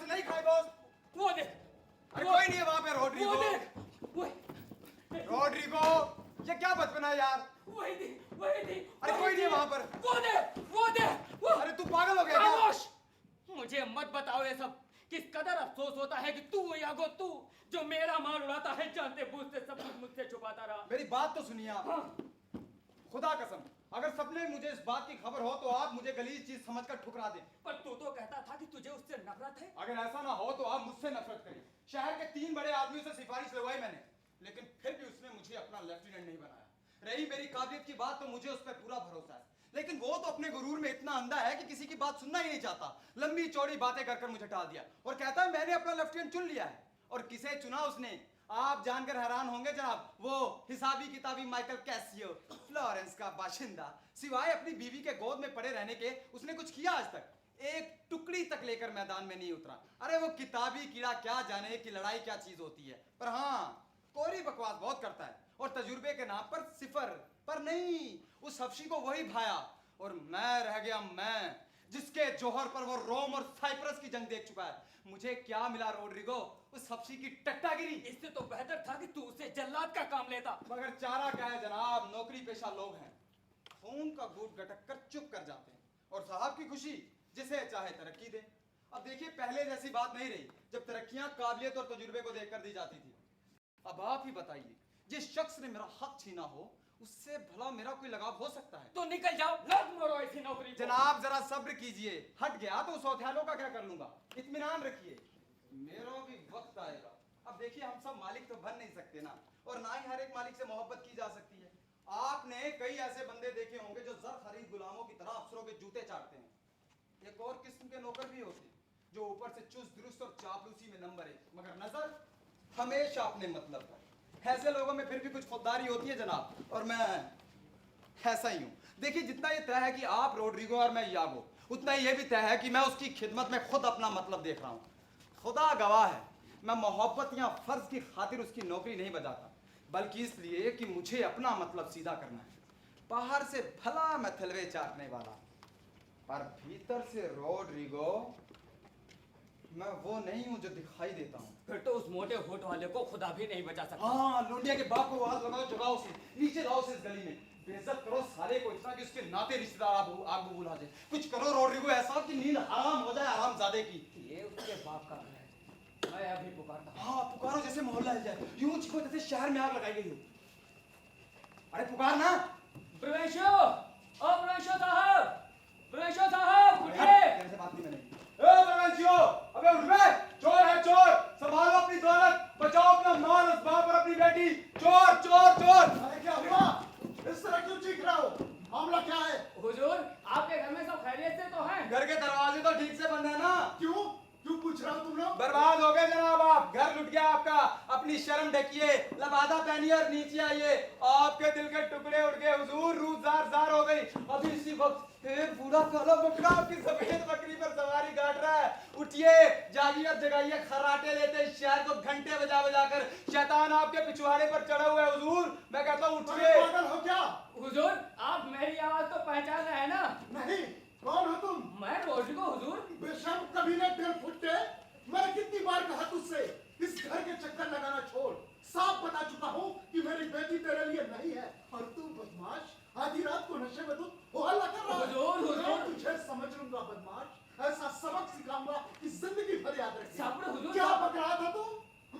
से नहीं खाए दोस्त। वो देख, अरे कोई नहीं है वहां पे रोड्रिगो। वो देख, रोड्रिगो, ये क्या बचपना है यार। वही थी। अरे कोई नहीं है वहां पर। वो देख। अरे तू पागल हो गया क्या? खामोश! मुझे मत बताओ ये सब। किस कदर अफसोस होता है कि तू यागो तू जो मेरा माल उड़ाता है, जानते बूझते सब कुछ मुझसे छुपाता रहा। मेरी बात तो सुनिए आप। हाँ। खुदा कसम, अगर सपने में मुझे इस बात की खबर हो तो आप मुझे गलीज चीज समझकर ठुकरा दें। पर तू तो कहता था कि तुझे उससे नफरत है। अगर ऐसा ना हो तो आप मुझसे नफरत करें। शहर के 3 बड़े आदमियों से सिफारिश लगवाई मैंने, लेकिन फिर भी उसने मुझे अपना लेफ्टिनेंट नहीं बनाया। रही मेरी काबिलियत की बात तो मुझे उस पर पूरा भरोसा है, लेकिन वो तो अपने गुरूर में इतना अंधा है कि किसी की बात सुनना ही नहीं चाहता। लंबी चौड़ी बातें कर मुझे टाल दिया और कहता है मैंने अपना लेफ्टिनेंट चुन लिया है। और किसे चुना उसने? आप जानकर हैरान होंगे जनाब, वो हिसाबी किताबी माइकल कैसियो, फ्लोरेंस का बाशिंदा। सिवाय अपनी बीवी के गोद में पड़े रहने के उसने कुछ किया आज तक? एक टुकड़ी तक लेकर मैदान में नहीं उतरा। अरे वो किताबी कीड़ा क्या जाने कि लड़ाई क्या चीज होती है। पर हाँ, कोरी बकवास बहुत करता है और तजुर्बे के नाम पर सिफर। पर नहीं, उस हफ्शी को वही भाया और मैं रह गया मैं, जिसके जोहर पर वो रोम और साइप्रस की जंग देख चुका है। मुझे क्या मिला रोड्रिगो? उस हफ्शी की टट्टागिरी। इससे तो बेहतर था कि तू उसे जल्लाद का काम लेता। मगर चारा क्या है जनाब, नौकरी पेशा लोग हैं, खून का घूंट गटक कर चुप कर जाते हैं और साहब की खुशी जिसे चाहे तरक्की दे। अब देखिए, पहले जैसी बात नहीं रही जब तरक्कियां काबिलियत और तजुर्बे को देखकर दी जाती थी। अब आप ही बताइए, जिस शख्स ने मेरा हक छीना हो उससे भला मेरा कोई लगाव हो सकता है? तो निकल जाओ, लौट मोड़ो ऐसी नौकरी को। जनाब जरा सब्र कीजिए, हट गया तो उस हथियारों का क्या कर लूंगा। इत्मीनान रखिए, मेरा भी वक्त आएगा। अब देखिए, हम सब मालिक तो बन नहीं सकते ना, और ना ही हर एक मालिक से मोहब्बत की जा सकती है। आपने कई ऐसे बंदे देखे होंगे जो जर खरीद गुलामों की तरह अफसरों के जूते चाटते हैं। एक और किस्म के नौकर भी होते हैं जो ऊपर से चुस्त दुरुस्त और चापलूसी में नंबर 1, मगर नजर हमेशा अपने मतलब पर। ऐसे लोगों में फिर भी कुछ खुददारी होती है जनाब, और मैं ऐसा ही हूं। देखिए, जितना ये तय है कि आप रोड्रिगो और मैं यागो, उतना ही ये भी तय है कि मैं उसकी खिदमत में खुद अपना मतलब देख रहा हूं। खुदा गवाह है, मैं मोहब्बत या फर्ज की खातिर उसकी नौकरी नहीं बजाता, बल्कि इसलिए कि मुझे अपना मतलब सीधा करना है। बाहर से भला मैं थलवे चाटने वाला, पर भीतर से रोड्रिगो मैं वो नहीं हूं जो दिखाई देता हूं। फिर तो उस मोटे होठ वाले को खुदा भी नहीं बचा सकता। हाँ, लुंडिया के बाप को आवाज लगाओ, जगाओ उसे, नीचे लाओ उसे इस गली में, बेइज्जत करो साले को इतना कि उसके नाते रिश्तेदार आग बबूल आ जाए। कुछ करो रोड्रिगो ऐसा कि नींद हराम हो जाए हरामजादे की। ये उसके बाप का घर है, मैं अभी पुकारता हूं। हाँ, पुकारो जैसे मोहल्ला हिल जाए, यूं छिको जैसे शहर में आग लगाई गई हो। अरे पुकार ना। प्रवेशो, ओ प्रवेशो साहब, प्रवेशो साहब उठिए। कैसे बात नहीं मैंने। ए बलवंशियो, अबे उठ बे, चोर है चोर, संभालो अपनी दौलत, बचाओ अपना माल, उस बाप और अपनी बेटी। चोर चोर चोर। अरे क्या हुआ? इस तरह क्यों चीख रहा हो? मामला क्या है? हुजूर, आपके घर में सब खैरियत से तो हैं? घर के दरवाजे तो ठीक से बंद है ना? क्यों क्यों पूछ रहा हो तुम लोग? बर्बाद हो गए जनाब आप, घर लुट गया आपका। अपनी शर्म ढकिए, लबादा पहनिए और नीचे आइए। आपके दिल के टुकड़े उड़ गए हुजूर, रूह जार जार हो गई। अभी इसी वक्त एक बूढ़ा काला बकरा आपकी सफेद बकरी पर सवारी काट रहा है। उठिए, जागिए और जगाइए, खर्राटे लेते शहर को घंटे बजा बजा कर। शैतान आपके पिछवाड़े पर चढ़ा हुआ है हुजूर, मैं कहता हूँ उठिए। पागल हो क्या? हुजूर, आप मेरी आवाज तो पहचान रहे हैं ना? नहीं, कौन हो तुम? मैं रोड्रिगो हुजूर। बेशर्म कभी न दिल फुटे। मैंने कितनी बार कहा तुझसे इस घर के चक्कर लगाना छोड़। साफ बता चुका हूँ कि मेरी बेटी तेरे लिए नहीं है, और तू बदमाश आधी रात को नशे में तू हल्ला कर रहा है। हुजूर, मैं तुझे समझ लूंगा बदमाश, ऐसा सबक सिखाऊंगा कि जिंदगी भर याद रखेगा। साबड़े हुजूर, क्या बक रहा था तू?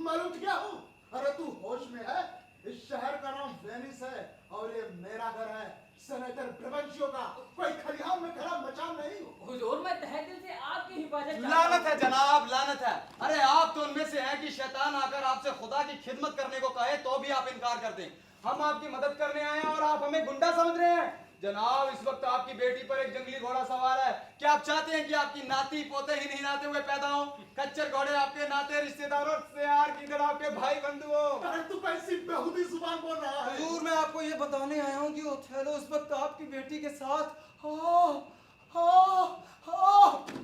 मैं उठ गया हूँ। अरे तू होश में है? इस शहर का नाम वेनिस है और ये मेरा घर है, सेनेटर ब्रेवेंशियो का। कोई खलिहान में खड़ा मचान नहीं। हुजूर, मैं तहे दिल से आपकी हिफाजत चाहता लानत हूं। है जनाब, लानत है। अरे आप तो उनमें से हैं कि शैतान आकर आपसे खुदा की खिदमत करने को कहे तो भी आप इनकार कर दें। हम आपकी मदद करने आए हैं और आप हमें गुंडा समझ रहे हैं। जनाब, इस वक्त आपकी बेटी पर एक जंगली घोड़ा सवार है। क्या आप चाहते हैं कि आपकी नाती पोते ही नहीं नाते हुए पैदा हो? खच्चर घोड़े आपके नाते रिश्तेदारों से यार की तरह आपके भाई बंधु हो। अरे तू कैसी बेहुदी जुबान बोल रहा है? हुजूर, मैं आपको ये बताने आया हूँ कि ओथेलो इस वक्त आपकी बेटी के साथ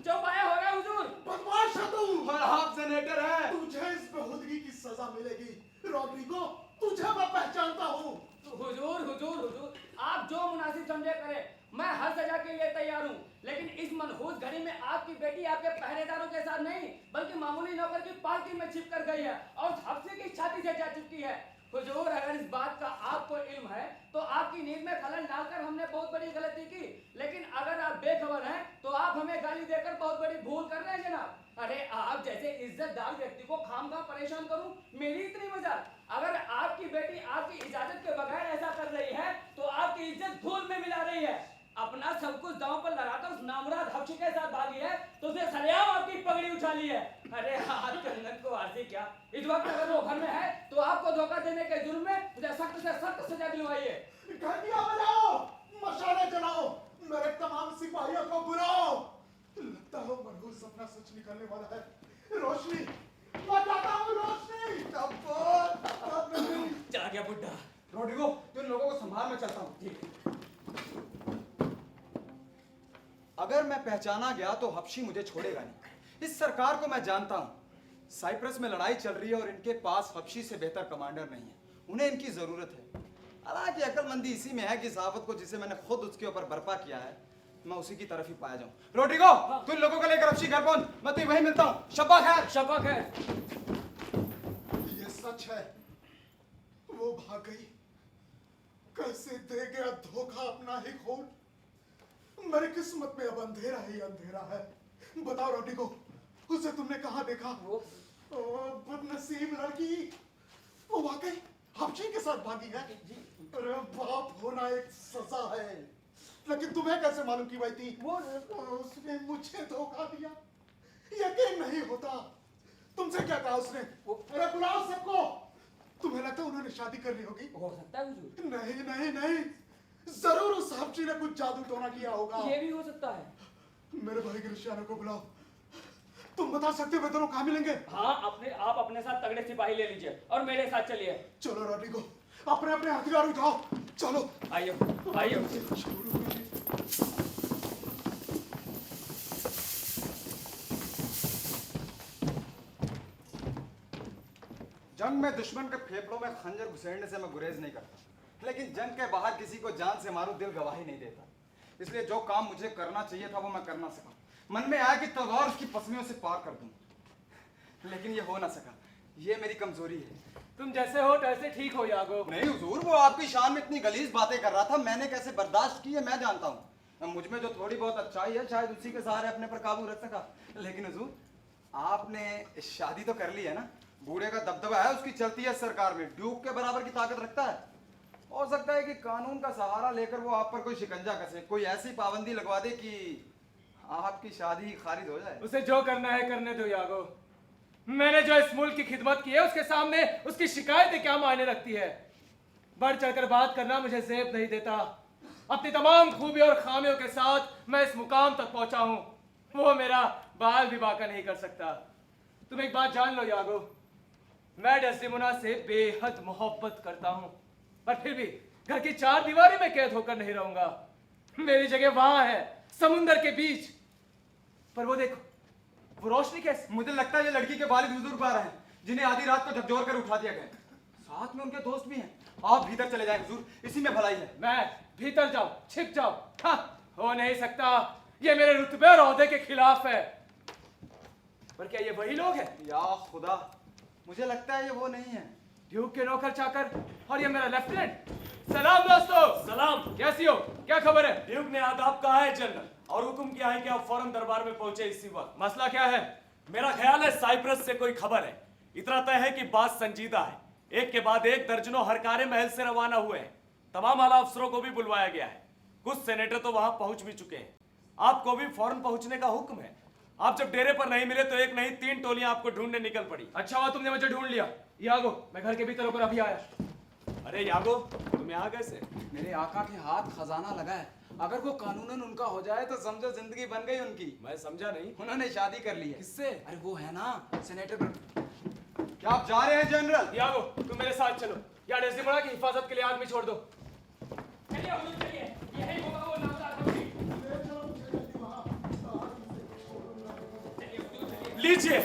चौपाया हो गया हुजूर। बदमाश है तू। और आप सेनेटर हैं। तुझे इस बेहुदगी की सजा मिलेगी। रोड्रिगो, तुझे मैं पहचानता हूँ। हुजूर, हुजूर, हुजूर, आप जो मुनासिब समझे करें, मैं हर सजा के लिए तैयार हूँ। लेकिन इस मनहूस घड़ी में आपकी बेटी आपके पहरेदारों के साथ नहीं बल्कि मामूली नौकर की पालकी में छिप कर गई है और हफ्ते की छाती से जा चुकी है। हुजूर, अगर इस बात का आपको इल्म है तो आपकी नींद में खलल डालकर हमने बहुत बड़ी गलती की, लेकिन अगर आप बेखबर हैं तो आप हमें गाली देकर बहुत बड़ी भूल कर रहे हैं जनाब। अरे आप जैसे इज्जतदार व्यक्ति को खामखा परेशान करूं, मेरी इतनी मजाक? अगर आपकी बेटी आपकी इजाजत के बगैर ऐसा कर रही है तो आपकी इज्जत धूल में मिला रही है। अपना सब कुछ दांव पर लगाकर उस नामुराद हफ्शी के साथ भागी है तो उसने सरेआम आपकी पगड़ी उठा ली है। अरे हाथ कंगन को आरती क्या, इस वक्त अगर वो घर में है तो आपको धोखा देने के जुर्म में मुझे सख्त से सख्त सजा दिलवाइए। घंटियां बजाओ, मशाले जलाओ, मेरे तमाम सिपाहियों को बुलाओ। लगता है मनहूस सपना सच निकलने वाला है। रोशनी, मैं चाहता हूँ रोशनी। अब नहीं। जा गया बुड्ढा। रोड्रिगो, तुम लोगों को संभाल, मैं चलता हूँ। अगर मैं पहचाना गया तो हफ्शी मुझे छोड़ेगा नहीं। इस सरकार को मैं जानता हूँ। साइप्रस में लड़ाई चल रही है और इनके पास हफ्शी से बेहतर कमांडर नहीं है। उन्हें इनकी जरूरत है। हालांकि अक्लमंदी इसी में है कि सावत को जिसे मैंने खुद उसके ऊपर बर्पा किया है, मैं उसी की तरफ ही पाया जाऊं। रोड्रिगो, तुम लोगों को लेकर हफ्शी घर पहुंच, मैं तुम्हें वहीं मिलता हूं। शब्बा खैर। शब्बा खैर। ये सच है, वो भाग गई। कैसे दे गया धोखा अपना ही खून। मेरी किस्मत में अब अंधेरा ही अंधेरा है। बताओ रोड्रिगो, उसे तुमने कहाँ देखा? वो बदनसीब लड़की, वो वाकई हफ्शी के साथ भागी है। अरे बाप होना एक सजा है, लेकिन तुम्हें कैसे मालूम की वही थी? वो उसने मुझे धोखा दिया, यकीन नहीं होता। तुमसे क्या कहा उसने? अरे बुलाओ सबको। तुम्हें लगता है उन्होंने शादी कर ली होगी? हो सकता है हुजूर। नहीं नहीं नहीं, जरूर उस हफ्शी ने कुछ जादू टोना किया होगा। ये भी हो सकता है। मेरे भाई क्रिश्चियानो को बुलाओ। तुम बता सकते हो वे दोनों कहाँ मिलेंगे? हाँ, आप अपने साथ तगड़े सिपाही ले लीजिए और मेरे साथ चलिए। चलो रोड्रिगो, अपने अपने हथियार उठाओ, चलो। आइए आइए। जंग में दुश्मन के फेफड़ों में खंजर घुसेड़ने से मैं गुरेज नहीं करता, लेकिन जंग के बाहर किसी को जान से मारूं दिल गवाही नहीं देता। इसलिए जो काम मुझे करना चाहिए था वो मैं कर ना सका। मन में आया कि तलवार उसकी पसलियों से पार कर दूं, लेकिन ये हो ना सका। ये मेरी कमजोरी है। तुम जैसे हो तैसे ठीक हो यागो। नहीं हुजूर, वो आपकी शान में इतनी गलीज बातें कर रहा था, मैंने कैसे बर्दाश्त की है मैं जानता हूँ। मुझ में जो थोड़ी बहुत अच्छाई है शायद उसी के सहारे अपने पर काबू रख सका। लेकिन हुजूर, आपने शादी तो कर ली है ना। बूढ़े का दबदबा है, उसकी चलती है सरकार में, ड्यूक के बराबर की ताकत रखता है। हो सकता है कि कानून का सहारा लेकर वो आप पर कोई शिकंजा कसे, कोई ऐसी पाबंदी लगवा दे कि आपकी शादी खारिज हो जाए। उसे जो करना है करने दो यागो। मैंने जो इस मुल्क की खिदमत की है उसके सामने उसकी शिकायतें क्या मायने रखती है? बढ़ चढ़कर बात करना मुझे ज़ेब नहीं देता। अपनी तमाम खूबियों और खामियों के साथ मैं इस मुकाम तक पहुंचा हूं, वो मेरा बाल भी बाका नहीं कर सकता। तुम एक बात जान लो यागो, मैं डेस्टिमोना से बेहद मोहब्बत करता हूं, पर फिर भी घर की चार दीवारी में कैद होकर नहीं रहूंगा। मेरी जगह वहां है, समुंदर के बीच। पर वो देखो, वो रोशनी कैसे? मुझे लगता है ये लड़की के वालिद बुजुर्गवार हैं, जिन्हें आधी रात को झकझोर कर उठा दिया गया। साथ में उनके दोस्त भी हैं। आप भीतर चले जाएं हुजूर, इसी में भलाई है। मैं भीतर जाऊं, छिप जाऊं? हाँ, हो नहीं सकता। ये मेरे रुतबे और ओहदे के खिलाफ है। पर क्या ये वही लोग हैं? या खुदा, मुझे लगता है ये वो नहीं है। ड्यूक के नौकर चाकर और ये मेरा लेफ्टिनेंट। सलाम दोस्तों। सलाम। कैसी हो? क्या खबर है? ड्यूक ने आदाब कहा है जनरल, और हुक्म किया है कि आप फौरन दरबार में पहुंचे इसी वक्त। मसला क्या है? मेरा ख्याल है साइप्रस से कोई खबर है। इतना तय है कि बात संजीदा है। एक के बाद एक दर्जनों हरकारे महल से रवाना हुए हैं। तमाम आला अफसरों को भी बुलवाया गया है। कुछ सेनेटर तो वहां पहुंच भी चुके हैं। आपको भी फौरन पहुंचने का हुक्म है। आप जब डेरे पर नहीं मिले तो एक नहीं 3 टोलियां आपको ढूंढने निकल पड़ी। अच्छा हुआ तुमने मुझे ढूंढ लिया। यागो, मैं घर के भीतर होकर अभी आया। अरे यागो, तुम यहाँ कैसे? मेरे आका के हाथ खजाना लगा है। अगर वो कानूनन उनका हो जाए तो समझो जिंदगी बन गई उनकी। मैं समझा नहीं। उन्होंने शादी कर ली है। किससे? अरे वो है ना सेनेटर। क्या आप जा रहे हैं जनरल? यागो, तुम मेरे साथ चलो। या डेस्टिमोना की हिफाजत के लिए आदमी छोड़ दो। चलिए हुजूर, चलिए। यही होगा वो नामदार हफ्शी। लीजिए,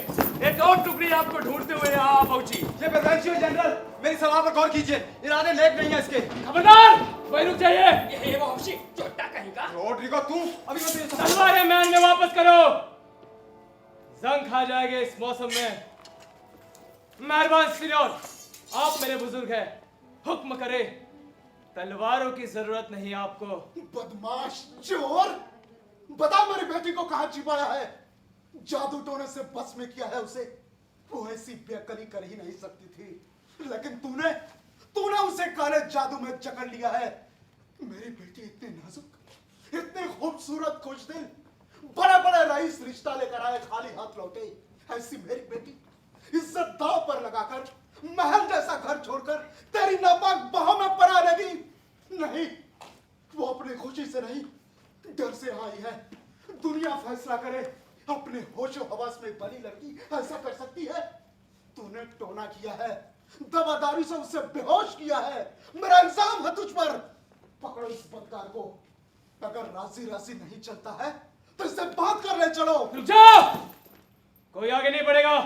एक और टुकड़ी आपको ढूंढते हुए यहाँ पहुंची। ये बेदर्शी जनरल, मेरी सलाह पर गौर कीजिए। इरादे नेक नहीं है इसके। खबरदार, वही रुक जाइए। यही वो हफ्शी, चोटा कहीं का। रोड्रिगो तू अभी मैं तुझे तलवारें मैन में वापस करो। जंग खा जाएंगे इस मौसम में। मेहरबान सीनियर, आप मेरे बुजुर्ग हैं, हुक्म करे। तलवारों की जरूरत नहीं आपको। बदमाश चोर, बता मेरी बेटी को कहां छिपाया है। जादू टोने से बस में किया है उसे। वो ऐसी बेअक्ली कर ही नहीं सकती थी, लेकिन तूने उसे काले जादू में जकड़ लिया है। मेरी बेटी इतनी नाजुक, इतनी खूबसूरत, खुशदिल, बड़े बड़े रईस रिश्ता लेकर आए, खाली हाथ लौटे। ऐसी मेरी बेटी इज्जत दांव पर लगाकर महल जैसा घर छोड़कर तेरी नापाक बाहों में पड़ा रहेगी। नहीं, वो अपनी खुशी से नहीं, डर से आई है। दुनिया फैसला करे। अपने होशो हवास में बनी लड़की ऐसा कर सकती है? तूने टोना किया है, दवादारी से उसे बेहोश किया है। मेरा इल्जाम है तुझ पर। पकड़ो इस बदकार को। अगर राजी राजी नहीं चलता है तो इससे बात कर ले चलो। रुक जाओ, कोई आगे नहीं बढ़ेगा,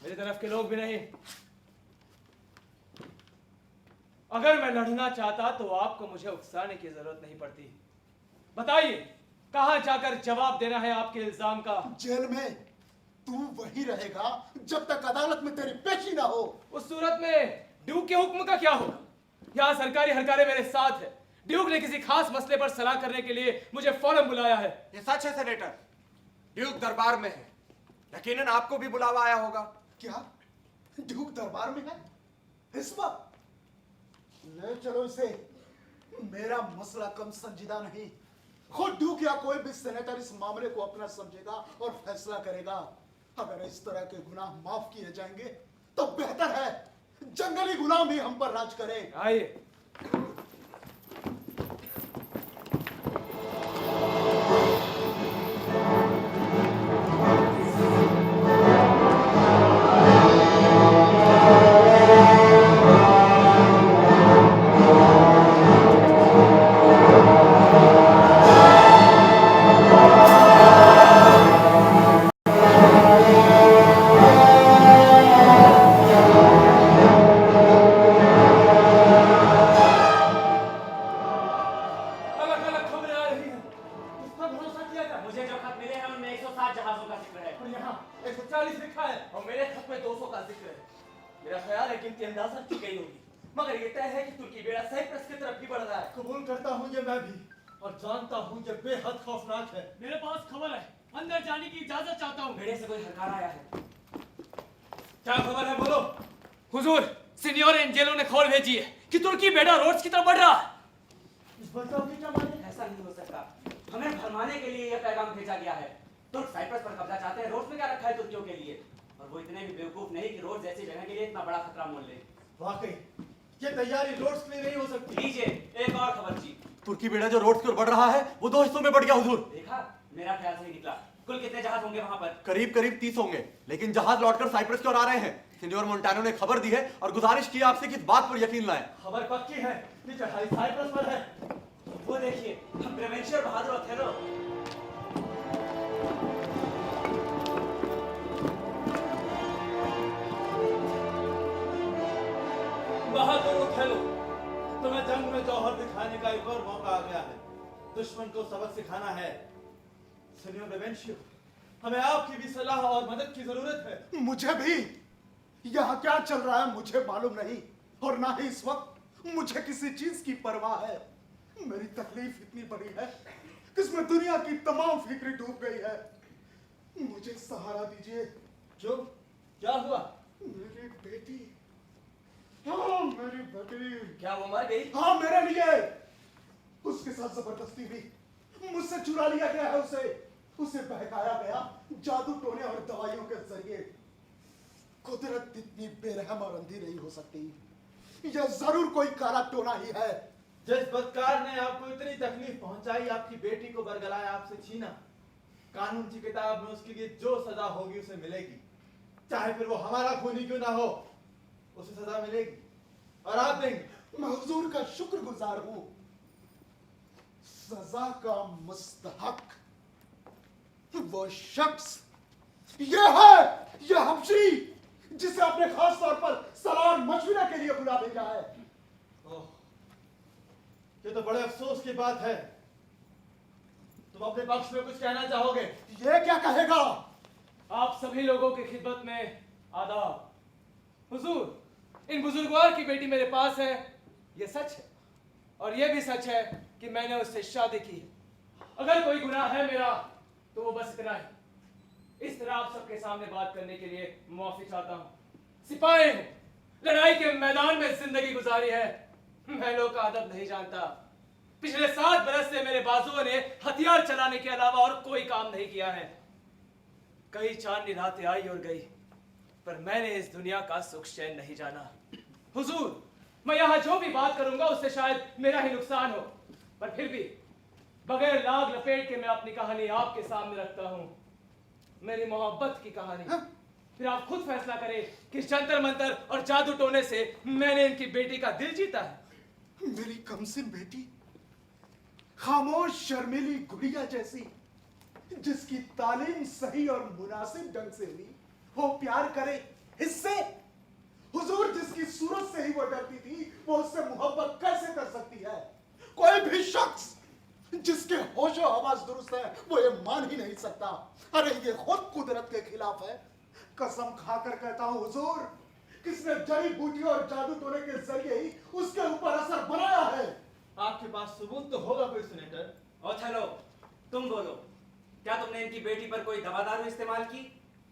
मेरी तरफ के लोग भी नहीं। अगर मैं लड़ना चाहता तो आपको मुझे उकसाने की जरूरत नहीं पड़ती। बताइए, कहां जाकर जवाब देना है आपके इल्जाम का? जेल में तू वही रहेगा जब तक अदालत में तेरी पेशी ना हो। उस सूरत में ड्यूक के हुक्म का क्या होगा? यहाँ सरकारी हलकारे मेरे साथ है। ड्यूक ने किसी खास मसले पर सलाह करने के लिए मुझे फौरन बुलाया है। ये सच है सेनेटर, ड्यूक दरबार में है। यकीनन आपको भी बुलावा आया होगा। क्या ड्यूक दरबार में है इस वक्त? ले चलो इसे। मेरा मसला कम संजीदा नहीं। खुद ड्यूक या कोई भी सेनेटर इस मामले को अपना समझेगा और फैसला करेगा। अगर इस तरह के गुनाह माफ किए जाएंगे तो बेहतर है। जंगली गुलाम ही हम पर राज करे। आइए। मुझे जो खत मिले हैं उनमें 107 जहाजों का जिक्र है। और यहाँ 140 लिखा है। और मेरे खत में 200 का जिक्र है। मेरा ख्याल है कि इनकी अंदाजा की गई होगी, मगर ये तय है कि तुर्की बेड़ा साइप्रस की तरफ भी बढ़ रहा है। कबूल करता हूँ ये मैं भी, और जानता हूँ ये बेहद खौफनाक है। मेरे पास खबर है, अंदर जाने की इजाजत चाहता हूँ। बेड़े से कोई हरकार आया है। क्या खबर है, बोलो। हुजूर, सीनियर एंजेलो ने खबर भेजी है कि तुर्की बेड़ा रोड्स की तरफ बढ़ रहा है। इस बचाव की क्या माने? ऐसा नहीं हो सकता। हमें भरमाने के लिए यह पैगाम भेजा गया है। तुर्क साइप्रस पर कब्जा चाहते हैं। रोड्स में क्या रखा है तुर्कियों के लिए? और वो इतने भी बेवकूफ नहीं कि रोड्स जैसी जगह के लिए इतना बड़ा खतरा मोल ले। वाकई ये तैयारी रोड्स के लिए नहीं हो सकती। लीजिए एक और खबर जी। तुर्की बेड़ा जो रोड्स की ओर बढ़ रहा है वो 2 हिस्सों में बढ़ गया हुजूर। देखा, मेरा ख्याल सही निकला। कुल कितने जहाज होंगे वहां पर? करीब करीब 30 होंगे, लेकिन जहाज लौटकर साइप्रस की ओर आ रहे हैं। सीनियर मोंटानो ने खबर दी है और गुजारिश की आपसे कि इस बात पर यकीन लाएं। खबर पक्की है कि चढ़ाई साइप्रस पर है। वो देखिए, हम प्रेवेंशियर बहादुर ओथेलो। बहादुर ओथेलो, तुम्हें जंग में जौहर दिखाने का एक और मौका आ गया है। दुश्मन को सबक सिखाना है। सीनियर प्रेवेंशियो, हमें आपकी भी सलाह और मदद की जरूरत है। मुझे भी। यहाँ क्या चल रहा है मुझे मालूम नहीं, और ना ही इस वक्त मुझे किसी चीज की परवाह है। मेरी तकलीफ इतनी बड़ी है कि इसमें दुनिया की तमाम फिक्र डूब गई है। मुझे सहारा दीजिए। क्यों, क्या हुआ? मेरी बेटी, हाँ मेरी बेटी। क्या वो मर गई? हाँ मेरे लिए। उसके साथ जबरदस्ती हुई, मुझसे चुरा लिया गया है उसे बहकाया गया जादू टोने और दवाइयों के जरिए। कुदरत इतनी बेरहम और अंधी नहीं हो सकती। यह जरूर कोई काला टोना ही है। जिस बदकार ने आपको इतनी तकलीफ पहुंचाई, आपकी बेटी को बरगलाया, आपसे छीना, कानून की किताब में उसके लिए जो सजा होगी उसे मिलेगी। चाहे फिर वो हमारा खूनी क्यों ना हो, उसे सजा मिलेगी और आप देंगे। मैं हुजूर का शुक्रगुजार हूं। सजा का मुस्तहक वो शख्स यह हबशी जिसे आपने खास तौर पर सलाह और मशवरा के लिए बुला भेजा है। ओह, ये तो बड़े अफसोस की बात है तुम अपने पक्ष में कुछ कहना चाहोगे? ये क्या कहेगा? आप सभी लोगों की खिदमत में आदाब। हुजूर, इन बुजुर्गवार की बेटी मेरे पास है, ये सच है। और ये भी सच है कि मैंने उससे शादी की है। अगर कोई गुनाह है मेरा तो वो बस इतना ही। इस तरह आप सबके सामने बात करने के लिए माफी चाहता हूँ। सिपाही हूँ, लड़ाई के मैदान में जिंदगी गुजारी है। मैं लोग का अदब नहीं जानता। पिछले 7 बरस से मेरे बाजुओं ने हथियार चलाने के अलावा और कोई काम नहीं किया है। कई चांदनी रातें आई और गई, पर मैंने इस दुनिया का सुख चैन नहीं जाना। हुजूर, मैं यहाँ जो भी बात करूंगा उससे शायद मेरा ही नुकसान हो, पर फिर भी बगैर लाग लपेट के मैं अपनी कहानी आपके सामने रखता हूँ। मेरी मोहब्बत की कहानी। फिर आप खुद फैसला करें कि जंतर मंतर और जादू टोने से मैंने इनकी बेटी का दिल जीता है। मेरी कमसिन बेटी, खामोश शर्मीली गुड़िया जैसी, जिसकी तालीम सही और मुनासिब ढंग से हुई, वो प्यार करे इससे? हुजूर, जिसकी सूरत से ही वो डरती थी, वो उससे मोहब्बत कैसे कर सकती है? कोई भी शख्स जिसके होशो हवास दुरुस्त है, वो ये मान ही नहीं सकता। अरे ये खुद कुदरत के खिलाफ है। कसम खाकर कहता हूँ हुजूर, किसने जड़ी बूटी और जादू टोने के जरिए ही उसके ऊपर असर बनाया है। आपके पास सबूत तो होगा कोई सेनेटर? ओथेलो, तुम बोलो, क्या तुमने इनकी बेटी पर कोई दवा दारू इस्तेमाल की,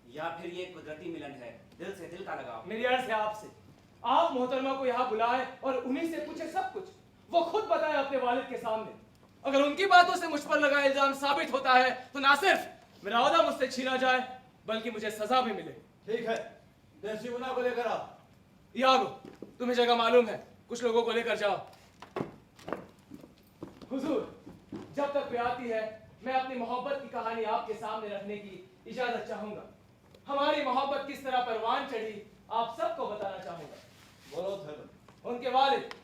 या फिर ये कुदरती मिलन है, दिल से दिल का लगाव? मेरी अर्ज है आपसे, आप मोहतरमा को यहाँ बुलाए और उन्हीं से पूछे सब कुछ। वो खुद बताए अपने वालिद के सामने। अगर उनकी बातों से मुझ पर लगा इल्जाम साबित होता है तो ना सिर्फ मेरा ओहदा मुझसे छीना जाए, बल्कि मुझे सजा भी मिले। ठीक है, देवजीवना को लेकर आओ। यागो, तुम्हें जगह मालूम है, कुछ लोगों को लेकर जाओ। हुजूर, जब तक वे आती है, मैं अपनी मोहब्बत की कहानी आपके सामने रखने की इजाजत चाहूंगा। हमारी मोहब्बत किस तरह परवान चढ़ी, आप सबको बताना चाहूंगा। बोलो थेलो। उनके वालिद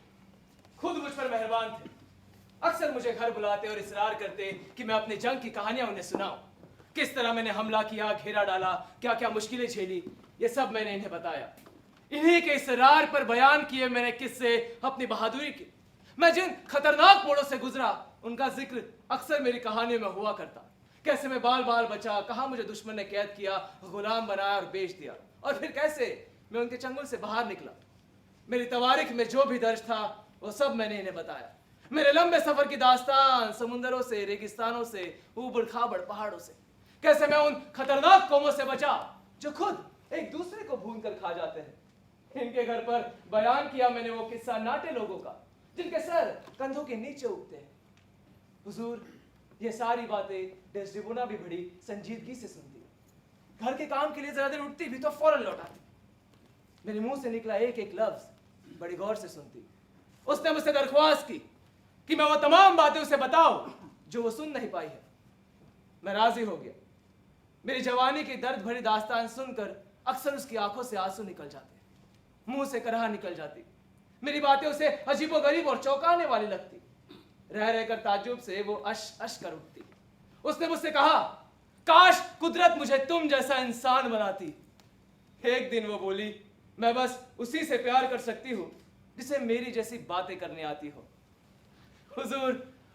खुद मुझ पर मेहरबान थे। अक्सर मुझे घर बुलाते और इसरार करते कि मैं अपनी जंग की कहानियां उन्हें सुनाऊं। किस तरह मैंने हमला किया, घेरा डाला, क्या क्या मुश्किलें झेली, ये सब मैंने इन्हें बताया। इन्हीं के इसरार पर बयान किए मैंने किस्से अपनी बहादुरी के। मैं जिन खतरनाक मोड़ों से गुजरा, उनका जिक्र अक्सर मेरी कहानियों में हुआ करता। कैसे मैं बाल बाल बचा, कहाँ मुझे दुश्मन ने कैद किया, गुलाम बनाया और बेच दिया, और फिर कैसे मैं उनके चंगुल से बाहर निकला। मेरी तवारीख में जो भी दर्ज था वो सब मैंने इन्हें बताया। मेरे लंबे सफर की दास्तान, समुंदरों से, रेगिस्तानों से, ऊबड़ खाबड़ पहाड़ों से, कैसे मैं उन खतरनाक कौमों से बचा जो खुद एक दूसरे को भून कर खा जाते हैं। इनके घर पर बयान किया मैंने वो किस्सा नाटे लोगों का, जिनके सर कंधों के नीचे उगते हैं। हुजूर, ये सारी बातें डेस्डेमोना भी बड़ी संजीदगी से सुनती है। घर के काम के लिए जरा देर उठती भी तो फौरन लौटाती। मेरे मुंह से निकला एक एक लफ्ज बड़ी गौर से सुनती। उसने मुझसे दरख्वास्त की कि मैं वो तमाम बातें उसे बताऊं जो वो सुन नहीं पाई है। मैं राजी हो गया। मेरी जवानी की दर्द भरी दास्तान सुनकर अक्सर उसकी आंखों से आंसू निकल जाते, मुंह से कराह निकल जाती। मेरी बातें उसे अजीबोगरीब और चौंकाने वाली लगती। रह रहकर ताज्जुब से वो अश अश कर उठती। उसने मुझसे कहा, काश कुदरत मुझे तुम जैसा इंसान बनाती। एक दिन वो बोली, मैं बस उसी से प्यार कर सकती हूँ जिसे मेरी जैसी बातें करने आती हो। हुजूर,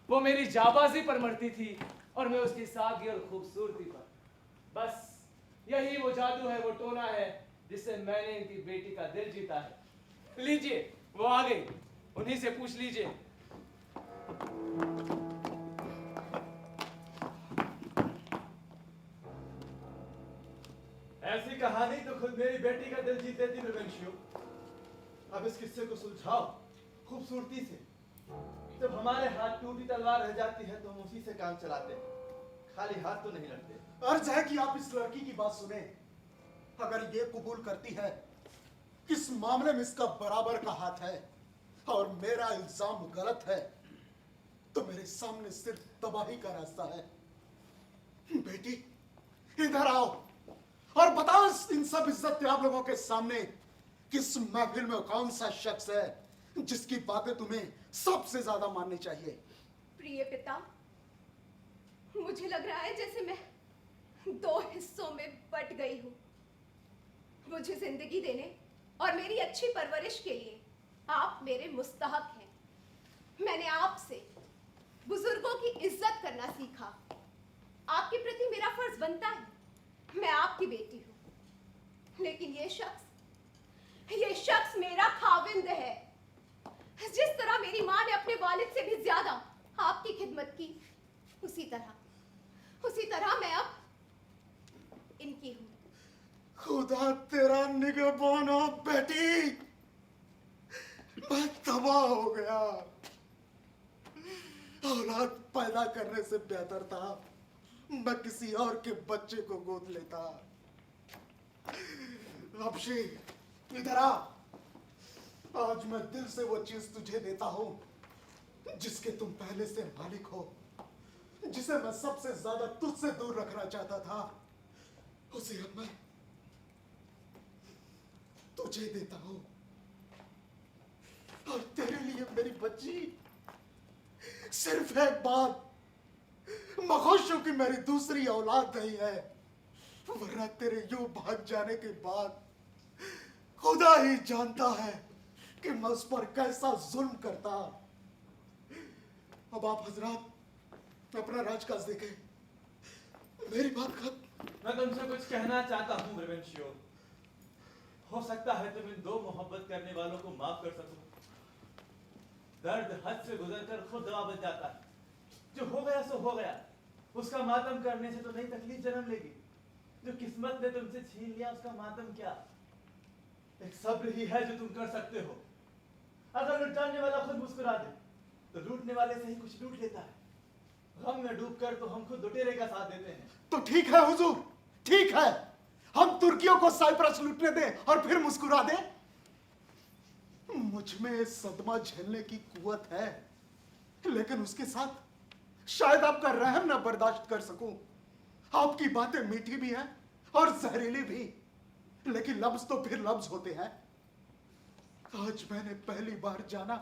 वो मेरी जाबाजी पर मरती थी और मैं उसकी सादगी और खूबसूरती पर। बस यही वो जादू है, वो टोना है जिससे मैंने इनकी बेटी का दिल जीता है। लीजिए, वो आ गई, उन्हीं से पूछ लीजिए। ऐसी कहानी तो खुद मेरी बेटी का दिल जीत लेती प्रवेंशियो। अब इस किस्से को सुलझाओ खूबसूरती से। जब हमारे हाथ टूटी तलवार रह जाती है तो हम उसी से काम चलाते हैं, खाली हाथ तो नहीं लड़ते। अर्ज है कि आप इस लड़की की बात सुने। अगर ये कबूल करती है इस मामले में इसका बराबर का हाथ है और मेरा इल्जाम गलत है, तो मेरे सामने सिर्फ तबाही का रास्ता है। बेटी, इधर आओ और बताओ इन सब इज्जत आप लोगों के सामने किस महफिल में कौन सा शख्स है जिसकी बातें तुम्हें सबसे ज्यादा माननी चाहिए। प्रिय पिता, मुझे लग रहा है जैसे मैं 2 हिस्सों में बट गई हूँ। मुझे जिंदगी देने और मेरी अच्छी परवरिश के लिए आप मेरे मुस्तहक हैं। मैंने आपसे बुजुर्गों की इज्जत करना सीखा आपके प्रति मेरा फर्ज बनता है, मैं आपकी बेटी हूं। लेकिन ये शख्स मेरा खाविंद है। जिस तरह मेरी माँ ने अपने वालिद से भी ज्यादा आपकी खिदमत की, उसी तरह मैं अब इनकी हूं। खुदा तेरा निगहबान हो बेटी, मैं तबाह हो गया। औलाद पैदा करने से बेहतर था मैं किसी और के बच्चे को गोद लेता। अबशी, इधर आ। आज मैं दिल से वो चीज तुझे देता हूं जिसके तुम पहले से मालिक हो, जिसे मैं सबसे ज्यादा तुझसे दूर रखना चाहता था, उसे अब मैं तुझे देता हूं। और तेरे लिए मेरी बच्ची सिर्फ एक बात, मैं खुश हूं कि मेरी दूसरी औलाद नहीं है, वरना तेरे यूं भाग जाने के बाद खुदा ही जानता है कि मैं उस पर कैसा जुल्म करता। अब आप हजरात अपना राजकाज देखें, मेरी बात खत्म। मैं तुमसे कुछ कहना चाहता हूँ ब्रेवेंशियो। हो सकता है तुम इन दो मोहब्बत करने वालों को माफ कर सको। दर्द हद से गुजरकर खुद दवा बन जाता है। जो हो गया सो हो गया, उसका मातम करने से तो नई तकलीफ जन्म लेगी। जो किस्मत ने तुमसे छीन लिया, उसका मातम क्या, एक सब्र ही है जो तुम कर सकते हो। अगर लुटाने वाला खुद मुस्कुरा दे तो लूटने वाले से ही कुछ लूट लेता है। गम में डूबकर तो हम खुद लुटेरे का साथ देते हैं। तो ठीक है हुजूर, ठीक है, हम तुर्कियों को साइप्रस लूटने दें और फिर मुस्कुरा दें। मुझ में सदमा झेलने की कुवत है, लेकिन उसके साथ शायद आपका रहम ना बर्दाश्त कर सकूं। आपकी बातें मीठी भी हैं और जहरीली भी, लेकिन लफ्ज तो फिर लफ्ज होते हैं। आज मैंने पहली बार जाना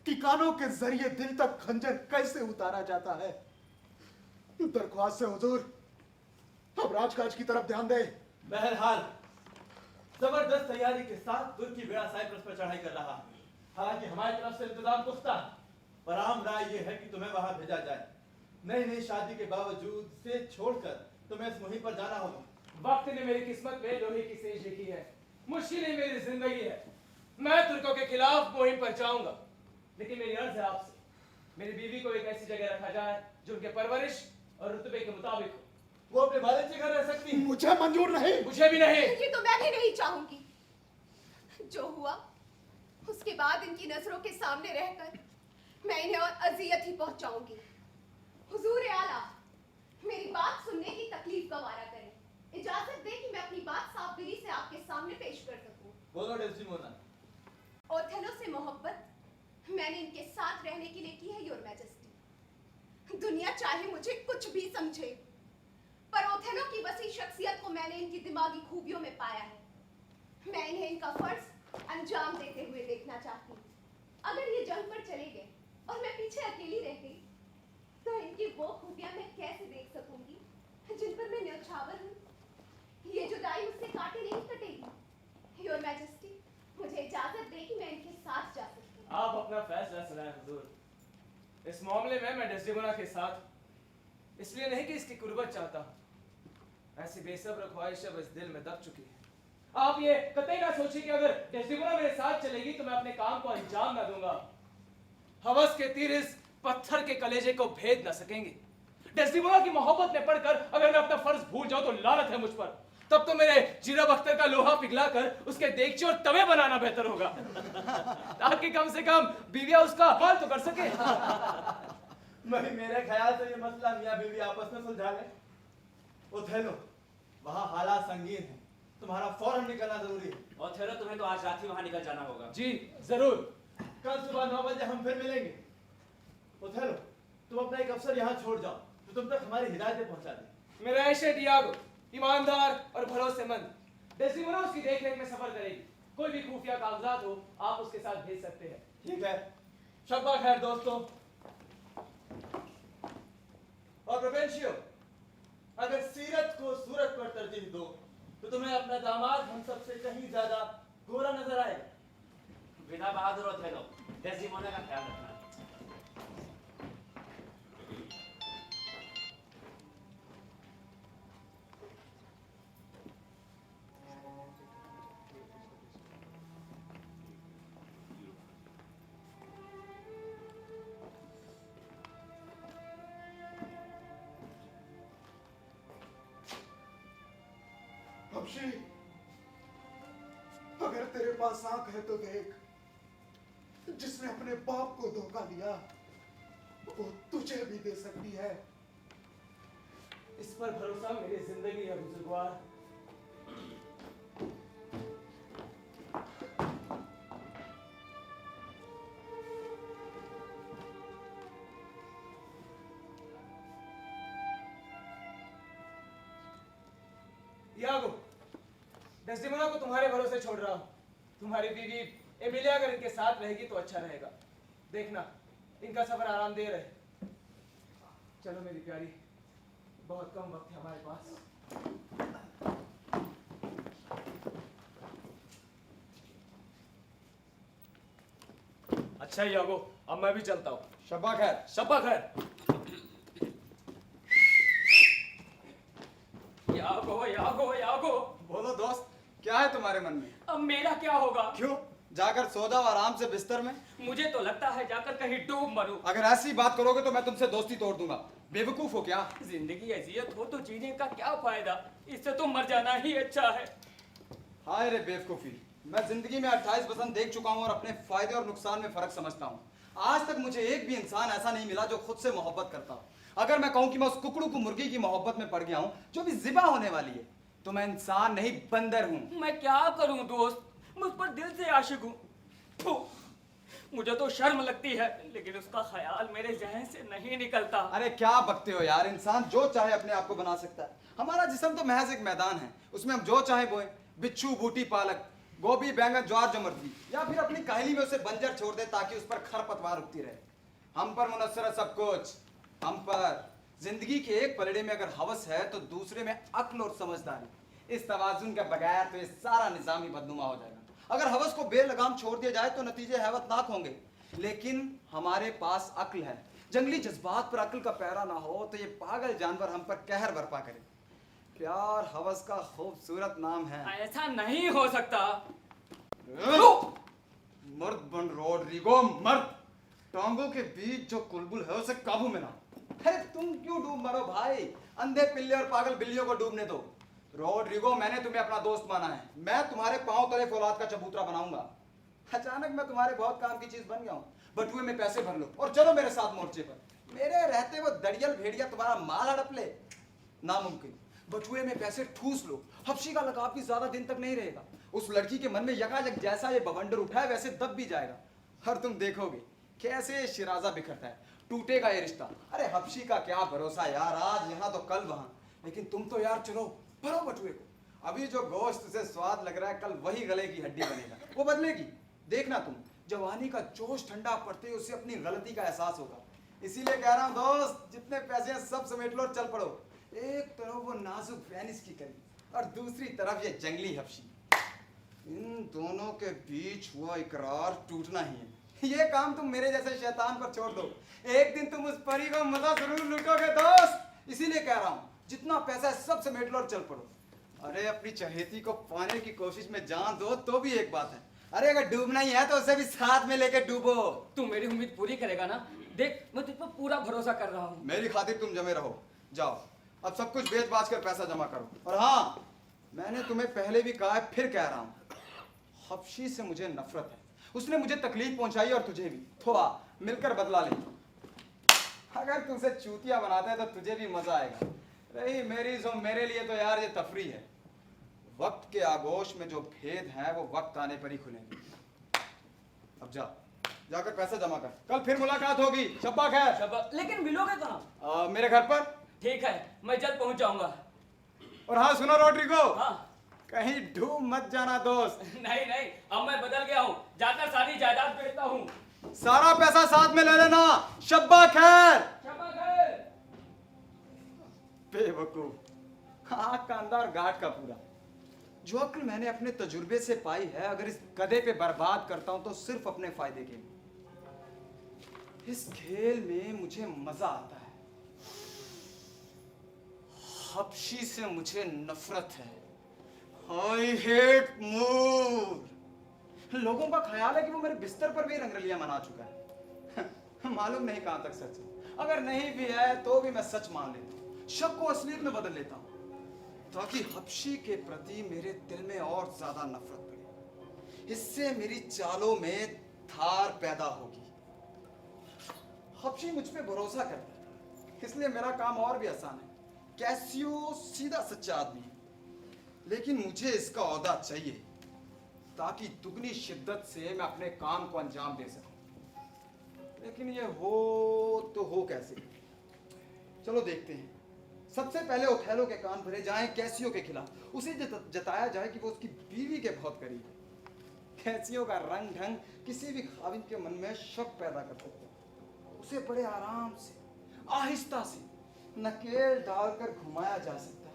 कि कानों के जरिए दिल तक खंजर कैसे उतारा जाता है। दरख्वास्त है हुजूर, अब राजकाज की तरफ ध्यान दे। बहरहाल जबरदस्त तैयारी के साथ तुर्की बेड़ा साइप्रस पर चढ़ाई कर रहा है। हालांकि हमारी तरफ से इंतजाम पुख्ता है, पर आम राय यह है कि तुम्हें वहां भेजा जाए। नई शादी के बावजूद से छोड़कर तुम्हें इस मुहिम पर जाना होगा। वक्त ने मेरी किस्मत में लोहे की सेज लिखी है, मुश्किलें मेरी जिंदगी है। मैं तुर्कों के खिलाफ मुहिम पर जाऊंगा, लेकिन मेरी अर्ज है आपसे, मेरी बीवी को एक ऐसी जगह रखा जाए जो उनके परवरिश और रुतबे के मुताबिक हो। वो अपने वालिद के घर रह सकती है। मुझे मंजूर नहीं। मुझे भी नहीं। ये तो मैं भी नहीं चाहूंगी। जो हुआ उसके बाद इनकी नजरों के सामने रहकर मैं इन्हें और अजियत ही पहुंचाऊंगी। हुजूर आला, मेरी बात सुनने की तकलीफ गवारा करें। इजाजत दे कि मैं अपनी बात साफ दिली से आपके सामने पेश कर सकूं। बोलो डेस्टिमोना। ओथेलो से मोहब्बत मैंने इनके साथ रहने के लिए की है, योर मैजेस्टी। दुनिया चाहे मुझे कुछ भी समझे, पर ओथेलो की वसी शख्सियत को मैंने इनकी दिमागी खूबियों में पाया है। मैं इन्हें इनका फर्ज अंजाम देते हुए देखना चाहती हूँ। अगर ये जंग पर चले गए और मैं पीछे अकेली रह गई, तो इनकी वो खूबियां मैं कैसे देख सकूंगी जिन पर मैं न्यौछावर हूँ। ये जुदाई मुझसे काटे नहीं कटेगी। योर मैजेस्टी, मुझे इजाजत दे कि मैं इनके साथ जा सकती हूँ। आप अपना फैसला सुनाएं हुजूर। इस मामले में मैं डेस्टिमोना के साथ इसलिए नहीं कि इसकी कुर्बत चाहता हूं, ऐसी बेसब्र ख्वाहिश अब इस दिल में दब चुकी है। आप ये कतई ना सोचिए कि अगर डेस्टिमोना मेरे साथ चलेगी तो मैं अपने काम को अंजाम ना दूंगा। हवस के तीर इस पत्थर के कलेजे को भेद ना सकेंगे। डेस्टिमोना की मोहब्बत में पड़कर अगर मैं अपना फर्ज भूल जाऊं तो लानत है मुझ पर। तब तो मेरे जीरा बख्तर का लोहा पिघलाकर उसके देगचे और तवे बनाना बेहतर होगा, ताकि कम से कम बीवियां उसका हाल तो कर सके। मेरे ख्याल से ये मसला मियां बीवी आपस में सुलझा ले। ओथेलो, वहाँ हालात संगीन हैं, तुम्हारा फौरन निकलना जरूरी है। ओथेलो, तुम्हें तो आज रात ही वहां निकल जाना होगा। जी जरूर। कल सुबह 9 बजे हम फिर मिलेंगे। ओथेलो, तुम अपना एक अफसर यहाँ छोड़ जाओ तो तुम तक हमारी हिदायतें पहुंचा दे। मेरा ऐशे डियागो ईमानदार और भरोसेमंद। डेस्टिमोना उसकी देखरेख में सफर करेगी। कोई भी खुफिया कागजात हो आप उसके साथ भेज सकते हैं। ठीक है, शब्बा खैर दोस्तों। और प्रोवेंशियो, अगर सीरत को सूरत पर तरजीह दो तो तुम्हें अपना दामाद हम सबसे कहीं ज्यादा गोरा नजर आएगा। विदा बहादुर ओथेलो, डेस्टिमोना का ख्याल रखना। हबशी, अगर तेरे पास आंख है तो देख, जिसने अपने बाप को धोखा दिया वो तुझे भी दे सकती है। इस पर भरोसा मेरी जिंदगी है बुजुर्गवार। यागो, डेस्टिमोना को तुम्हारे भरोसे छोड़ रहा हूँ। तुम्हारी बीवी एमिलिया अगर इनके साथ रहेगी तो अच्छा रहेगा। देखना इनका सफर आरामदेह रहे। चलो मेरी प्यारी, बहुत कम वक्त है हमारे पास। अच्छा यागो, अब मैं भी चलता हूँ। शब्बा खैर। शब्बा खैर। यागो यागो यागो, बोलो दोस्त, क्या है तुम्हारे मन में? अब मेरा क्या होगा? क्यों? जाकर सो जाओ आराम से बिस्तर में। मुझे तो लगता है जाकर कहीं डूब मरूं। अगर ऐसी बात करोगे तो मैं तुमसे दोस्ती तोड़ दूंगा। बेवकूफ हो क्या? जिंदगी अजियत हो तो जीने का क्या फायदा? इससे तो मर जाना ही अच्छा है। हाय रे बेवकूफी, मैं जिंदगी में 28 बसंत देख चुका हूँ और अपने फायदे और नुकसान में फर्क समझता हूँ। आज तक मुझे एक भी इंसान ऐसा नहीं मिला जो खुद से मोहब्बत करता हो। अगर मैं कहूँ कि मैं उस कुकड़ू को मुर्गी की मोहब्बत में पड़ गया हूँ जो भी जिबा होने वाली है, तो मैं इंसान नहीं बंदर हूँ। मैं क्या करूं दोस्त, मुझ पर दिल से आशिक हूँ। फू, मुझे तो शर्म लगती है, लेकिन उसका ख्याल मेरे जहन से नहीं निकलता। अरे क्या बकते हो यार, इंसान जो चाहे अपने आप को बना सकता है। हमारा जिस्म तो महज एक मैदान है, उसमें हम जो चाहे बोए। बिच्छू, बूटी, पालक, गोभी, बैंगन, ज्वार, जमर्दी, या फिर अपनी काहली में उसे बंजर छोड़ दे ताकि उस पर खरपतवार उगती रहे। हम पर मुनस्सर है सब कुछ, हम पर। जिंदगी के एक पलड़े में अगर हवस है तो दूसरे में अक्ल और समझदारी। इस तवाजुन के बगैर तो ये सारा निजाम ही बदनुमा हो जाएगा। अगर हवस को बेलगाम छोड़ दिया जाए तो नतीजे हैवतनाक होंगे। लेकिन हमारे पास अक्ल है। जंगली जज्बात पर अक्ल का पैरा ना हो तो ये पागल जानवर हम पर कहर बरपा करे। प्यार हवस का खूबसूरत नाम है। ऐसा नहीं हो सकता। मर्द बन रोड्रिगो, मर्द। टांगों के बीच जो कुलबुल है उसे काबू में ना। अरे तुम क्यों डूब मरो भाई? अंधे पिल्ले और पागल बिल्लियों को डूबने दो। रोड्रिगो, मैंने तुम्हें अपना दोस्त माना है। मैं तुम्हारे पांव तले फौलाद का चबूतरा बनाऊंगा। अचानक मैं तुम्हारे बहुत काम की चीज बन गया हूँ। बटुए में पैसे भर लो और चलो मेरे साथ मोर्चे पर। मेरे रहते वो दड़ियल भेड़िया तुम्हारा माल हड़प ले, नामुमकिन। बटुए में पैसे ठूस लो। हबशी का लगाव भी ज्यादा दिन तक नहीं रहेगा। उस लड़की के मन में यकायक जैसा ये बवंडर उठा है वैसे दब भी जाएगा। और तुम देखोगे कैसे शिराजा बिखरता है, टूटेगा ये रिश्ता। अरे हबशी का क्या भरोसा यार, आज यहाँ तो कल वहां। लेकिन तुम तो यार चलो भरो बटुए को। अभी जो गोश्त से स्वाद लग रहा है कल वही गले की हड्डी बनेगा। वो बदलेगी, देखना तुम। जवानी का जोश ठंडा पड़ते ही उसे अपनी गलती का एहसास होगा। इसीलिए कह रहा हूँ दोस्त, जितने पैसे हैं सब समेट लो और चल पड़ो। एक तरफ वो नाजुक वेनिस की कली और दूसरी तरफ ये जंगली हबशी। इन दोनों के बीच वो इकरार टूटना ही है। ये काम तुम मेरे जैसे शैतान पर छोड़ दो। एक दिन तुम उस परी को मजा जरूर लूटोगे दोस्त। इसीलिए कह रहा हूँ, जितना पैसा है सब समेट लो और चल पड़ो। अरे अपनी चहेती को पाने की कोशिश में जान दो तो भी एक बात है। अरे अगर डूबना ही है तो उसे भी साथ में लेके डूबो। तू मेरी उम्मीद पूरी करेगा ना? देख, मैं तुझ पर पूरा भरोसा कर रहा हूँ। मेरी खातिर तुम जमे रहो। जाओ अब सब कुछ बेच बाच कर पैसा जमा करो। और हाँ, मैंने तुम्हें पहले भी कहा है, फिर कह रहा हूँ, हबशी से मुझे नफरत है। उसने मुझे तकलीफ पहुंचाई और तुझे भी। तो आ मिलकर बदला ले। अगर तुझसे चूतिया बनाते हैं तो तुझे भी मजा आएगा। रही मेरी सो मेरे लिए तो यार ये तफरी है। वक्त के आगोश में जो भेद हैं वो वक्त आने पर ही खुलेंगे। अब जा, जाकर पैसा जमा कर, कल फिर मुलाकात होगी। शब्बा खैर। शाबाश। लेकिन मिलोगे कहाँ? मेरे घर पर। ठीक है, मैं जल्द पहुंच जाऊंगा। और हाँ सुनो रोड्रिगो, हाँ। कहीं डूब मत जाना दोस्त। नहीं नहीं, अब मैं बदल गया हूँ, जाकर सारी जायदाद बेचता हूँ। सारा पैसा साथ में ले लेना। शब्बा खैर। शाबाश है। बेवकूफ, हाँ कांदा और गाठ का पूरा। जो अक्ल मैंने अपने तजुर्बे से पाई है, अगर इस गधे पे बर्बाद करता हूं तो सिर्फ अपने फायदे के लिए। इस खेल में मुझे मजा आता है। हबशी से मुझे नफरत है। I hate मोर। लोगों का ख्याल है कि वो मेरे बिस्तर पर भी रंगरलियां मना चुका है। मालूम नहीं कहां तक सच है। अगर नहीं भी है तो भी मैं सच मान लेता हूं, शक को असलियत में बदल लेता हूं। ताकि हबशी के प्रति मेरे दिल में और ज्यादा नफरत बढ़े। इससे मेरी चालों में धार पैदा होगी। हबशी मुझ पे भरोसा करता है, इसलिए मेरा काम और भी आसान है। कैसियो सीधा सच्चा आदमी है, लेकिन मुझे इसका ओहदा चाहिए ताकि दुगनी शिद्दत से मैं अपने काम को अंजाम दे सकूं। लेकिन ये हो तो हो कैसे? चलो देखते हैं। सबसे पहले ओथेलो के कान भरे जाएं कैसियो के खिलाफ। उसे जताया जाए कि वो उसकी बीवी के बहुत करीब है। कैसियो का रंग ढंग किसी भी खाविन के मन में शक पैदा कर सकता है। उसे बड़े आराम से, आहिस्ता से नकेल डालकर घुमाया जा सकता है।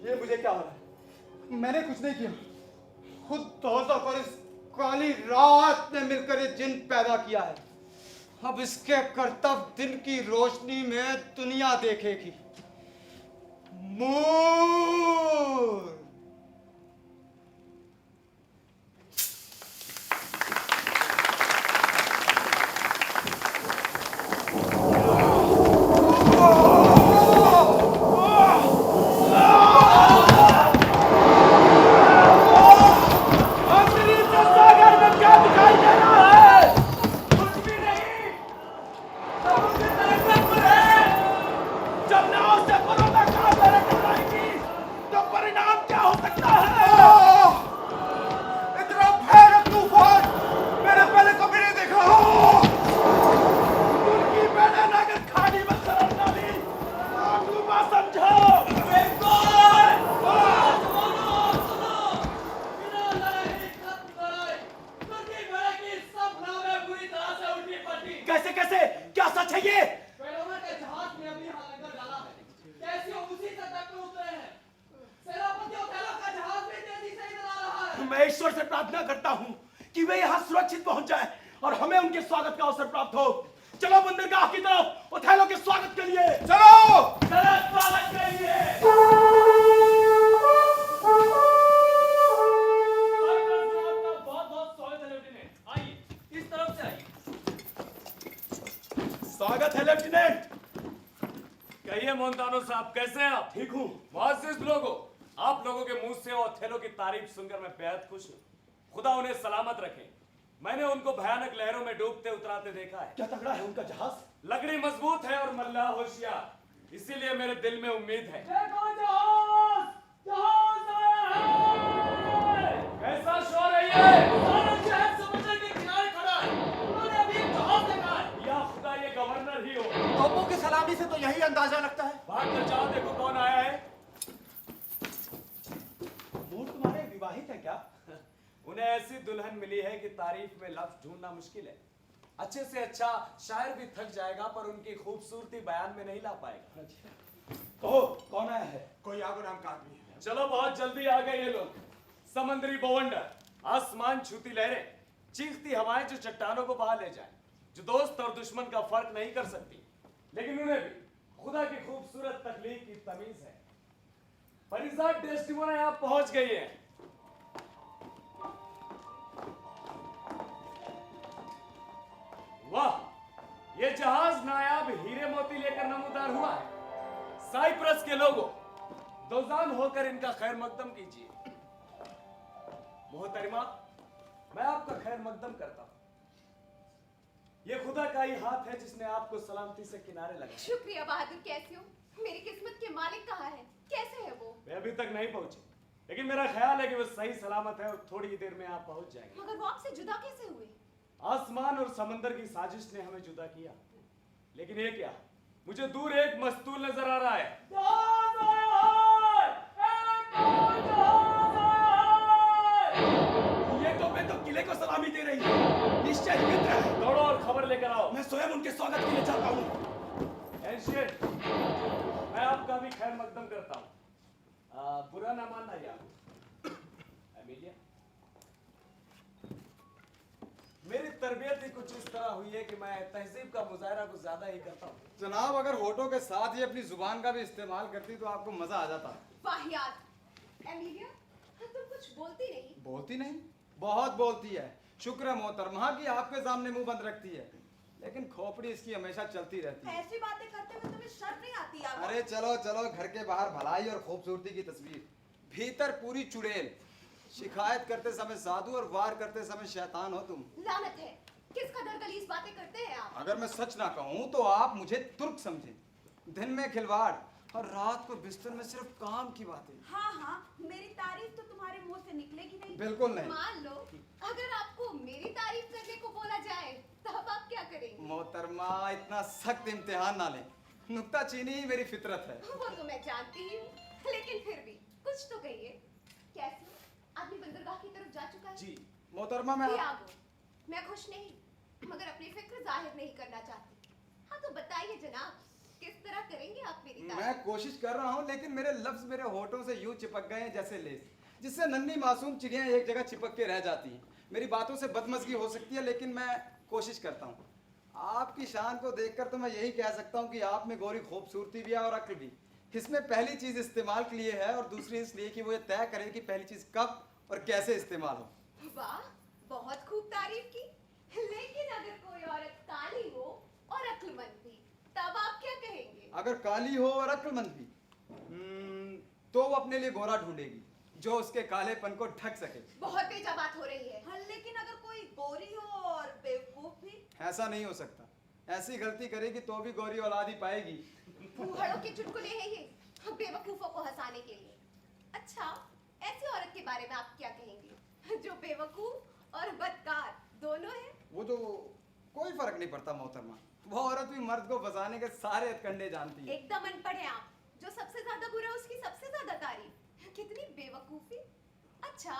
ये मुझे क्या हो रहा है? मैंने कुछ नहीं किया। खुद तौबा पर इस काली रात ने मिलकर ये जिन पैदा किया है। अब इसके करतब दिन की रोशनी में दुनिया देखेगी। मूर मैं ईश्वर से प्रार्थना करता हूं कि वे यहां सुरक्षित पहुंच जाएं और हमें उनके स्वागत का अवसर प्राप्त हो। चलो बंदरगाह की तरफ ओथेलो के स्वागत के लिए चलो। स्वागत के लिए बहुत-बहुत स्वागत है लेफ्टिनेंट। आइए इस तरफ से आइए। स्वागत है लेफ्टिनेंट। कहिए मोंटानो साहब, कैसे हैं आप? ठीक हूं। मुअज़्ज़िज़ लोगों, आप लोगों के मुंह से ओथेलो की तारीफ सुनकर मैं बेहद खुश हूं। खुदा उन्हें सलामत रखे। मैंने उनको भयानक लहरों में डूबते उतराते देखा है। क्या तगड़ा है उनका जहाज? लकड़ी मजबूत है और मल्लाह होशियार, इसीलिए मेरे दिल में उम्मीद है। देखो जहाज! जहाज आया है! कैसा शोर है ये? सारा शहर समुद्र के किनारे खड़ा है। उन्होंने अभी एक जहाज देखा है। या खुदा, ये गवर्नर ही हो। तोपों की सलामी से तो यही अंदाजा लगता है। भाग कर जाओ, देखो कौन आया है। मूड तुम्हारे विवाहित है क्या? उन्हें ऐसी दुल्हन मिली है कि तारीफ में लफ्ज ढूंढना मुश्किल है। अच्छे से अच्छा शायर भी थक जाएगा पर उनकी खूबसूरती बयान में नहीं ला पाएगा। ओह, कौन आया है? कोई आगो नाम का आदमी है। चलो बहुत जल्दी आ गए ये लोग। समुद्री बवंडर, आसमान छूती लहरें, चीखती हवाएं जो चट्टानों को बहा ले जाए, जो दोस्त और दुश्मन का फर्क नहीं कर सकती, लेकिन उन्हें भी खुदा की खूबसूरत तख्लीक की तमीज है। परिज़ा डेस्टिमोना यहाँ पहुंच गई है। वाह, ये जहाज नायाब हीरे मोती लेकर नमूदार हुआ है। साइप्रस के लोगों, दोजान होकर इनका खैर मकदम कीजिए। मोहतरमा, मैं आपका खैर मकदम करता हूं। ये खुदा का ही हाथ है जिसने आपको सलामती से किनारे लगाया। शुक्रिया बहादुर। कैसे हो? मेरी किस्मत के मालिक कहाँ है? कैसे है वो? वे अभी तक नहीं पहुंचे, लेकिन मेरा ख्याल है कि वो सही सलामत है और थोड़ी ही देर में आप पहुंच जाएंगे। मगर वो आपसे जुदा कैसे हुए? आसमान और समंदर की साजिश ने हमें जुदा किया, लेकिन ये क्या, मुझे दूर एक मस्तूल नजर आ रहा है। जहाज आया है! एक और जहाज आया है! ये तो किले को सलामी दे रही है। निश्चय ही मित्र है। दौड़ो और खबर लेकर आओ। मैं स्वयं उनके स्वागत के लिए जाता हूँ। एंशियंट, मैं आपका भी खैर मकदम करता हूँ। बुरा ना मानना यार। एमिलिया, मेरी तरबियत ही कुछ इस तरह हुई है कि मैं तहजीब का मुजाहरा कुछ ज्यादा ही करता हूँ। जनाब, अगर होठों के साथ ही अपनी जुबान का भी इस्तेमाल करती तो आपको मजा आ जाता। वाहियात। एमिलिया, तुम कुछ बोलती नहीं। बोलती नहीं? बहुत बोलती है। शुक्र है मोहतरमा कि आपके सामने मुंह बंद रखती है। लेकिन खोपड़ी इसकी हमेशा चलती रहती है। ऐसी बातें करते हुए तुम्हें शर्म नहीं आती यागो? अरे चलो चलो, घर के बाहर भलाई और खूबसूरती की तस्वीर, भीतर पूरी चुड़ैल। शिकायत करते समय साधु और वार करते समय शैतान हो तुम। लानत है, किस कदर गलीज बातें करते हैं आप। अगर मैं सच ना कहूं तो आप मुझे तुर्क समझे। दिन में खिलवाड़ और रात को बिस्तर में सिर्फ काम की बातें। हाँ हाँ, मेरी तारीफ तो तुम्हारे मुंह से निकलेगी नहीं। बिल्कुल नहीं। मान लो अगर आपको मेरी तारीफ करने को बोला जाए तब आप क्या करेंगे। मोहतरमा, इतना सख्त इम्तिहान ना लें। नुक्ता चीनी ही मेरी फितरत है। वो तो मैं जानती ही हूँ, लेकिन फिर भी कुछ तो कहिए। कैसे आदमी बंदरगाह की तरफ जा चुका है। जी मोहतरमा, मैं मैं खुश नहीं, मगर अपनी फिक्र जाहिर नहीं करना चाहती। हाँ तो बताइए जनाब, किस तरह करेंगे आप मेरी तारीफ। मैं कोशिश कर रहा हूँ, लेकिन मेरे लफ्ज मेरे होठों से यूं चिपक गए हैं जैसे लेस, जिससे नन्ही मासूम चिड़ियां एक जगह चिपक के रह जाती हैं। मेरी बातों से बदमज़गी हो सकती है, लेकिन मैं कोशिश करता हूँ। आपकी शान को देखकर तो मैं यही कह सकता हूँ कि आप में गोरी खूबसूरती भी है और अक्ल भी। इसमें पहली चीज इस्तेमाल के लिए है और दूसरी इसलिए कि वो ये तय करे कि पहली चीज कब और कैसे इस्तेमाल हो। वाह, बहुत खूब तारीफ की। लेकिन अगर कोई औरत काली हो और अक्लमंद भी, तब आप क्या कहेंगे। अगर काली हो और अक्लमंद भी, तो वो अपने लिए गोरा ढूंढेगी जो उसके कालेपन को ढक सके। बहुत तेजा बात हो रही है। हाँ, लेकिन अगर कोई गोरी हो और बेवकूफ भी? ऐसा नहीं हो सकता। ऐसी गलती करेगी तो भी गोरी औलाद ही पाएगी। फूहड़ों के चुटकुले हैं ये, बेवकूफों को हंसाने के लिए। अच्छा, ऐसी औरत के बारे में आप क्या कहेंगे जो बेवकूफ और बदकार दोनों है। वो तो कोई फर्क नहीं पड़ता मोहतरमा, वो औरत भी मर्द को फंसाने के सारे हथकंडे जानती है। एकदम अनपढ़ है आप। जो सबसे ज्यादा बुरा उसकी सबसे ज्यादा तारीफ। कितनी बेवकूफी। अच्छा,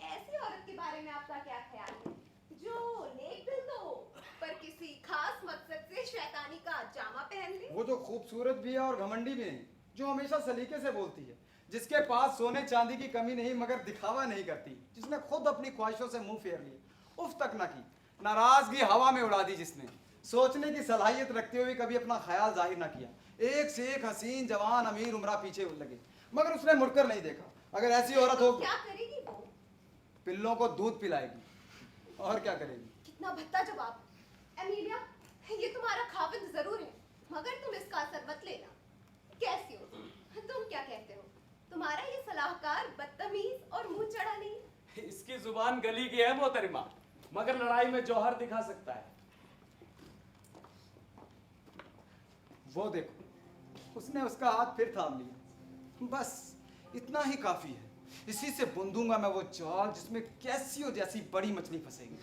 ऐसी औरत के बारे में आपका क्या ख्याल है जो नेक दिल तो हो पर किसी खास मकसद से शैतानी का जामा पहन ले। वो जो खूबसूरत भी है और घमंडी भी नहीं, जो हमेशा सलीके से बोलती है, जिसके पास सोने चांदी की कमी नहीं मगर दिखावा नहीं करती, जिसने खुद अपनी ख्वाहिशों से मुंह फेर लिया, उफ तक ना की, नाराजगी हवा में उड़ा दी, जिसने सोचने की सलाहियत रखते हुए कभी अपना ख्याल जाहिर ना किया। एक से एक हसीन जवान अमीर उमरा पीछे लगे मगर उसने मुड़कर नहीं देखा। अगर ऐसी औरत हो, क्या करेगी वो। पिल्लों को दूध पिलाएगी और क्या करेगी। कितना भद्दा जवाब। एमिलिया, ये तुम्हारा खाविंद जरूर है मगर तुम इसका असर मत लेना। कैसी हो तुम क्या कहते हो। तुम्हारा ये सलाहकार बदतमीज और मुंह चढ़ा नहीं। इसकी जुबान गली की है मोहतरमा, मगर लड़ाई में जौहर दिखा सकता है। वो देखो, उसने उसका हाथ फिर थाम लिया। बस इतना ही काफी है। इसी से बुंदूंगा मैं वो जाल जिसमें कैसियो जैसी बड़ी मछली फंसेगी।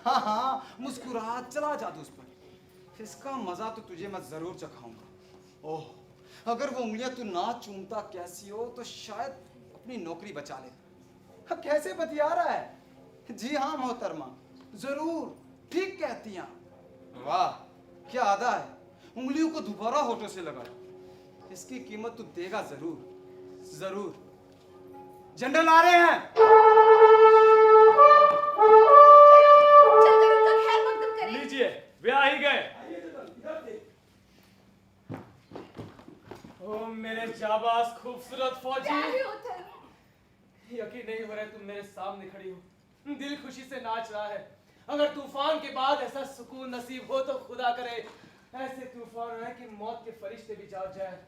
हाँ हाँ, मुस्कुराहट चला जादू उस पर। इसका मजा तो तुझे मैं जरूर चखाऊंगा। ओह, अगर वो उंगलियां तू ना चूमता कैसियो तो शायद अपनी नौकरी बचा ले। कैसे बतिया रहा है। जी हाँ मोहतरमा, जरूर ठीक कहती हैं। वाह क्या अदा है, उंगलियों को दोबारा होठों से लगाया। इसकी कीमत तू देगा जरूर जरूर। जनरल आ रहे हैं। चलकर उनका खैर मकदम करें। लीजिए, वे आ ही गए। ओ मेरे जाबाज खूबसूरत फौजी, प्यारे उथल। यकीन नहीं हो रहा है तुम मेरे सामने खड़ी हो। दिल खुशी से नाच रहा है। अगर तूफान के बाद ऐसा सुकून नसीब हो तो खुदा करे ऐसे तूफान आए कि मौत के फरिश्ते भी जाग जाए।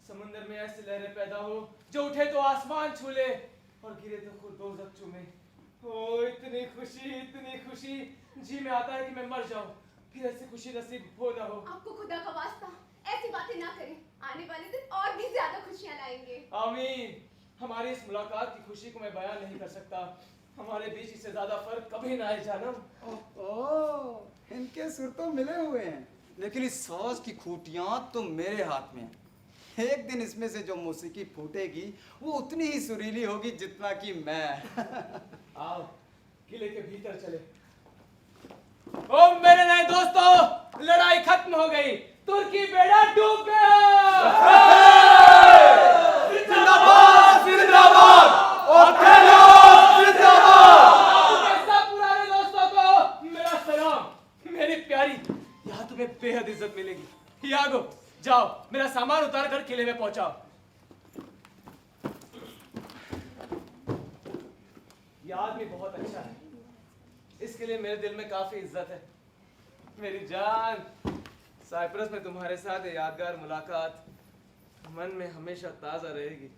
समुंदर में ऐसी लहरें पैदा हो जो उठे तो आसमान छू ले और गिरे तो खुद दोज़ख चूमे। ओ इतनी खुशी जी में आता है कि मैं मर जाऊं, फिर ऐसी खुशी नसीब हो ना हो। आपको खुदा का वास्ता ऐसी बातें ना करें। आने वाले दिन और भी ज्यादा खुशियां लाएंगे। आमीन। हमारी इस मुलाकात की खुशी को मैं बयान नहीं कर सकता। हमारे बीच इससे ज्यादा फर्क कभी ना आए जानम। ओह, इनके सुर तो मिले हुए हैं, लेकिन इस साज की खूटियां तो मेरे हाथ में हैं। एक दिन इसमें से जो मौसीकी फूटेगी वो उतनी ही सुरीली होगी जितना कि मैं। आओ किले के भीतर चले। ओ मेरे नए दोस्तों, लड़ाई खत्म हो गई। तुर्की बेड़ा डूब गया। जिंदाबाद जिंदाबाद, ओथेलो जिंदाबाद। सब पुराने दोस्तों को मेरा सलाम। मेरी प्यारी, यहाँ तुम्हें बेहद इज्जत मिलेगी। यागो जाओ, मेरा सामान उतार कर किले में पहुंचाओ। यह आदमी बहुत अच्छा है, इसके लिए मेरे दिल में काफी इज्जत है। मेरी जान, साइप्रस में तुम्हारे साथ ये यादगार मुलाकात मन में हमेशा ताजा रहेगी।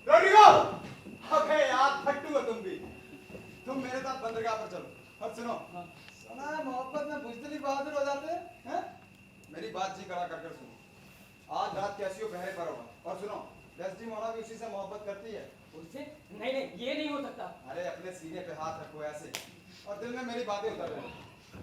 रोड्रिगो! अबे यार फट्टू हो तुम भी। तुम मेरे साथ बंदरगाह पर चलो और सुनो। सुना है मोहब्बत में बुजदिली बहादुर हो जाते हैं? मेरी बात जी कड़ा कर सुनो। आज रात कैसियो पहरे पर होगा और सुनो, डेस्टिमोना भी उसी से मोहब्बत करती है। उससे नहीं नहीं ये नहीं हो सकता। अरे अपने सीने पे हाथ रखो ऐसे और दिल में मेरी बातें उतर रही।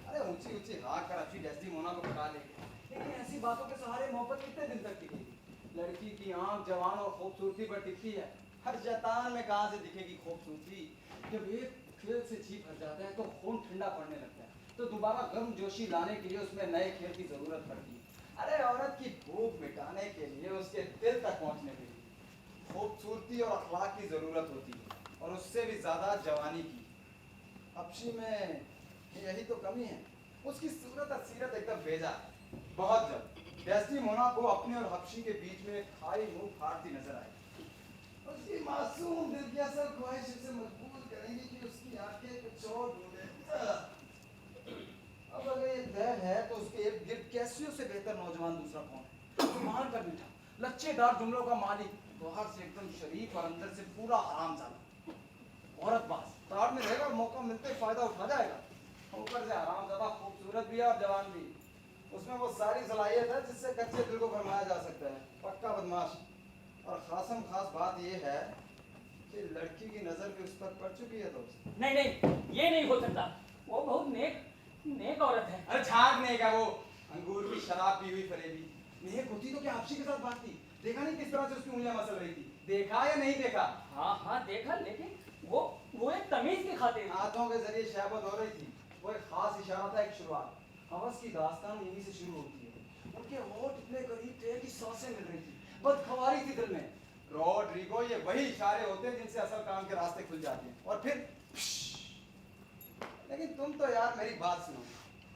अरे ऊंची ऊंची हाँक कर अच्छी डेस्टिमोना को पटा लेगी, लेकिन ऐसी बातों के सहारे मोहब्बत कितने दिन तक टिकेगी? लड़की की आंख जवान और खूबसूरती पर टिकती है, हर शैतान में कहाँ से दिखेगी खूबसूरती? जब एक खेल से जी भर जाता है तो खून ठंडा पड़ने लगता है, तो दोबारा गर्म जोशी लाने के लिए उसमें नए खेल की जरूरत पड़ती है। अरे औरत की भूख मिटाने के लिए उसके दिल तक पहुंचने के लिए खूबसूरती और अखलाक की जरूरत होती है, और उससे भी ज्यादा जवानी की। हबशी में यही तो कमी है, उसकी सूरत और सीरत एकदम बेजा है। बहुत जल्द डेस्टिमोना को अपने और हबशी के बीच में खाई मुंह फाड़ती नजर आएगी। उसकी मासूम दिल की असल ख्वाहिश उसे मजबूर करेंगी कि उसकी आंखें कुछ और ढूंढे। अब अगर ये तय है तो उसके इर्द गिर्द कैसियो से बेहतर नौजवान दूसरा कौन है? जुबान का मीठा, लच्छेदार जुमलों का मालिक, बाहर से एकदम शरीफ और अंदर से पूरा हरामजादा। औरतबाज, ताड़ में रहेगा, मौका मिलते ही फायदा उठा जाएगा। ऊपर से हरामजादा खूबसूरत भी है और जवान भी। उसमें वो सारी सलाहियत है जिससे कच्चे दिल को फरमाया जा सकता है। पक्का बदमाश। और खासम खास बात ये है कि लड़की की नजर भी उस पर पड़ चुकी है दोस्त। नहीं नहीं ये नहीं हो सकता। वो बहुत नेक औरत है। अरे झाग नहीं का वो अंगूर की शराब पी हुई फरेबी। नेक होती तो क्या आपसी के साथ बात थी? देखा नहीं किस तरह से उसकी उंगलियां मसल रही थी? देखा या नहीं देखा? हाँ देखा, लेकिन वो एक तमीज की खातिर। हाथों के जरिए शहबत हो रही थी। वो एक खास इशारा था, एक शुरुआत। हवस की दास्तान यहीं से शुरू होती है। उनके होठ इतने करीब थे कि सांसें मिल रही थी, बदखवारी थी दिल में। रोड्रिगो, ये वही इशारे होते हैं जिनसे असल काम के रास्ते खुल जाते हैं। और फिर लेकिन तुम तो यार मेरी बात सुनो।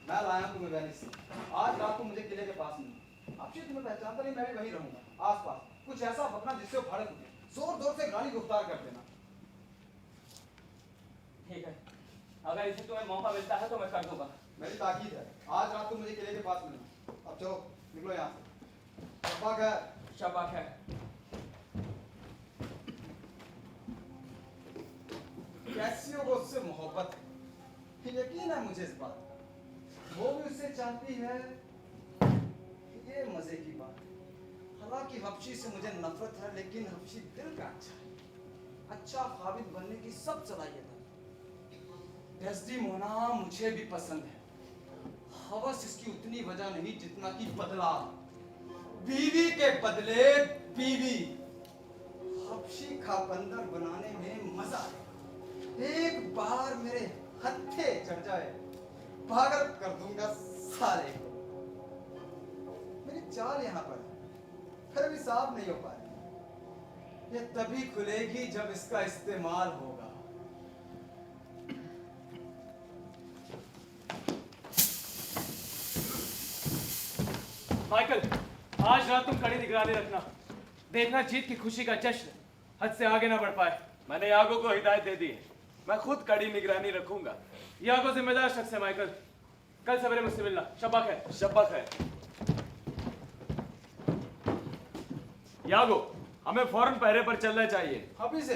मैं लाया हूं तुम्हें वेनिस से। आज रात को मुझे किले के पास मिलना। अब तुम्हें पहचानता नहीं, मैं भी वहीं रहूंगा आसपास। कुछ ऐसा बकना जिससे वो भड़क उठे, जोर जोर से गाली गुफ्तार कर देना। ठीक है, अगर इसे तुम्हें मौका मिलता है तो मैं कर दूंगा। मेरी ताकीद है, आज रात को मुझे किले के पास मिलना। अब चलो निकलो यहाँ से। शब्बाक है। शब्बाक है। कैसियो को उससे मोहब्बत है, यकीन है मुझे इस बात का। वो भी उससे चाहती है, ये मजे की बात है। हालांकि हबशी से मुझे नफरत है, लेकिन हबशी दिल का अच्छा है। अच्छा खाबिद बनने की सब सलाहियत है। डेस्टिमोना मुझे भी पसंद है। हवस इसकी उतनी वजह नहीं जितना कि बदला। बीवी के बदले बीवी। हबशी का बंदर बनाने में मजा है। एक बार मेरे हत्थे चढ़ जाए, पागल कर दूंगा सारे को। मेरी चाल यहाँ पर है, फिर भी साफ नहीं हो पा रही। ये तभी खुलेगी जब इसका इस्तेमाल होगा। माइकल, आज रात तुम कड़ी निगरानी रखना। देखना जीत की खुशी का जश्न हद से आगे ना बढ़ पाए। मैंने यागो को हिदायत दे दी है, मैं खुद कड़ी निगरानी रखूंगा। यागो जिम्मेदार शख्स है माइकल। कल सवेरे मुझसे मिलना। शब्बाक है। शब्बाक है। यागो, हमें फौरन पहरे पर चलना चाहिए। अभी से?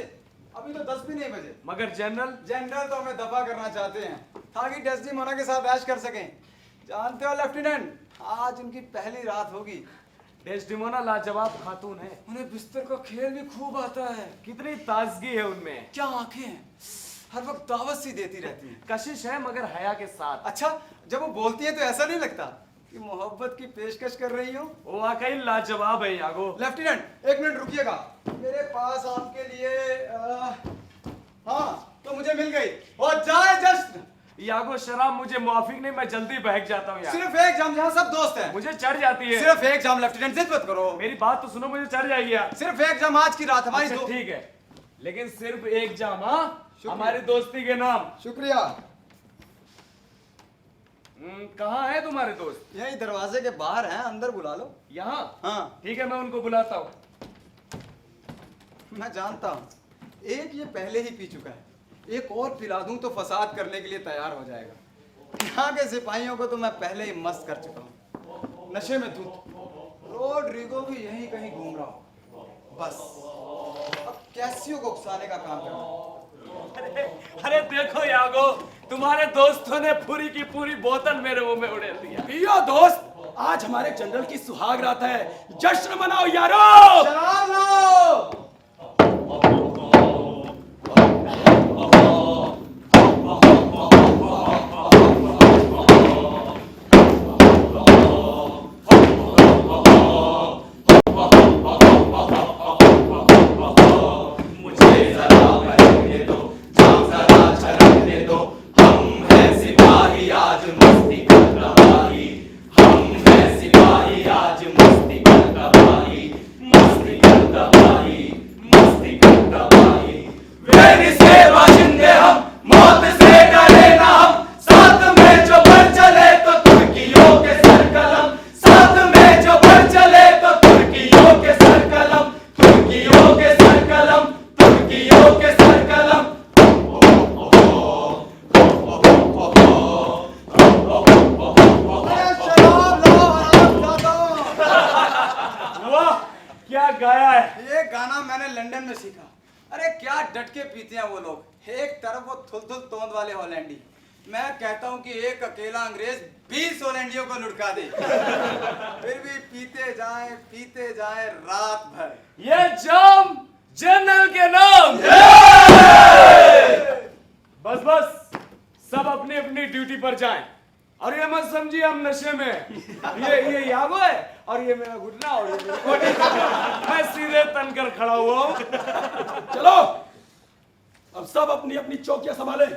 अभी तो 10 भी नहीं बजे। मगर जनरल तो हमें दफा करना चाहते हैं ताकि डेस्टिमोना के साथ ऐश कर सकें। जानते हो लेफ्टिनेंट, आज उनकी पहली रात होगी। डेस्टिमोना लाजवाब खातून है। उन्हें बिस्तर का खेल भी खूब आता है। कितनी ताजगी है उनमें। क्या आंखें हैं, हर वक्त दावत सी देती रहती है। कशिश है मगर हया के साथ। अच्छा, जब वो बोलती है तो ऐसा नहीं लगता कि मोहब्बत की पेशकश कर रही हो? वो वाकई लाजवाब है यागो। Lieutenant, 1 minute रुकिएगा। मेरे पास आपके लिए हाँ, तो मुझे मिल गई। और जाए जश्न। यागो शराब मुझे मुआफिक नहीं, मैं जल्दी बहक जाता हूँ यार। सिर्फ एक जाम, यहाँ सब दोस्त हैं। मुझे चढ़ जाती है। सिर्फ एक जाम लेफ्टिनेंट, जिद मत करो। मेरी बात तो सुनो, मुझे चढ़ जाएगी यार। सिर्फ एक जाम, आज की रात हमारी अच्छा, ठीक है, लेकिन सिर्फ एक जाम, हाँ, शुक्रिया। हमारी दोस्ती के नाम। शुक्रिया। कहाँ है तुम्हारे दोस्त? यही दरवाजे के बाहर हैं, अंदर बुला लो। यहाँ? हाँ ठीक है, मैं उनको बुलाता हूँ। मैं जानता हूँ, एक ये पहले ही पी चुका है, एक और पिला दूं तो फसाद करने के लिए तैयार हो जाएगा। यहाँ के सिपाहियों को तो मैं पहले ही मस्त कर चुका हूँ, नशे में धुत। रोड्रिगो भी यहीं कहीं घूम रहा हूँ, बस अब कैसियो को उकसाने का काम करना। अरे देखो यागो, तुम्हारे दोस्तों ने पूरी की पूरी बोतल मेरे मुंह में उड़ेल दिया। पियो दोस्त, आज हमारे जनरल की सुहाग रात है, जश्न मनाओ यारो। शराब लो। क्या गाया है? ये गाना मैंने लंदन में सीखा। अरे क्या डट के पीते हैं वो लोग, एक तरफ वो थुल थुल तोंद वाले हॉलैंडी, मैं कहता हूँ कि एक अकेला अंग्रेज 20 हॉलैंडियों को लुढ़का दे। फिर भी पीते जाए रात भर। ये जाम जनरल के नाम। बस बस, सब अपनी अपनी ड्यूटी पर जाएं। और ये मत समझिए हम नशे में। ये यागो है और ये मेरा घुटना और ये मेरी कोटी। मैं सीधे तनकर खड़ा हुआ हूँ। चलो अब सब अपनी अपनी चौकियां संभालें।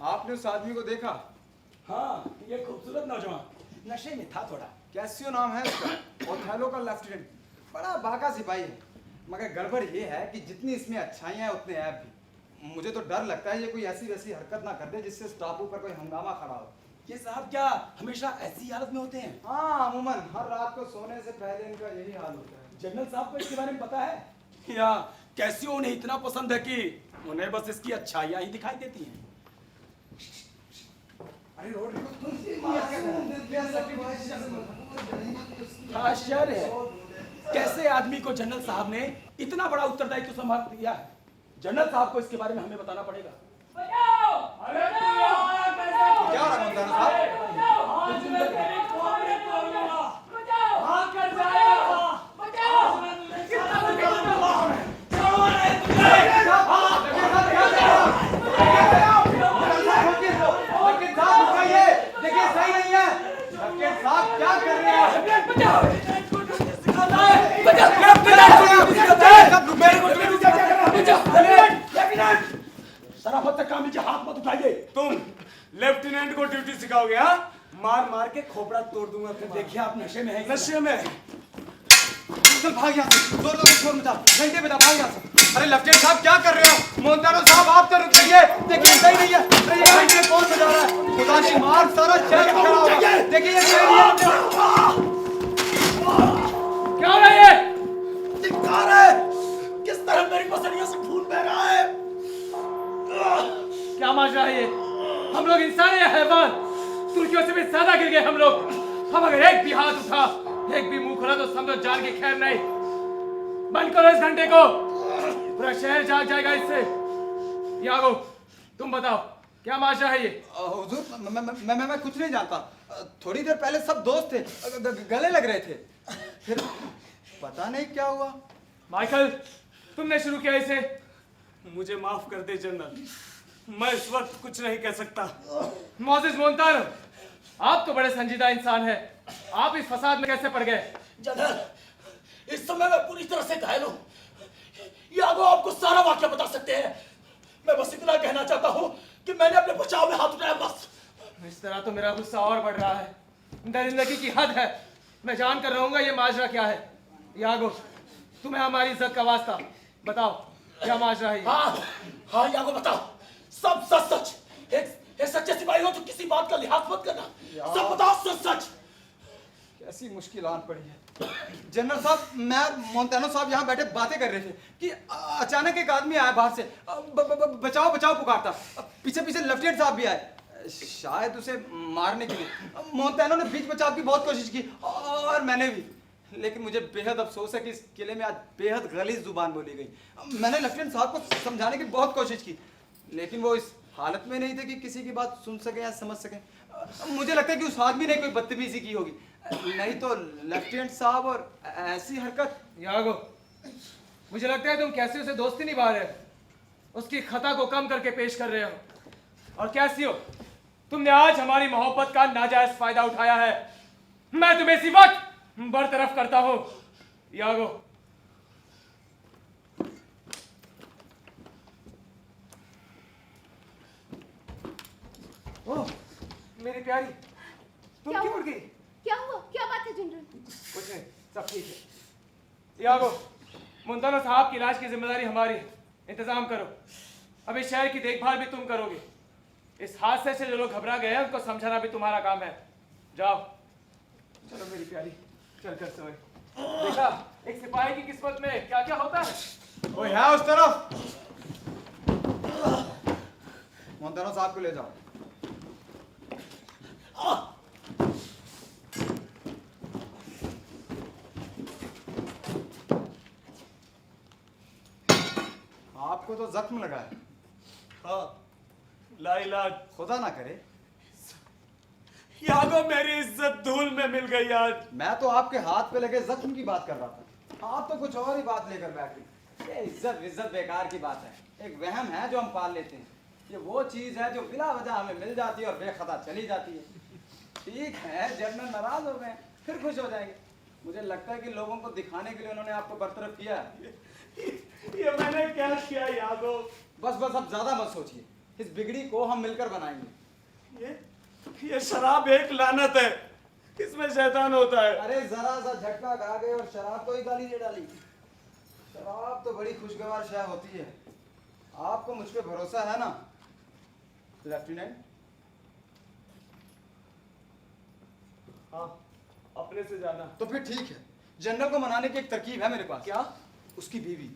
आपने उस आदमी को देखा? हाँ, ये खूबसूरत नौजवान नशे में था थोड़ा। कैसियो नाम है उसका, ओथेलो का लेफ्टिनेंट, बड़ा बाका सिपाही है। मगर गड़बड़ ये है कि जितनी इसमें अच्छाइयाँ हैं उतने ऐब भी। मुझे तो डर लगता है ये कोई ऐसी वैसी हरकत ना कर दे जिससे इस टापू पर कोई हंगामा खड़ा हो। ये साहब क्या हमेशा ऐसी हालत में होते हैं? हाँ, अमूमन हर रात को सोने से पहले इनका यही हाल होता है। जनरल साहब को इसके बारे में पता है? या कैसियो उन्हें इतना पसंद है कि उन्हें बस इसकी अच्छाइयाँ ही दिखाई देती हैं। अरे रोड आश्चर्य है, कैसे आदमी को जनरल साहब ने इतना बड़ा उत्तरदायित्व संभाल दिया है। जनरल साहब को इसके बारे में हमें बताना पड़ेगा। क्या हो रहा है मोहनदास साहब? देखिए सही नहीं है, साहब क्या कर रहे हैं? शराफत से काम लीजिए, हाथ मत उठाइए। तुम लेफ्टिनेंट को ड्यूटी सिखाओगे? हाँ, मार मार के खोपड़ा तोड़ दूंगा। फिर देखिए आप नशे में हैं। नशे में। चल भाग यहाँ से, जोर जोर से शोर मचा, घंटे बजा, भाग यहाँ से। अरे लेफ्टिनेंट साहब क्या कर रहे हो? मोहनदारो साहब आप तो रुक जाइए, देखिए सही नहीं है। अरे ये घंटे कौन बजा रहा है? खुदा की मार, सारा शहर खड़ा होगा। देखिए ये सही नहीं है। क्या हो रहा है? धिक्कार है, किस तरह मेरी पसलियों से खून बह रहा है। क्या माजरा है ये? हम लोग इंसान या हैवान? तुर्कियों से भी ज्यादा गिर गए हम लोग। हम अगर एक भी हाथ उठा, एक भी मुंह खोला तो समझो जान की खैर नहीं। बंद करो इस घंटे को, पूरा शहर जाग जाएगा इससे। यागो तुम बताओ क्या माजरा है ये? हुजूर मैं कुछ नहीं जानता। थोड़ी देर पहले सब दोस्त थे, गले लग रहे थे, फिर पता नहीं क्या हुआ। माइकल तुमने शुरू किया इसे? मुझे माफ कर दे जनरल, मैं इस वक्त कुछ नहीं कह सकता। मोसेस मोंटानो आप तो बड़े संजीदा इंसान हैं। आप इस फसाद में कैसे पड़ गए? जनरल, इस समय मैं पूरी तरह से घायल हूँ। यागो आपको सारा वाक्य बता सकते हैं। मैं बस इतना कहना चाहता हूँ कि मैंने अपने बचाव में हाथ उठाया बस। इस तरह तो मेरा गुस्सा और बढ़ रहा है। दरिंदगी की हद है। मैं जान कर रहूंगा ये माजरा क्या है। यागो, तुम्हें हमारी इज्जत का वास्ता, बताओ क्या माजरा है? हाँ यागो बताओ, सब सच सच। एक सच्चे सिपाही हो तो किसी बात का लिहाज मत करना, सब बताओ सच सच। कैसी मुश्किल आन पड़ी है। जनरल साहब, मैं और मोंटेनो साहब यहाँ बैठे बातें कर रहे थे कि अचानक एक आदमी आया बाहर से, बचाओ बचाओ पुकारता। पीछे पीछे लेफ्टिनेंट साहब भी आए, शायद उसे मारने के लिए। मोंटेनो ने बीच बचाव की बहुत कोशिश की और मैंने भी, लेकिन मुझे बेहद अफसोस है कि इस किले में आज बेहद गलीज जुबान बोली गई। मैंने लेफ्टिनेंट साहब को समझाने की बहुत कोशिश की, लेकिन वो इस हालत में नहीं थे कि किसी की बात सुन सके या समझ सके। मुझे लगता है कि उस आदमी ने कोई बदतमीजी की होगी, नहीं तो लेफ्टिनेंट साहब और ऐसी हरकत। यागो, मुझे लगता है तुम कैसे उसे दोस्ती निभा रहे हो, उसकी खता को कम करके पेश कर रहे हो। और कैसी हो, तुमने आज हमारी मोहब्बत का नाजायज फायदा उठाया है। मैं तुम्हें इसी वक्त बरतरफ करता हूं। यागो, ओह मेरी प्यारी, तुम क्या क्यों हुआ? उठ गई? क्या हुआ? क्या बात है जनरल? कुछ नहीं, सब ठीक है। यागो, मुंतानो साहब की इलाज की जिम्मेदारी हमारी है। इंतजाम करो। अब इस शहर की देखभाल भी तुम करोगे। इस हादसे से जो लोग घबरा गए हैं उनको समझाना भी तुम्हारा काम है। जाओ। चलो मेरी प्यारी, चल कर सोए। देखा एक सिपाही की किस्मत में क्या क्या होता है। वो है उस तरफ। मोंटेनो साहब को ले जाओ। आपको तो जख्म लगा है। हाँ, लाइलाज। खुदा ना करे। यागो, मेरी इज्जत धूल में मिल गई आज। मैं तो आपके हाथ पे लगे जख्म की बात कर रहा था, आप तो कुछ और ही बात लेकर बैठे। ये इज्जत बेकार की बात है, एक वहम है जो हम पाल लेते हैं। ये वो चीज है जो बिला वजह हमें मिल जाती है और बेखता चली जाती है। ठीक है, जनरल नाराज हो गए, फिर खुश हो जाएंगे। मुझे लगता है कि लोगों को दिखाने के लिए उन्होंने आपको बरतरफ किया। ये मैंने क्या किया यागो? बस अब ज्यादा मत सोचिए, इस बिगड़ी को हम मिलकर बनाएंगे। ये शराब एक लानत है, इसमें शैतान होता है। अरे जरा सा झटका खा गए और शराब को ही गाली दे डाली। शराब तो बड़ी खुशगवार शय होती है। आपको मुझ पे भरोसा है ना लेफ्टिनेंट? हाँ, अपने से जाना। तो फिर ठीक है, जनरल को मनाने की एक तरकीब है मेरे पास। क्या? उसकी बीवी,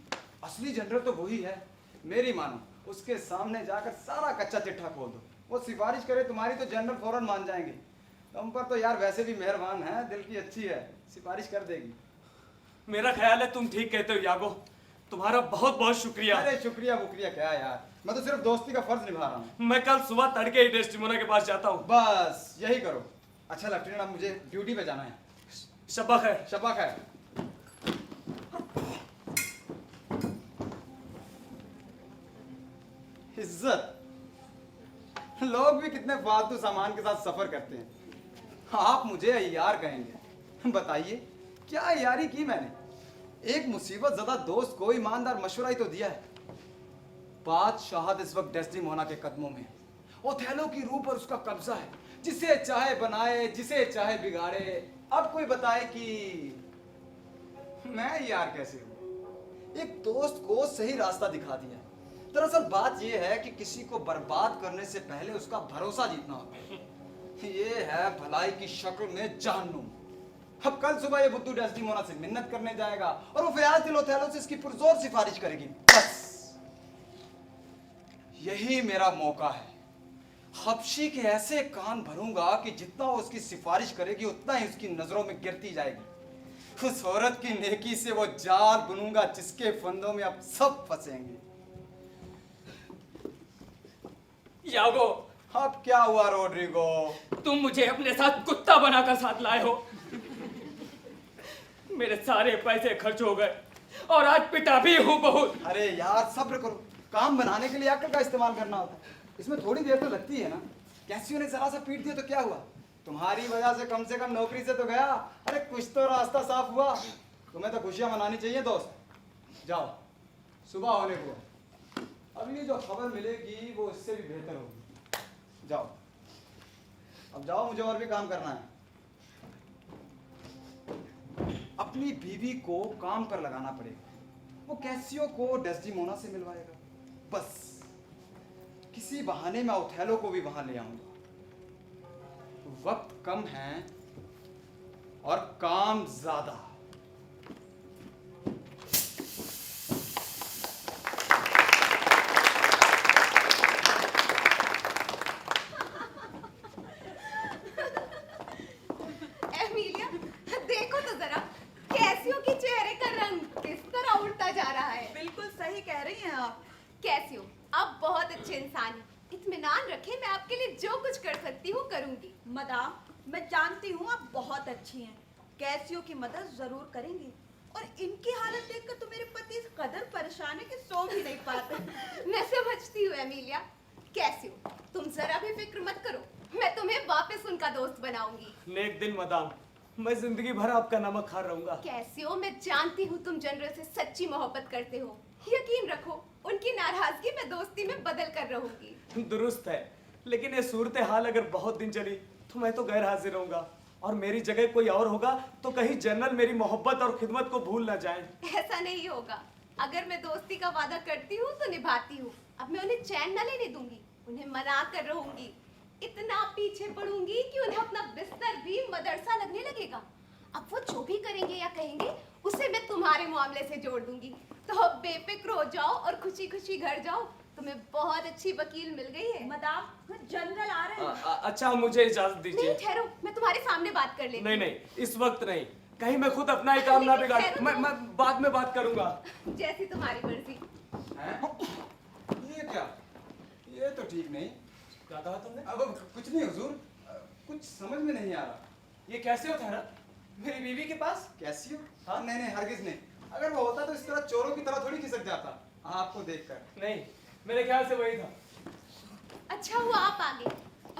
असली जनरल तो वही है। मेरी मानो, उसके सामने जाकर सारा कच्चा चिट्ठा खोल दो। वो सिफारिश करे तुम्हारी तो जनरल फौरन मान जाएंगे। तुम पर तो यार वैसे भी मेहरबान है, दिल की अच्छी है, सिफारिश कर देगी। मेरा ख्याल है तुम ठीक कहते हो यागो, तुम्हारा बहुत बहुत शुक्रिया। अरे शुक्रिया बुक्रिया क्या यार, मैं तो सिर्फ दोस्ती का फर्ज निभा रहा हूँ। मैं कल सुबह तड़के ही डेस्टिमोना के पास जाता हूँ। बस यही करो। अच्छा लेफ्टिनेंट, अब मुझे ड्यूटी पे जाना है। शब्बा खैर। शब्बा खैर। इज्जत, लोग भी कितने फालतू सामान के साथ सफर करते हैं। आप मुझे यार कहेंगे, बताइए क्या यारी की मैंने? एक मुसीबत ज़्यादा दोस्त को ईमानदार मशवरा ही तो दिया है। बादशाहत इस वक्त डेस्टिमोना के कदमों में, ओथेलो की रूह पर उसका कब्जा है। जिसे चाहे बनाए, जिसे चाहे बिगाड़े। अब कोई बताए कि मैं यार कैसे हूं? एक दोस्त को सही रास्ता दिखा दिया। दरअसल बात यह है कि किसी को बर्बाद करने से पहले उसका भरोसा जीतना होता है। ये है भलाई की शक्ल में जहन्नुम। अब कल सुबह ये बुद्धू डेस्टिमोना से मिन्नत करने जाएगा और वो फयाज दिल ओथेलो से इसकी पुरजोर सिफारिश करेगी। बस यही मेरा मौका है। हबशी के ऐसे कान भरूंगा कि जितना वो उसकी सिफारिश करेगी उतना ही उसकी नजरों में गिरती जाएगी। उस औरत की नेकी से वो जाल बुनूंगा जिसके फंदों में अब सब फंसेंगे। यागो, अब क्या हुआ रोड्रिगो? तुम मुझे अपने साथ कुत्ता बनाकर साथ लाए हो। मेरे सारे पैसे खर्च हो गए और आज पिटा भी हूं बहुत। अरे यार सब्र करो, काम बनाने के लिए अक्ल का इस्तेमाल करना होता है। इसमें थोड़ी देर तो लगती है ना। कैसियो ने जरा सा पीट दिया तो क्या हुआ? तुम्हारी वजह से कम नौकरी से तो गया। अरे कुछ तो रास्ता साफ हुआ। तुम्हें तो खुशियां मनानी चाहिए दोस्त। जाओ, सुबह होने को है। अब ये जो खबर मिलेगी वो इससे भी बेहतर होगी। जाओ, अब जाओ, मुझे और भी काम करना है। अपनी बीवी को काम पर लगाना पड़ेगा। वो कैसियो को डेस्डिमोना से मिलवाएगा। बस किसी बहाने मैं ओथेलो को भी वहां ले आऊंगा। वक्त कम है और काम ज्यादा। एमिलिया, देखो तो जरा कैसियो के चेहरे का रंग किस तरह उड़ता जा रहा है। बिल्कुल सही कह रही हैं आप। कैसियो, आप बहुत अच्छे इंसान हैं। इत्मीनान रखें, मैं आपके लिए जो कुछ कर सकती हूँ करूंगी। मदाम, मैं जानती हूँ आप बहुत अच्छी हैं। कैसियो की मदद जरूर करेंगी। और इनकी हालत देखकर तो मेरे पति इस कदर परेशान है कि सो भी नहीं पाते। मैं समझती हूँ एमिलिया। कैसियो, तुम जरा भी फिक्र मत करो, मैं तुम्हें वापस उनका दोस्त बनाऊंगी। नेक दिन मदाम, मैं जिंदगी भर आपका नमक खा रहूंगा। कैसियो, मैं जानती हूँ तुम जनरल से सच्ची मोहब्बत करते हो। यकीन रखो, उनकी नाराजगी मैं दोस्ती में बदल कर रहूंगी। दुरुस्त है, लेकिन ये सूरत हाल अगर बहुत दिन चली तो मैं तो गैर हाजिर रहूंगा, और मेरी जगह कोई और होगा तो कहीं जनरल मेरी मोहब्बत और खिदमत को भूल ना जाए। ऐसा नहीं होगा। अगर मैं दोस्ती का वादा करती हूँ तो निभाती हूँ। अब मैं उन्हें चैन न लेने दूंगी, उन्हें मना कर रहूंगी। इतना पीछे पड़ूंगी कि उन्हें अपना बिस्तर भी मदरसा लगने लगेगा। अब वो जो भी करेंगे या कहेंगे उसे मैं तुम्हारे मामले से जोड़ दूंगी। तो अब बेफिक्र हो जाओ और खुशी खुशी घर जाओ। तुम्हें बहुत अच्छी वकील मिल गई है। मदाम, जनरल आ रहे हैं। अच्छा, मुझे इजाजत दीजिए। नहीं, ठहरो, मैं तुम्हारे सामने बात कर लेती नहीं नहीं, इस वक्त नहीं। कहीं मैं खुद अपना ही काम ना बिगाड़। मैं बाद में बात करूंगा। हूँ। जैसी तुम्हारी मर्जी। ये क्या? ये तो ठीक नहीं। क्या कहा तुमने? अब कुछ नहीं हुजूर, कुछ समझ में नहीं आ रहा। ये कैसे होता है ना मेरी बीवी के पास? कैसी हो? हाँ? नहीं नहीं, हरगिज नहीं। अगर वो होता तो इस तरह चोरों की तरह थोड़ी खिसक जाता आपको देखकर। नहीं, मेरे ख्याल से वही था। अच्छा हुआ आप आ गए।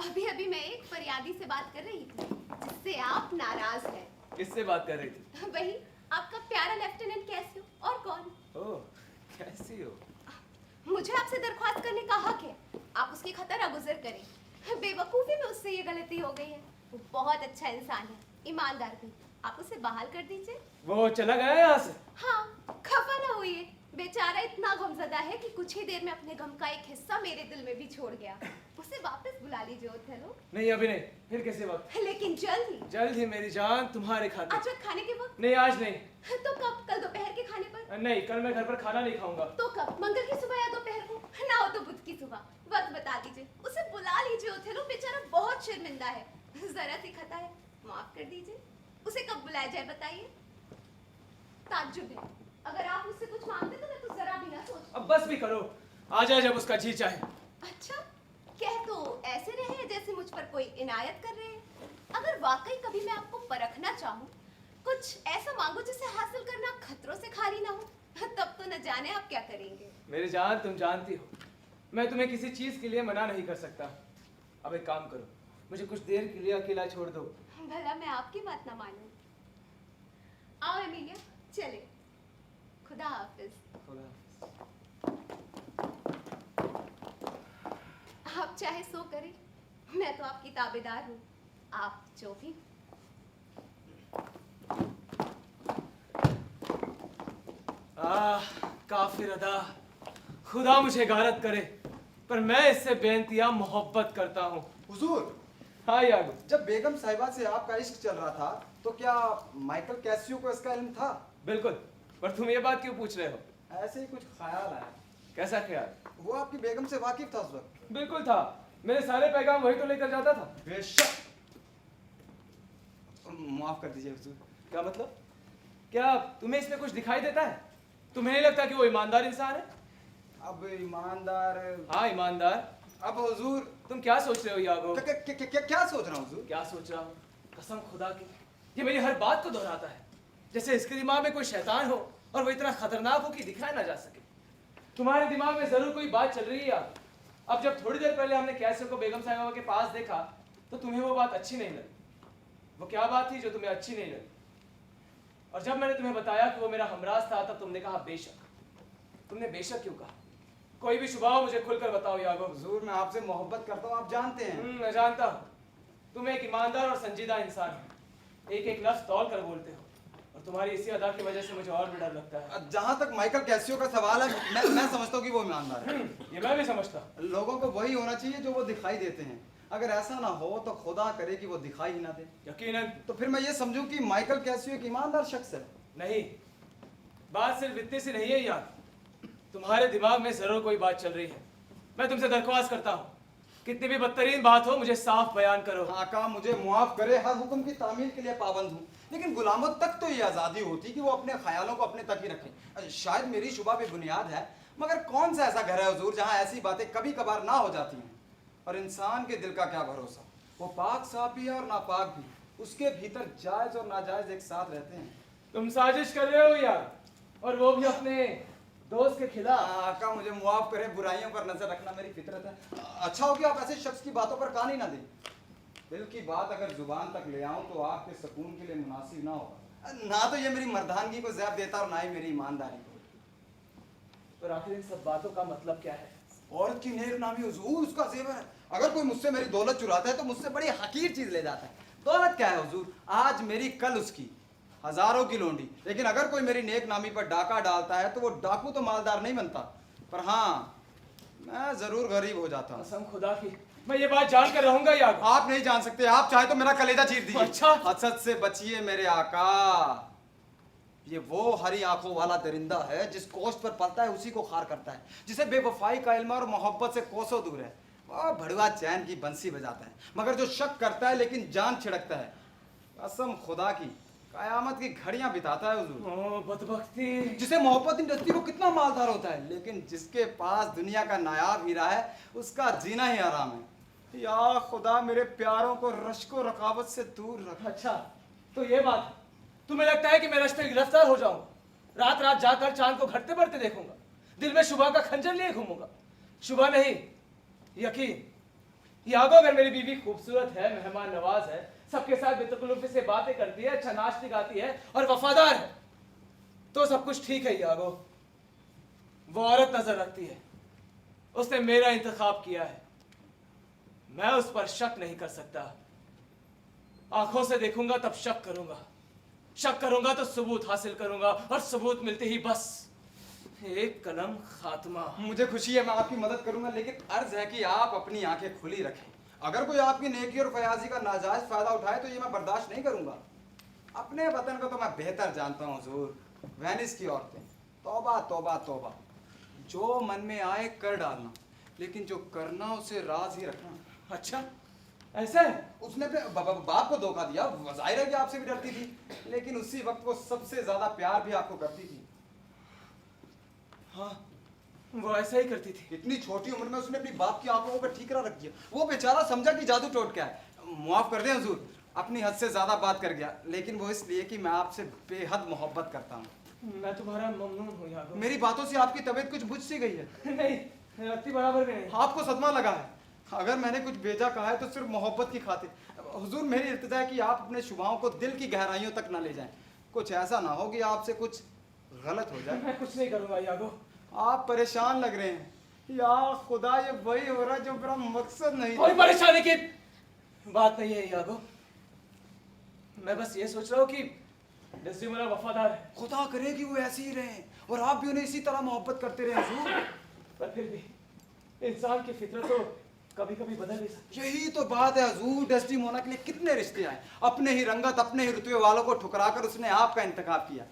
अभी अभी मैं एक फरियादी से बात कर रही थी जिससे आप नाराज हैं। किससे बात कर रही थी? वही आपका प्यारा लेफ्टिनेंट कैसियो, और कौन? ओह, कैसी हो? मुझे आपसे दरख्वास्त करने का हक है। आप उसकी खतरा गुजर करें। बेवकूफी में उससे ये गलती हो गई है। वो बहुत अच्छा इंसान है, ईमानदार भी। आप उसे बहाल कर दीजिए। वो चला गया यहाँ से? हाँ, खफा ना होइए। बेचारा इतना गमज़दा है कि कुछ ही देर में अपने गम का एक हिस्सा मेरे दिल में भी छोड़ गया। उसे वापस बुला लीजिए ओथेलो। नहीं, अभी नहीं, फिर किसी वक्त। लेकिन जल्द ही मेरी जान, तुम्हारे खाते। आज वक्त खाने के वक्त? नहीं, आज नहीं। तो कब? कल दोपहर के खाने पर? नहीं, कल मैं घर पर खाना नहीं खाऊंगा। तो कब? मंगल की सुबह या दोपहर को? ना हो तो बुध की सुबह। वक्त बता दीजिए, उसे बुला लीजिए ओथेलो। बेचारा बहुत शर्मिंदा है, जरा सी खता है, माफ कर दीजिए। उसे कब बुलाया जाए बताइए। ताज्जुब है, अगर आप मुझसे कुछ मांगते तो मैं तो जरा भी ना सोच। अब बस भी करो, आ जाए जब उसका जी चाहे। अच्छा, कह तो ऐसे रहे जैसे मुझ पर कोई इनायत कर रहे हैं। अगर वाकई कभी मैं आपको परखना चाहूँ, कुछ ऐसा मांगो जिसे हासिल करना खतरों से खाली ना हो, तब तो न जाने आप क्या करेंगे। मेरी जान, तुम जानती हो मैं तुम्हें किसी चीज के लिए मना नहीं कर सकता। अब एक काम करो, मुझे कुछ देर के लिए अकेला छोड़ दो। भला मैं आपकी बात ना मानूं। आओ एमिलिया, चले। खुदा हाफिज। आप चाहे सो करें, मैं तो आपकी ताबेदार हूँ। आप जो भी। काफिर अदा, खुदा मुझे गारत करे, पर मैं इससे बेइंतहा मोहब्बत करता हूँ। हुजूर, हाँ यागो। जब बेगम साहिबा से आपका इश्क चल रहा था तो क्या माइकल कैसियो को इसका इल्म था? बिल्कुल, पर तुम ये बात क्यों पूछ रहे हो? ऐसे ही कुछ ख्याल आया। कैसा ख्याल? वो आपकी बेगम से वाकिफ था उस वक्त? बिल्कुल था, मेरे सारे पैगाम वही तो लेकर जाता था। बेशक। माफ कर दीजिए हुजूर। क्या मतलब? क्या तुम्हें इसमें कुछ दिखाई देता है? तुम्हें नहीं लगता कि वो ईमानदार इंसान है? अब ईमानदार? हाँ, ईमानदार। अब हुजूर, तुम क्या सोच रहे हो यागो? क्या सोच रहा हूँ हुजूर? क्या सोच रहा हूँ? कसम खुदा की, ये मेरी हर बात को दोहराता है, जैसे इसके दिमाग में कोई शैतान हो और वो इतना खतरनाक हो कि दिखाया ना जा सके। तुम्हारे दिमाग में जरूर कोई बात चल रही है यार। अब जब थोड़ी देर पहले हमने कैसियो को बेगम साहिबा के पास देखा तो तुम्हें वो बात अच्छी नहीं लगी, वो क्या बात थी जो तुम्हें अच्छी नहीं लगी? और जब मैंने तुम्हें बताया कि वो मेरा हमराज था, तब तुमने कहा बेशक। तुमने बेशक क्यों कहा? कोई भी शुबा हो मुझे खुलकर बताओ यागो। हुजूर मैं आपसे मोहब्बत करता हूँ, आप जानते हैं। मैं जानता हूँ। तुम एक ईमानदार और संजीदा इंसान हो, एक एक लफ्ज तौल कर बोलते हो, और तुम्हारी इसी अदा की वजह से मुझे और भी डर लगता है। जहाँ तक माइकल कैसियो का सवाल है, मैं समझता हूँ कि वो ईमानदार है। ये मैं भी समझता। लोगों को वही होना चाहिए जो वो दिखाई देते हैं। अगर ऐसा ना हो तो खुदा करे कि वो दिखाई ही ना दे। यकीनन। तो फिर मैं ये समझूं कि माइकल कैसियो एक ईमानदार शख्स है। नहीं, बात सिर्फ इतनी सी नहीं है यार, तुम्हारे दिमाग में जरूर कोई बात चल रही है। मैं तुमसे दरख्वास्त करता हूँ, कितनी भी बदतरीन बात हो मुझे साफ बयान करो। आका मुझे मुआफ करे, हर हुक्म की तामील के लिए पाबंद हूँ, लेकिन गुलामों तक तो ये आज़ादी होती कि वो अपने ख्यालों को अपने तक ही रखें। शायद मेरी शुबा पे बुनियाद है, मगर कौन सा ऐसा घर है हुजूर जहाँ ऐसी बातें कभी कभार ना हो जाती हैं। और इंसान के दिल का क्या भरोसा, वो पाक साफ भी है और नापाक भी, उसके भीतर जायज और नाजायज एक साथ रहते हैं। तुम साजिश कर रहे हो यार, और वो भी अपने दोस्त के खिलाफ। आका मुझे मुआफ करे, बुराइयों पर नजर रखना मेरी फितरत है। अच्छा हो कि आप ऐसे शख्स की बातों पर कान ही ना दें। दिल की बात अगर जुबान तक ले आऊं तो आपके सुकून के लिए मुनासिब ना होगा। ना तो ये मेरी मर्दानगी को ज़ैब देता और ना ही मेरी ईमानदारी को। तो आखिर इन सब बातों का मतलब क्या है? औरत की नेक नामी हुजूर उसका जेवर है। अगर कोई मुझसे मेरी दौलत चुराता है तो मुझसे बड़ी हकीर चीज ले जाता है। दौलत क्या है हुजूर, आज मेरी कल उसकी, हजारों की लोंडी। लेकिन अगर कोई मेरी नेक नामी पर डाका डालता है तो वो डाकू तो मालदार नहीं बनता, पर हाँ मैं जरूर गरीब हो जाता हूँ। कसम खुदा की मैं ये बात जान कर रहूंगा यार। आप नहीं जान सकते, आप चाहे तो मेरा कलेजा चीर दीजिए। अच्छा। हसद से बचिए मेरे आका, ये वो हरी आंखों वाला दरिंदा है जिस कोष्ठ पर पलता है उसी को खार करता है, जिसे बेवफाई का इल्म और मोहब्बत से कोसों दूर है। वो भड़वा चैन की बंसी बजाता है, मगर जो शक करता है लेकिन जान छिड़कता है, कसम खुदा की कयामत की घड़ियां बिताता है हुजूर। ओ बदबख्ती। जिसे मोहब्बत इंडस्ट्री को कितना मालदार होता है, लेकिन जिसके पास दुनिया का नायाब हीरा है उसका जीना ही आराम है। या खुदा मेरे प्यारों को रश्को रकावत से दूर रख। अच्छा तो ये बात, तुम्हें लगता है कि मैं रश्ते गिरफ्तार हो जाऊंगा, रात रात जाकर चांद को घटते बढ़ते देखूंगा, दिल में शुबा का खंजर लिए घूमूंगा? शुबा नहीं, यकीन। यागो अगर मेरी बीवी खूबसूरत है, मेहमान नवाज है, सबके साथ बेतकल्लुफ़ी से बातें करती है, अच्छा नाचती गाती है और वफादार है, तो सब कुछ ठीक है यागो। वो औरत नजर रखती है, उसने मेरा इंतखाब किया है, मैं उस पर शक नहीं कर सकता। आंखों से देखूंगा तब शक करूंगा, शक करूंगा तो सबूत हासिल करूंगा, और सबूत मिलते ही बस एक कलम खात्मा। मुझे खुशी है, मैं आपकी मदद करूंगा, लेकिन अर्ज है कि आप अपनी आंखें खुली रखें। अगर कोई आपकी नेकी और फयाजी का नाजायज फायदा उठाए तो ये मैं बर्दाश्त नहीं करूंगा। अपने वतन को तो मैं बेहतर जानता हूँ हुजूर। वेनिस की औरतें, तौबा तौबा तौबा, जो मन में आए कर डालना, लेकिन जो करना उसे राज ही रखना। अच्छा ऐसा है? उसने अपने बाप को धोखा दिया, जाहिर है कि आपसे भी डरती थी, लेकिन उसी वक्त वो सबसे ज्यादा प्यार भी आपको करती थी। हाँ वो ऐसा ही करती थी। इतनी छोटी उम्र में उसने अपनी बाप की आंखों पर ठीकरा रख दिया। वो बेचारा समझा कि जादू टोट क्या है। माफ कर दें हुजूर, अपनी हद से ज्यादा बात कर गया, लेकिन वो इसलिए कि मैं आपसे बेहद मोहब्बत करता हूँ। मैं तुम्हारा ममनून हूँ यागो। मेरी बातों से आपकी तबीयत कुछ बुझ सी गई है। नहीं लगती बराबर भी नहीं। आपको सदमा लगा है। अगर मैंने कुछ भेजा कहा है तो सिर्फ मोहब्बत की खातिर। हुजूर मेरी इल्तिजा है कि आप अपने शुभाओं को दिल की गहराइयों तक ना ले जाएं। कुछ ऐसा ना हो कि आपसे कुछ गलत हो जाए। मैं कुछ नहीं करूँगा यागो। आप परेशान लग रहे हैं। या खुदा, ये वही हो रहा है जो मेरा मकसद नहीं था। कोई परेशानी की बात नहीं है यागो, मैं बस ये सोच रहा हूँ कि डेस्टिमोना वफादार है। खुदा करे कि वो ऐसे ही रहे और आप भी उन्हें इसी तरह मोहब्बत करते रहे हुजूर। पर फिर भी इंसान की फितरत तो कभी कभी बदल भी सकती। यही तो बात है हुजूर। डेस्टिमोना के लिए कितने रिश्ते आए, अपने ही रंगत अपने ही रुतबे वालों को ठुकराकर उसने आपका इंतखाब किया,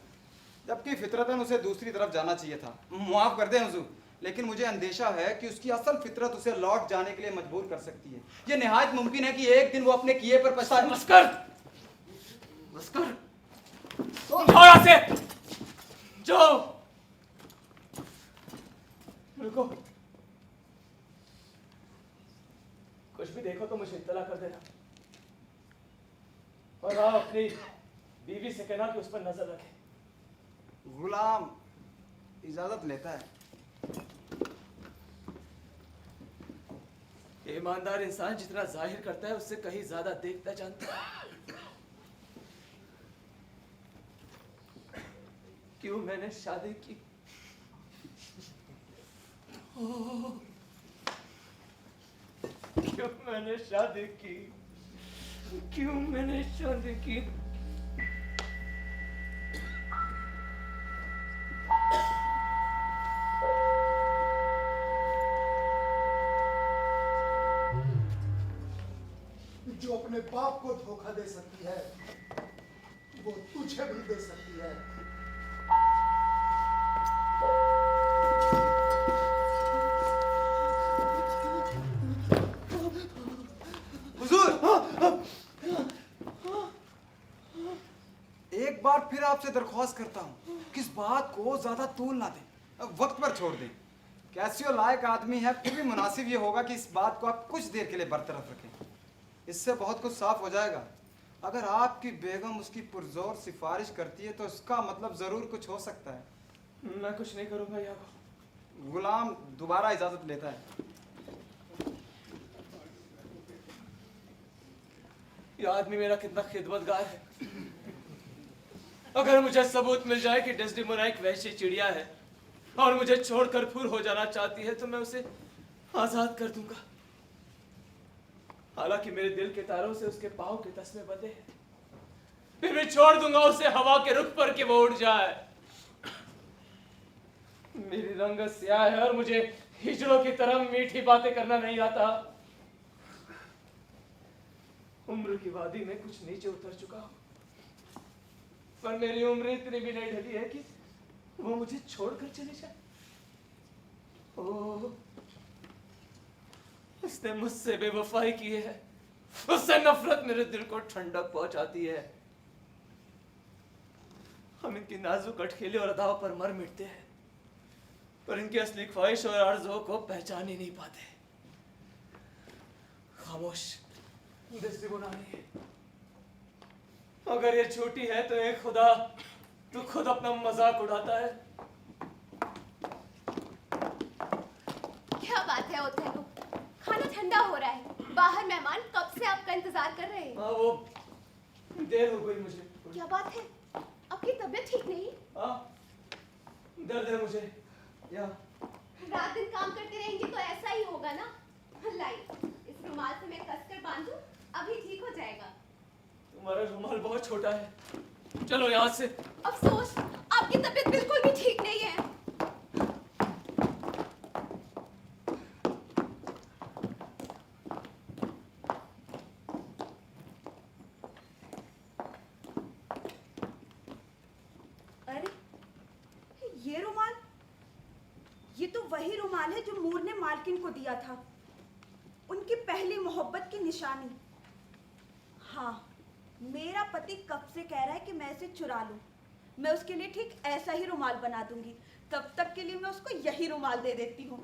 जबकि फितरतन उसे दूसरी तरफ जाना चाहिए था। माफ कर दें हुजूर, लेकिन मुझे अंदेशा है कि उसकी असल फितरत उसे लौट जाने के लिए मजबूर कर सकती है। यह निहायत मुमकिन है कि एक दिन वो अपने किए पर पछताए। बस कर जाओ यहाँ से, जाओ। रुको, कुछ भी देखो तो मुझे इत्तला कर देना, और आप अपनी बीवी से कहना कि उस पर नजर रखे। गुलाम इजाजत लेता है। ईमानदार इंसान जितना जाहिर करता है उससे कहीं ज्यादा देखता जानता है। क्यों मैंने शादी की? क्यों मैंने शादी की? क्यों मैंने शादी की? जो अपने बाप को धोखा दे सकती है वो तुझे भी दे सकती है। हुजूर, एक बार फिर आपसे दरख्वास्त करता हूँ कि इस बात को ज्यादा तूल ना दें, वक्त पर छोड़ दें। कैसियो लायक आदमी है, फिर भी मुनासिब ये होगा कि इस बात को आप कुछ देर के लिए बरतरफ रखें। इससे बहुत कुछ साफ हो जाएगा। अगर आपकी बेगम उसकी पुरजोर सिफारिश करती है तो इसका मतलब जरूर कुछ हो सकता है। मैं कुछ नहीं करूंगा यागो। गुलाम दोबारा इजाजत लेता है। ये आदमी मेरा कितना खिदमतगार है। अगर मुझे सबूत मिल जाए कि डेस्डेमोना एक वहशी चिड़िया है और मुझे छोड़कर फूर हो जाना चाहती है तो मैं उसे आजाद कर दूंगा। हालांकि मेरे दिल के तारों से उसके पांव के तस्मे बंधे हैं, फिर भी छोड़ दूंगा उसे हवा के रुख पर कि वो उड़ जाए। मेरी रंगत स्याह है और मुझे हिजड़ों की तरह मीठी बातें करना नहीं आता। उम्र की वादी में कुछ नीचे उतर चुका हूं, पर मेरी उम्र इतनी भी नहीं ढली है कि वो मुझे छोड़कर चली जाए। ओह, उसने मुझसे बेवफाई की है। उससे नफरत मेरे दिल को ठंडक पहुंचाती है। हम इनकी नाजुक अटखेले और अदाओं पर मर मिटते हैं, पर इनकी असली ख्वाहिश और आरज़ुओं को पहचान ही नहीं पाते। खामोश, डेस्डेमोना नहीं है। अगर ये झूठी है तो एक खुदा तू खुद अपना मजाक उड़ाता है। क्या बात है ओथेलो, खाना ठंडा हो रहा है। बाहर मेहमान कब से आपका इंतजार कर रहे हैं। हाँ, वो देर हो गई मुझे। क्या बात है, आपकी तबीयत ठीक नहीं? हाँ, दर्द है मुझे। या रात दिन काम करते रहेंगे तो ऐसा ही होगा ना। लाई, इस रुमाल से मैं कसकर बांधूं, अभी ठीक हो जाएगा। तुम्हारा रुमाल बहुत छोटा है, चलो यहाँ से। अफसोस, आपकी तबीयत बिल्कुल भी ठीक नहीं है। अरे ये रुमाल, ये तो वही रुमाल है जो मूर ने मालकिन को दिया था, उनकी पहली मोहब्बत की निशानी। हाँ, मेरा पति कब से कह रहा है कि मैं इसे चुरा लूं। मैं उसके लिए ठीक ऐसा ही रुमाल बना दूंगी। तब तक के लिए मैं उसको यही रुमाल दे देती हूँ।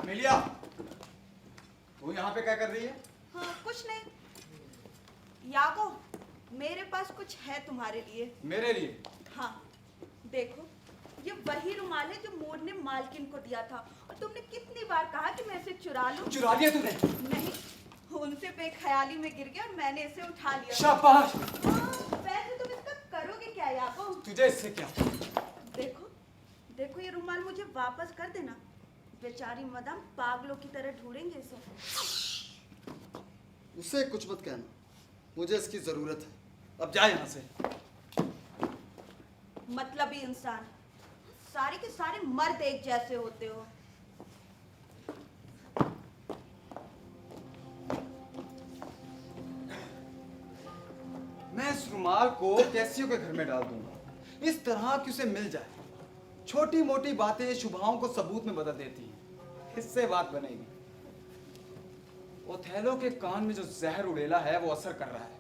अमेलिया, तू यहाँ पे क्या कर रही है? हाँ, कुछ नहीं। यागो, मेरे पास कुछ है तुम्हारे लिए। मेरे लिए? हाँ, देखो, ये वही रुमाल है जो मोर ने मालकिन को दिया था, और तुमने कितनी बार कहा कि मैं इसे चुरा लूं। चुरा लिया तूने? नहीं, उनसे बेख्याली में गिर गया और मैंने इसे उठा लिया। शाबाश। वैसे तुम इसका करोगे क्या यागो? तुझे इससे क्या? देखो, देखो ये रुमाल मुझे वापस कर देना। बेचारी मदाम पागलों की तरह ढूंढेंगे इसे। उसे कुछ मत कहना, मुझे इसकी जरूरत है। अब जा यहाँ से। मतलबी इंसान, सारे के सारे मर्द एक जैसे होते हो। मैं इस रुमाल को कैसियो के घर में डाल दूंगा, इस तरह कि उसे मिल जाए। छोटी मोटी बातें शुभाओं को सबूत में बदल देती हैं, इससे बात बनेगी। ओथेलो के कान में जो जहर उड़ेला है वो असर कर रहा है।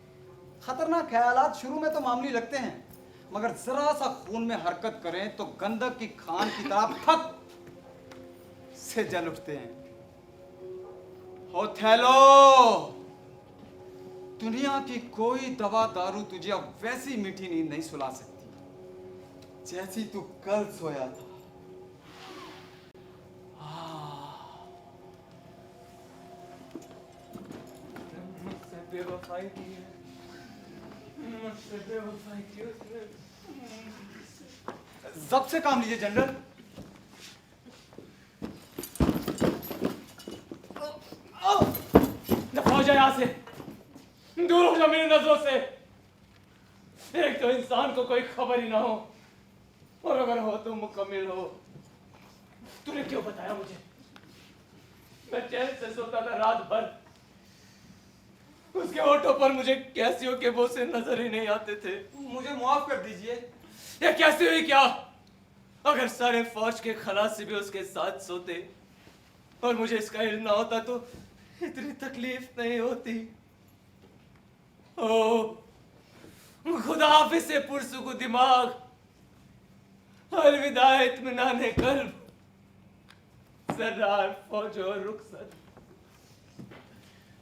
खतरनाक ख्यालात शुरू में तो मामूली लगते हैं, मगर जरा सा खून में हरकत करें तो गंधक की खान की तरह फट से जल उठते हैं। ओथेलो, दुनिया की कोई दवा दारू तुझे अब वैसी मीठी नींद नहीं सुला सकती जैसी तू कल सोया था। मुझसे बेवफाई की है, मुझसे बेवफाई की उसने। जब्त से काम लीजिए जनरल। दफा हो जाए यहाँ से, दूर हो जाओ मेरी नजरों से। एक तो इंसान को कोई खबर ही ना हो, और अगर हो तो मुकम्मल हो। तूने क्यों बताया मुझे? मैं चैन से सोता था रात भर, उसके होठों पर मुझे कैसियो के बोसे नजर ही नहीं आते थे। मुझे माफ कर दीजिए। ये कैसे हुई क्या? अगर सारे फौज के खलासी भी उसके साथ सोते और मुझे इसका इल्म ना होता तो इतनी तकलीफ नहीं होती। ओ खुदा हाफिज़ से पुरसुकू दिमाग, अलविदा इत्मीनान कल्ब, सरदार फौज और रुखसत।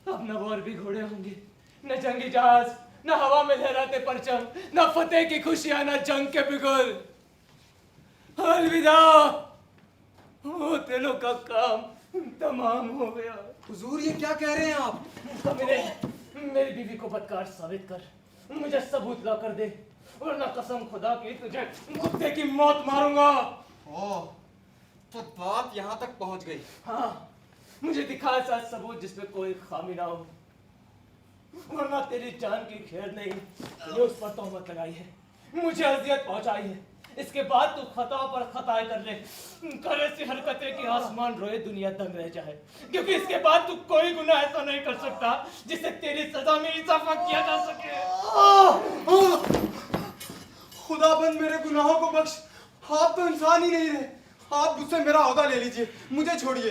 अब न वॉर भी घोड़े होंगे, न जंगी जहाज, न हवा में लहराते परचम, न फतेह की खुशियां, न जंग के बिगुल। अलविदा, वो दिलों का काम तमाम हो गया। हुजूर ये क्या कह रहे हैं आप? मेरी बीवी को बदकार साबित कर, मुझे सबूत ला कर दे, वरना कसम खुदा की तुझे कुत्ते की मौत मारूंगा। ओह, तो बात यहाँ तक पहुँच गई। हाँ, मुझे दिखा ऐसा सबूत जिसमें कोई खामी ना हो, वरना तेरी जान की खैर नहीं। ये उस पर तोहमत लगाई है, मुझे अजियत पहुंचाई है, इसके बाद तू खताओं पर खताएं कर ले, कर ऐसी हरकतें कि आसमान रोए दुनिया दंग रह जाए, क्योंकि इसके बाद तू कोई गुनाह ऐसा नहीं कर सकता जिससे तेरी सजा में इजाफा किया जा सके। खुदाबंद मेरे गुनाहों को बख्श। आप तो इंसान ही नहीं रहे। आप मुझसे मेरा ओहदा ले लीजिए, मुझे छोड़िए।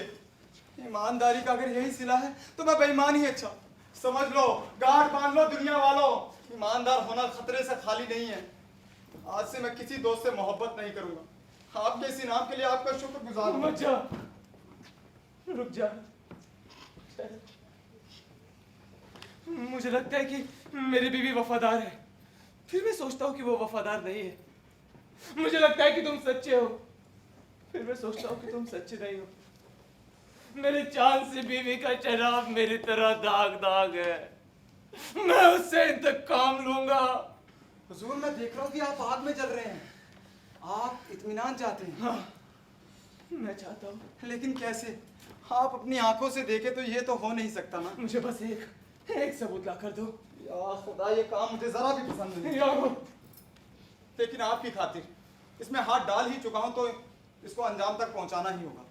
ईमानदारी का अगर यही सिला है तो मैं बेईमान ही अच्छा। समझ लो, गांठ बांध लो दुनिया वालों, ईमानदार होना खतरे से खाली नहीं है। आज से मैं किसी दोस्त से मोहब्बत नहीं करूंगा। आपके इस इनाम के लिए आपका शुक्रगुजार हूं। रुक जा, रुक जा। मुझे लगता है कि मेरी बीवी वफादार है, फिर मैं सोचता हूँ कि वो वफादार नहीं है। मुझे लगता है कि तुम सच्चे हो, फिर मैं सोचता हूँ कि तुम सच्चे नहीं हो। मेरी चांद सी बीवी का चराग मेरी तरह दाग दाग है, मैं उससे इंतकाम लूंगा। हुजूर मैं देख रहा हूँ कि आप आग में जल रहे हैं। आप इत्मीनान चाहते हैं? हाँ, मैं चाहता हूँ, लेकिन कैसे? आप अपनी आंखों से देखे तो ये तो हो नहीं सकता ना। मुझे बस एक सबूत ला कर दो। या खुदा, ये काम मुझे जरा भी पसंद नहीं। यारो, लेकिन आपकी खातिर इसमें हाथ डाल ही चुका हूं तो इसको अंजाम तक पहुंचाना ही होगा।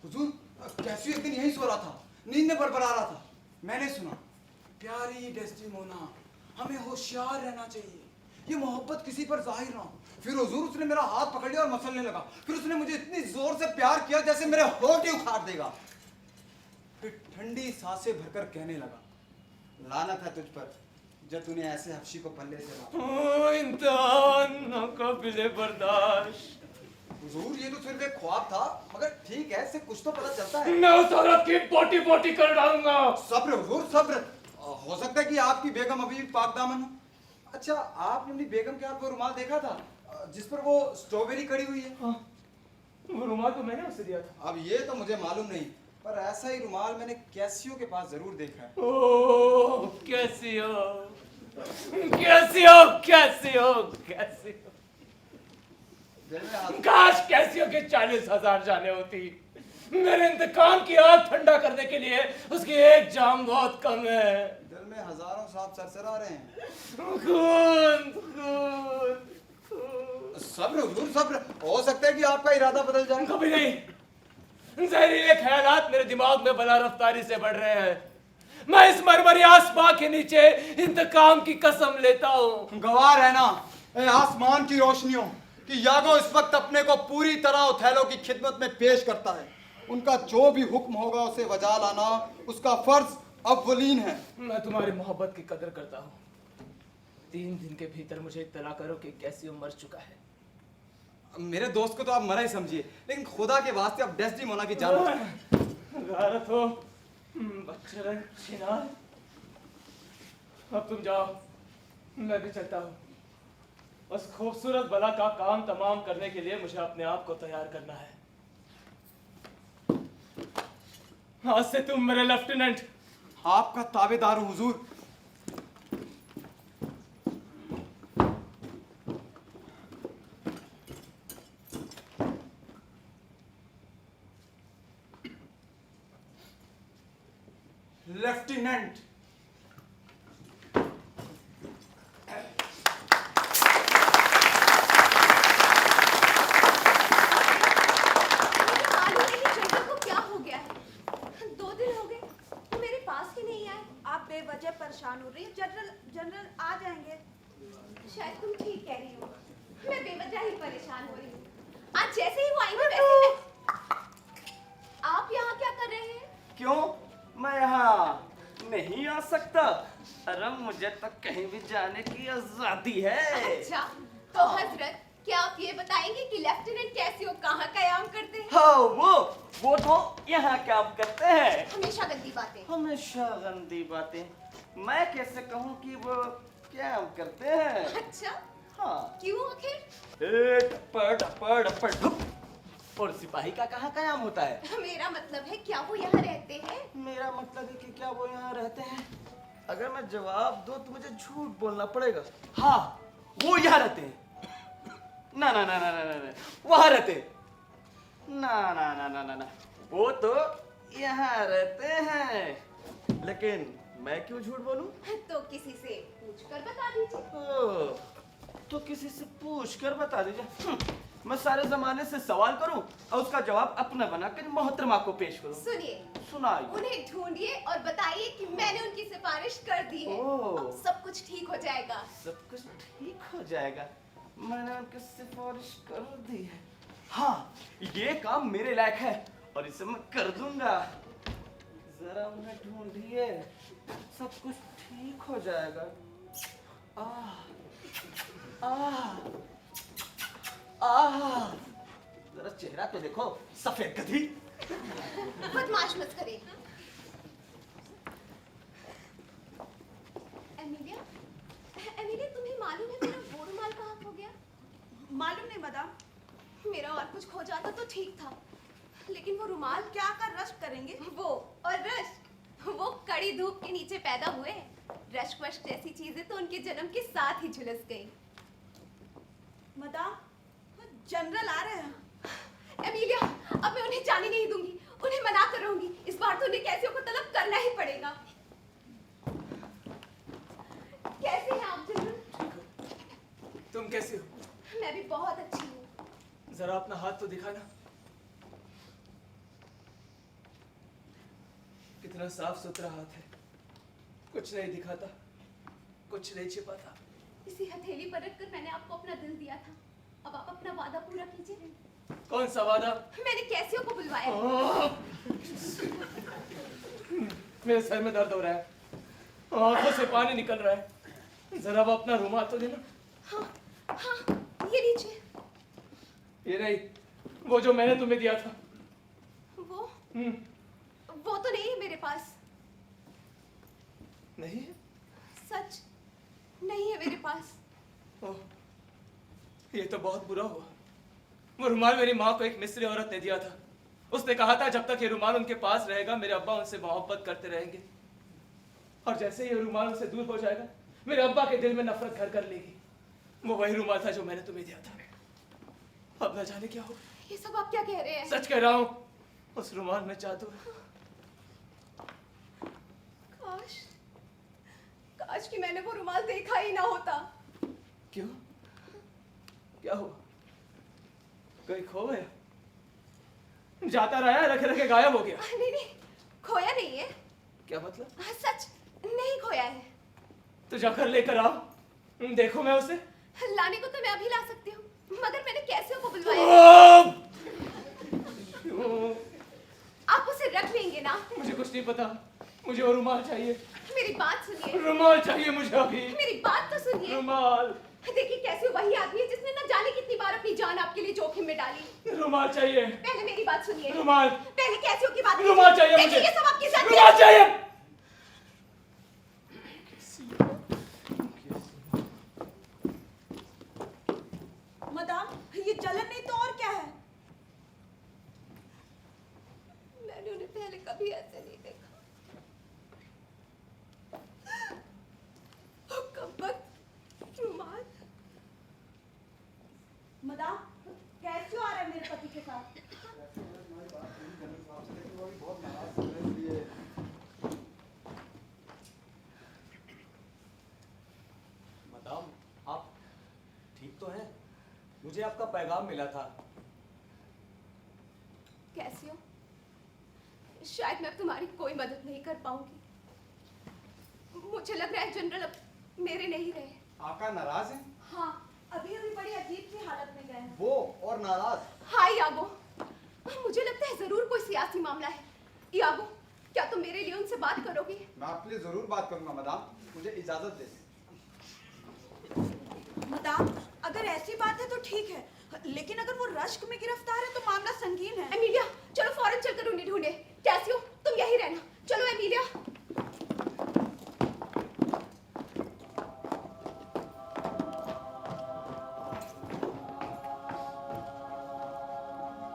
हुजूर, कैसियो एक दिन यही सो रहा था, नींद में बड़बड़ा रहा था। मैंने सुना, प्यारी डेस्टिमोना, हमें होशियार रहना चाहिए, ये मोहब्बत किसी पर जाहिर ना हो। फिर हुजूर उसने मेरा हाथ पकड़ लिया और मसलने लगा। फिर उसने मुझे इतनी जोर से प्यार किया जैसे मेरे होठ ही उखाड़ देगा। फिर ठंडी सांसें भरकर कहने लगा, लानत है तुझ पर जब तूने ऐसे हफ्शी को पल्ले से रखा। इंतहान नाकाबिले बर्दाश्त। हुजूर ये तो सिर्फ एक ख्वाब था, मगर ठीक है, इससे कुछ तो पता चलता है। मैं उस औरत की पोटी पोटी कर डालूंगा। सब्र हुजूर, सब्र। हो सकता है कि आपकी बेगम अभी भी पाकदामन हो। अच्छा, आपने अपनी बेगम के हाथ वो रुमाल देखा था जिस पर वो स्ट्रॉबेरी कड़ी हुई है? हाँ, वो रुमाल तो मैंने उसे दिया था। अब ये तो मुझे मालूम नहीं, पर ऐसा ही रुमाल मैंने कैसियो के पास जरूर देखा है। ओह, कैसियो, कैसियो, कैसियो, कैसियो। काश कैसियो के 40,000 जाने होती। मेरे इंतकाम की आग ठंडा करने के लिए उसकी एक जान बहुत कम है। दिल में हजारों सांप सरसर आ रहे हैं। खून, खून, खून। सब्र हुजूर, सब्र। हो सकता है कि आपका इरादा बदल जाए। कभी नहीं। जहरीले ख्यालात मेरे दिमाग में बला रफ्तारी से बढ़ रहे हैं। मैं इस मरमरी आसमां के नीचे इंतकाम की कसम लेता हूँ। गवाह रहना ए आसमान की रोशनियों कि यागो इस वक्त अपने को पूरी तरह ओथेलो की खिदमत में पेश करता है। उनका जो भी हुक्म होगा उसे बजा लाना उसका फर्ज अव्वलीन है। मैं तुम्हारी मोहब्बत की कदर करता हूँ। 3 दिन के भीतर मुझे इत्तला करो कि कैसियो मर चुका है। मेरे दोस्त को तो आप मरा ही समझिए, लेकिन खुदा के वास्ते अब डेस्टिमोना की जान गारत हो बच्चन छिनार। अब तुम जाओ, मैं भी चलता हूँ। उस खूबसूरत बला का काम तमाम करने के लिए मुझे अपने आप को तैयार करना है। आज से तुम मेरे लेफ्टिनेंट। आपका ताबेदार हूँ हुजूर। लेफ्टिनेंट। मालूम नहीं जनरल को क्या हो गया है। 2 दिन हो गए वो मेरे पास ही नहीं आए। आप बेवजह परेशान हो रही हैं। जनरल जनरल आ जाएंगे। शायद तुम ठीक कह रही हो, मैं बेवजह ही परेशान हो रही हूँ। आज जैसे ही वो आएंगे वैसे मैं... आप यहाँ क्या कर रहे हैं? क्यों, मैं यहाँ नहीं आ सकता? अरे मुझे तो कहीं भी जाने की आजादी है। अच्छा, तो हजरत क्या आप ये बताएंगे कि लेफ्टिनेंट कैसियो कहाँ कयाम करते हैं? हाँ, वो तो यहाँ काम करते हैं। हमेशा गंदी बातें। हमेशा गंदी बातें। मैं कैसे कहूँ कि वो क्या करते हैं? अच्छा, हाँ। क्यों आखिर? और सिपाही का कहाँ कयाम होता है? मेरा मतलब है क्या वो यहाँ रहते हैं? मेरा मतलब है कि क्या वो यहाँ रहते हैं? अगर मैं जवाब दूं तो मुझे झूठ बोलना पड़ेगा। हाँ, वो यहाँ रहते हैं। ना ना ना ना ना ना, वहाँ रहते हैं। ना ना ना ना ना ना, वो तो यहाँ रहते हैं। लेकिन मैं क्यों झूठ बोलूं? तो किसी से पूछकर बता दीजिए। ओह, तो किसी से पूछ कर बता दीजिए। मैं सारे जमाने से सवाल करूं और उसका जवाब अपना बनाकर मोहतरमा को पेश करूं। सुनिए, सुनाइए। उन्हें ढूंढिए और बताइए कि मैंने उनकी सिफारिश कर दी है। ओह। अब सब कुछ ठीक हो जाएगा। सब कुछ ठीक हो जाएगा। मैंने उनकी सिफारिश कर दी है। हाँ, ये काम मेरे लायक है और इसे मैं कर दूंगा। जरा उन्हें ढूंढिए, सब कुछ ठीक हो जाएगा। जरा चेहरा तो देखो, सफेद गधी। बदमाश मत करे। एमिलिया, एमिलिया तुम्हें मालूम है मेरा वो रुमाल कहाँ खो गया? मालूम नहीं मदाम। मेरा और कुछ खो जाता तो ठीक था, लेकिन वो रुमाल क्या कर रश्क करेंगे? वो और रश्क, वो कड़ी धूप के नीचे पैदा हुए। रश्क वश्क जैसी चीजें तो उनके जन्म के साथ ही झुलस गई। मदाम, जनरल आ रहे हैं। एमिलिया, अब मैं उन्हें जाने नहीं दूंगी, उन्हें मना कर रहूंगी। इस बार तो उन्हें कैसियो को तलब करना ही पड़ेगा। कैसे हैं आप जनरल? तुम कैसे हो? मैं भी बहुत अच्छी हूँ। जरा अपना हाथ तो दिखाना। कितना साफ सुथरा हाथ है, कुछ नहीं दिखाता, कुछ नहीं छिपाता। इसी हथेली पर रखकर मैंने आपको अपना दिल दिया था। अब आप अपना वादा पूरा कीजिए। कौन सा वादा? मैंने कैसियो को बुलवाया। मेरे सर में दर्द हो रहा है, आंखों से पानी निकल रहा है। जरा वो अपना रुमाल तो देना। हाँ, हाँ, ये लीजिए। ये नहीं, वो जो मैंने तुम्हें दिया था। वो तो नहीं है मेरे पास। नहीं है? सच नहीं है मेरे पास। ओह, ये तो बहुत बुरा हुआ। वो रुमाल मेरी माँ को एक मिस्री औरत ने दिया था। उसने कहा था जब तक ये रुमाल उनके पास रहेगा मेरे अब्बा उनसे मोहब्बत करते रहेंगे, और जैसे ये रुमाल उनसे दूर हो जाएगा मेरे अब्बा के दिल में नफरत घर कर लेगी। वो वही रुमाल था जो मैंने तुम्हें दिया था। अब न जाने क्या हो। ये सब आप क्या कह रहे हैं? सच कह रहा हूँ, उस रुमाल में जादू है। काश, काश कि मैंने वो रुमाल देखा ही ना होता। क्यों? क्या हुआ? कोई खो गया? जाता रहा, रखे रखे गायब हो गया? नहीं नहीं, खोया नहीं है। क्या मतलब? सच नहीं खोया है। तो जाकर लेकर आओ, देखो मैं उसे। लाने को तो मैं अभी ला सकती हूँ, मगर मैंने कैसे को बुलवाया? आप उसे रख लेंगे ना? मुझे कुछ नहीं पता, मुझे वो रुमाल चाहिए। मेरी बात सुनिए। रुमाल चाहिए मुझे अभी। मेरी बात तो सुनिए। रुमाल। देखिए कैसे वही आदमी है जिसने न जाने कितनी बार अपनी जान आपके लिए जोखिम में डाली। रुमाल चाहिए। पहले मेरी बात सुनिए। रुमाल। पहले कैसे की बात। रुमाल चाहिए मुझे। ये सब आपकी जान। रुमाल चाहिए। मदाम, ये जलन नहीं तो और क्या है? मैंने उन्हें पहले कभी ऐसे नहीं देखा। कब्बत रुमाल। मदाम, कैसे आ रहा है मेरे पति के साथ? मुझे आपका पैगाम मिला था। कैसी हो? शायद मैं अब तुम्हारी कोई मदद नहीं कर पाऊंगी। मुझे लग रहा है जनरल अब मेरे नहीं रहे। आका नाराज है? हाँ, अभी अभी बड़ी अजीब सी हालत में गए हैं। वो और नाराज? हाय यागो, मुझे लगता है जरूर कोई सियासी मामला है। यागो, क्या तुम मेरे लिए उनसे बात करोगी? मैं आपके लिए जरूर बात करूंगा मदाम, मुझे इजाजत दे। मदाम, अगर ऐसी बात है तो ठीक है, लेकिन अगर वो रश्क में गिरफ्तार है तो मामला संगीन है। एमिलिया, चलो फौरन चलकर उन्हें ढूंढे। कैसी हो? तुम यहीं रहना। चलो एमिलिया।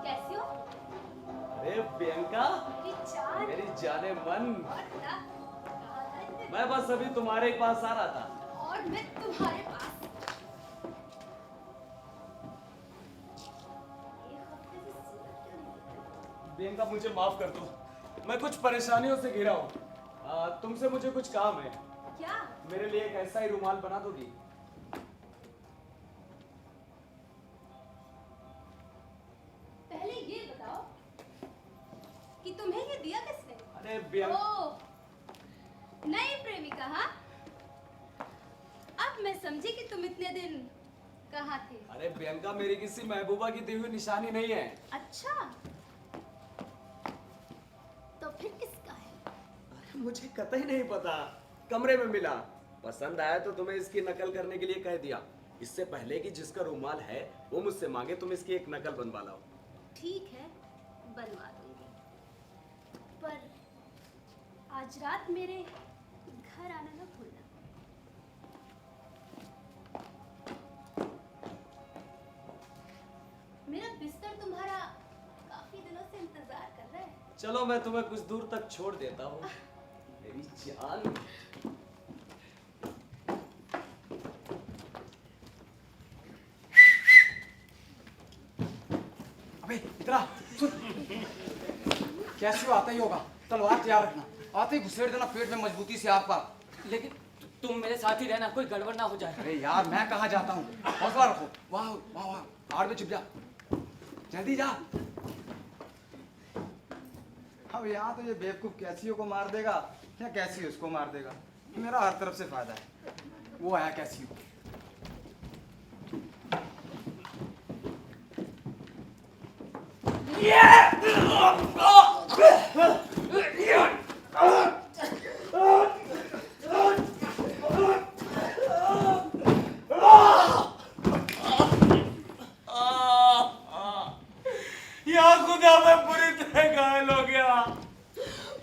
कैसी हो? अरे प्रियंका, मेरी जान। मेरी जाने मन, और बता, कहाँ था इतने मैं बस अभी तुम्हारे पास आ रहा था। और मैं तुम्हारे पास। एक हफ्ते से सूरत क्यों नहीं दिख रही? प्रियंका मुझे माफ कर दो, मैं कुछ परेशानियों से घिरा हूँ। तुमसे मुझे कुछ काम है। क्या? मेरे लिए एक ऐसा ही रुमाल बना दोगी? पहले ये बताओ कि तुम्हें ये दिया किसने? अरे प्रियंका, ओह, नई प्रेमिका, हाँ? अब मैं समझी कि तुम इतने दिन कहाँ थे। अरे प्रियंका, मेरी किसी महबूबा की दी हुई निशानी नहीं है। अच्छा, तो फिर किसका है? अरे मुझे कतई नहीं पता, कमरे में मिला, पसंद आया तो तुम्हें इसकी नकल करने के लिए कह दिया। इससे पहले कि जिसका रुमाल है वो मुझसे मांगे, तुम इसकी एक नकल बनवा लाओ। ठीक है, बनवा दूंगी, पर आज रात मेरे घर आना न भूलना। मेरा बिस्तर तुम्हारा काफी दिनों से इंतजार कर रहा है। चलो मैं तुम्हें कुछ दूर तक छोड़ देता हूँ, मेरी जान। अबे इतना सुन, कैसे हो? आता ही होगा, तलवार तैयार रखना, आते ही घुसेड़ देना पेट में मजबूती से आपका। लेकिन तुम मेरे साथ ही रहना, कोई गड़बड़ ना हो जाए। अरे यार, मैं कहाँ जाता हूँ, हौसला रखो। वाह वाह वाह, आड़ में छिप जा, जल्दी जा। अब यहाँ तो ये बेवकूफ कैसियो को मार देगा या कैसियो उसको मार देगा, मेरा हर तरफ से फायदा है। वो आया कैसियो। या खुदा, मैं बुरी तरह घायल हो गया,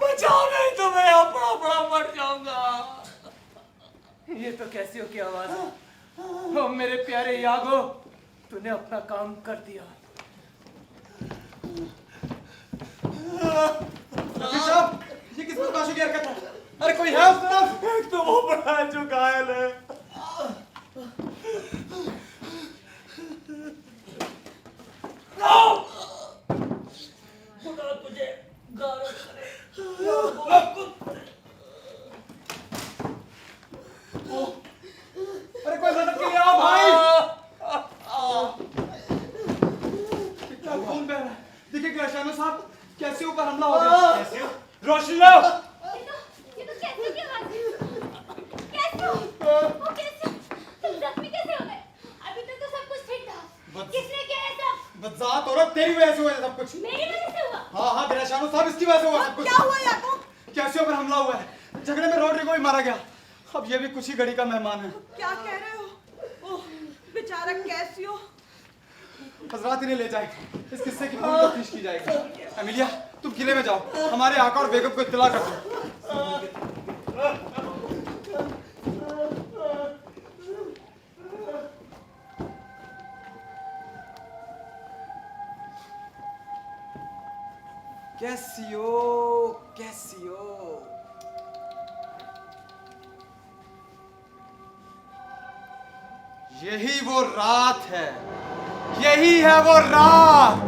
बचाओ नहीं तो मैं यहाँ पड़ा पड़ा मर जाऊंगा। ये तो कैसी हो की आवाज है? ओ मेरे प्यारे यागो, तूने अपना काम कर दिया। साहब, ये किस बदमाशों की हरकत है? अरे कोई है उस तरफ? एक तो वो बड़ा है जो घायल है। खुदा तुझे गारत करे। अरे कोई मदद के लिए आओ भाई। कितना खून बह रहा है, देखिए ग्रेशियानो साहब, कैसे ऊपर हमला हो गया। कैसे हो? रोशनी लाओ। ये तो कैसे की आवाज है? कैसे हो? वो कैसे? तुम जख्मी कैसे हो गए? अभी तक तो सब कुछ ठीक था। किसने किया ये सब? बदजात औरत, तेरी वजह से हुआ है सब कुछ। मेरी वजह से हुआ? हाँ हाँ ग्रेशियानो साहब, इसकी वजह से हुआ सब कुछ। क्या हुआ यागो? कैसे ऊपर हमला हुआ है, झगड़े में रोड्रिगो ही मारा गया। अब ये भी कुछ ही घड़ी का मेहमान है। क्या कह रहे हो? ओह, बेचारा कैसियो। हजरात इन्हें ले जाए, इस किस्से की पूरी तफ्तीश की जाएगी। एमिलिया, तुम किले में जाओ, हमारे आका और बेगम को इत्तला कर दो। कैसियो, कैसियो, यही वो रात है, यही है वो रात।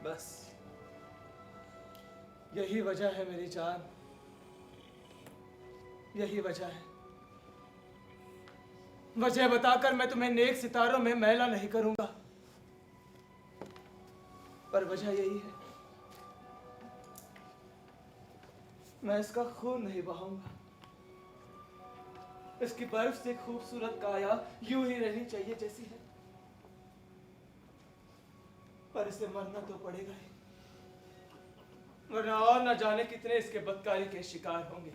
बस यही वजह है मेरी जान, यही वजह है। वजह बताकर मैं तुम्हें नेक सितारों में मैला नहीं करूंगा, पर वजह यही है, मैं इसका खून नहीं बहाऊंगा। इसकी बर्फ से खूबसूरत काया यूं ही रहनी चाहिए जैसी है, पर इसे मरना तो पड़ेगा ही, वरना और न जाने कितने इसके बदकारी के शिकार होंगे।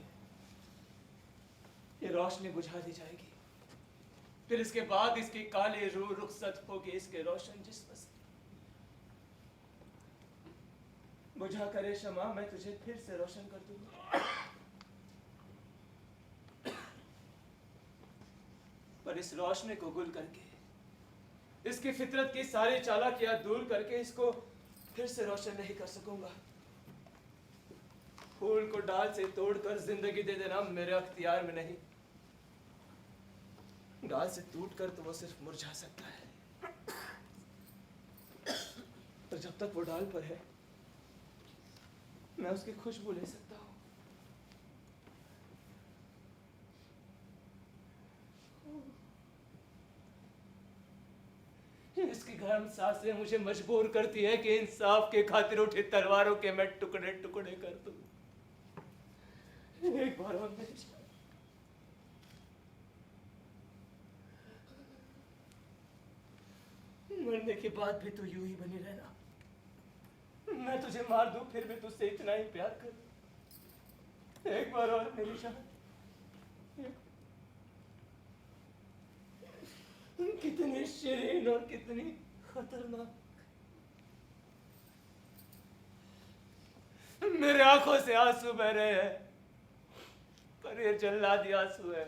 ये रोशनी बुझा दी जाएगी, फिर इसके बाद इसकी काली रूह रुखसत होगी इसके रोशन जिस्म से। बुझा करे शमा, मैं तुझे फिर से रोशन कर दूंगा, पर इस रोशनी को गुल करके, इसकी फितरत की सारी चालाकियां दूर करके इसको फिर से रोशन नहीं कर सकूंगा। फूल को डाल से तोड़कर जिंदगी दे देना मेरे अख्तियार में नहीं, डाल से टूटकर तो वो सिर्फ मुरझा सकता है, पर जब तक वो डाल पर है मैं उसकी खुशबू ले सकता हूं। इसकी गर्म सांसें मुझे मजबूर करती है कि इंसाफ के खातिर उठे तलवारों के मैं टुकड़े टुकड़े कर दूं। एक बार और मेरे साथ मरने के बाद भी तू यूं ही बनी रहना, मैं तुझे मार दूं फिर भी तुझसे इतना ही प्यार करूं। एक बार और मेरी जान, कितनी शीरीन और कितनी खतरनाक। मेरे आंखों से आंसू बह रहे हैं, पर ये जल्लादी आंसू है,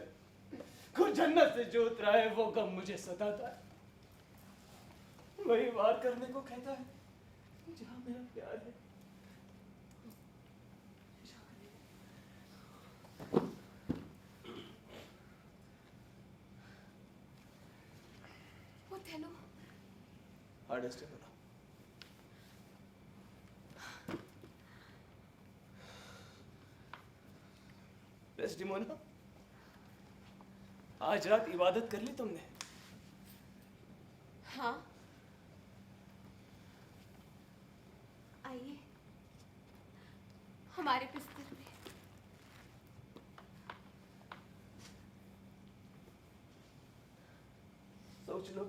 खुद जन्नत से जो उतरा है वो गम मुझे सताता है। वही वार करने को कहता है जहां मेरा प्यार है। ओथेलो, हार्डेस्ट है बोला। डेस्टिमोना, आज रात इबादत कर ली तुमने? हाँ, आइए हमारे बिस्तर में। सोच लो,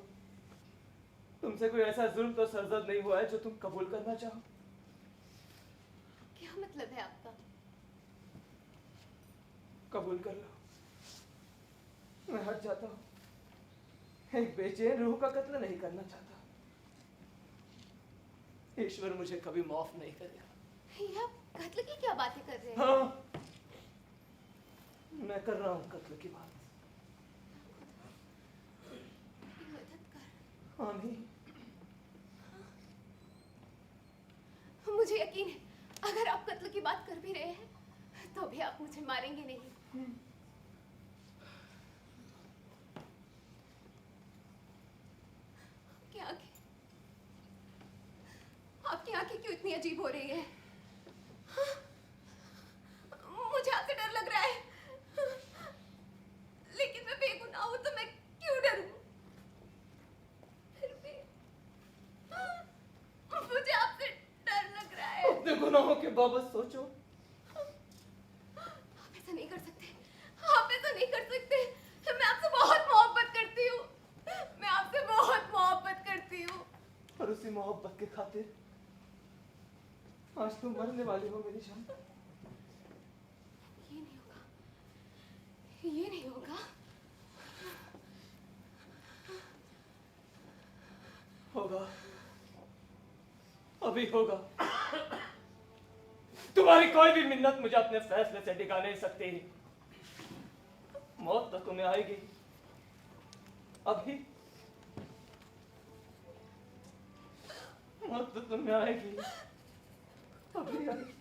तुमसे कोई ऐसा जुल्म तो सरजद नहीं हुआ है जो तुम कबूल करना चाहो। क्या मतलब है आपका? कबूल कर लो, मैं हट जाता हूँ। एक बेचैन रूह का कत्ल नहीं करना चाहता। ईश्वर मुझे कभी माफ नहीं करेगा। ये आप कत्ल की क्या बातें कर रहे हैं? हाँ, मैं कर रहा हूँ कत्ल की बात। मेरी मदद कर। आमीन। मुझे यकीन है, अगर आप कत्ल की बात कर भी रहे हैं तो भी आप मुझे मारेंगे नहीं। आपकी आंखें क्यों इतनी अजीब हो रही है? मुझे आपसे डर लग रहा है, लेकिन मैं बेगुनाह हूं तो मैं क्यों डरूं? फिर भी मुझे आपसे डर लग रहा है। अपने गुनाहों के बाबत सोचो। आप ऐसा नहीं कर सकते, आप ऐसा नहीं कर सकते। मैं आपसे बहुत मोहब्बत करती हूँ, मैं आपसे बहुत मोहब्बत करती हूँ। और उसी मोहब्बत के खातिर आज तुम मरने वाली हो मेरी जान। ये नहीं होगा, ये नहीं होगा। होगा, अभी होगा। तुम्हारी कोई भी मिन्नत मुझे अपने फैसले से टिका नहीं सकती। मौत तो तुम्हें आएगी, अभी मौत तो तुम्हें आएगी, अभी आएगी।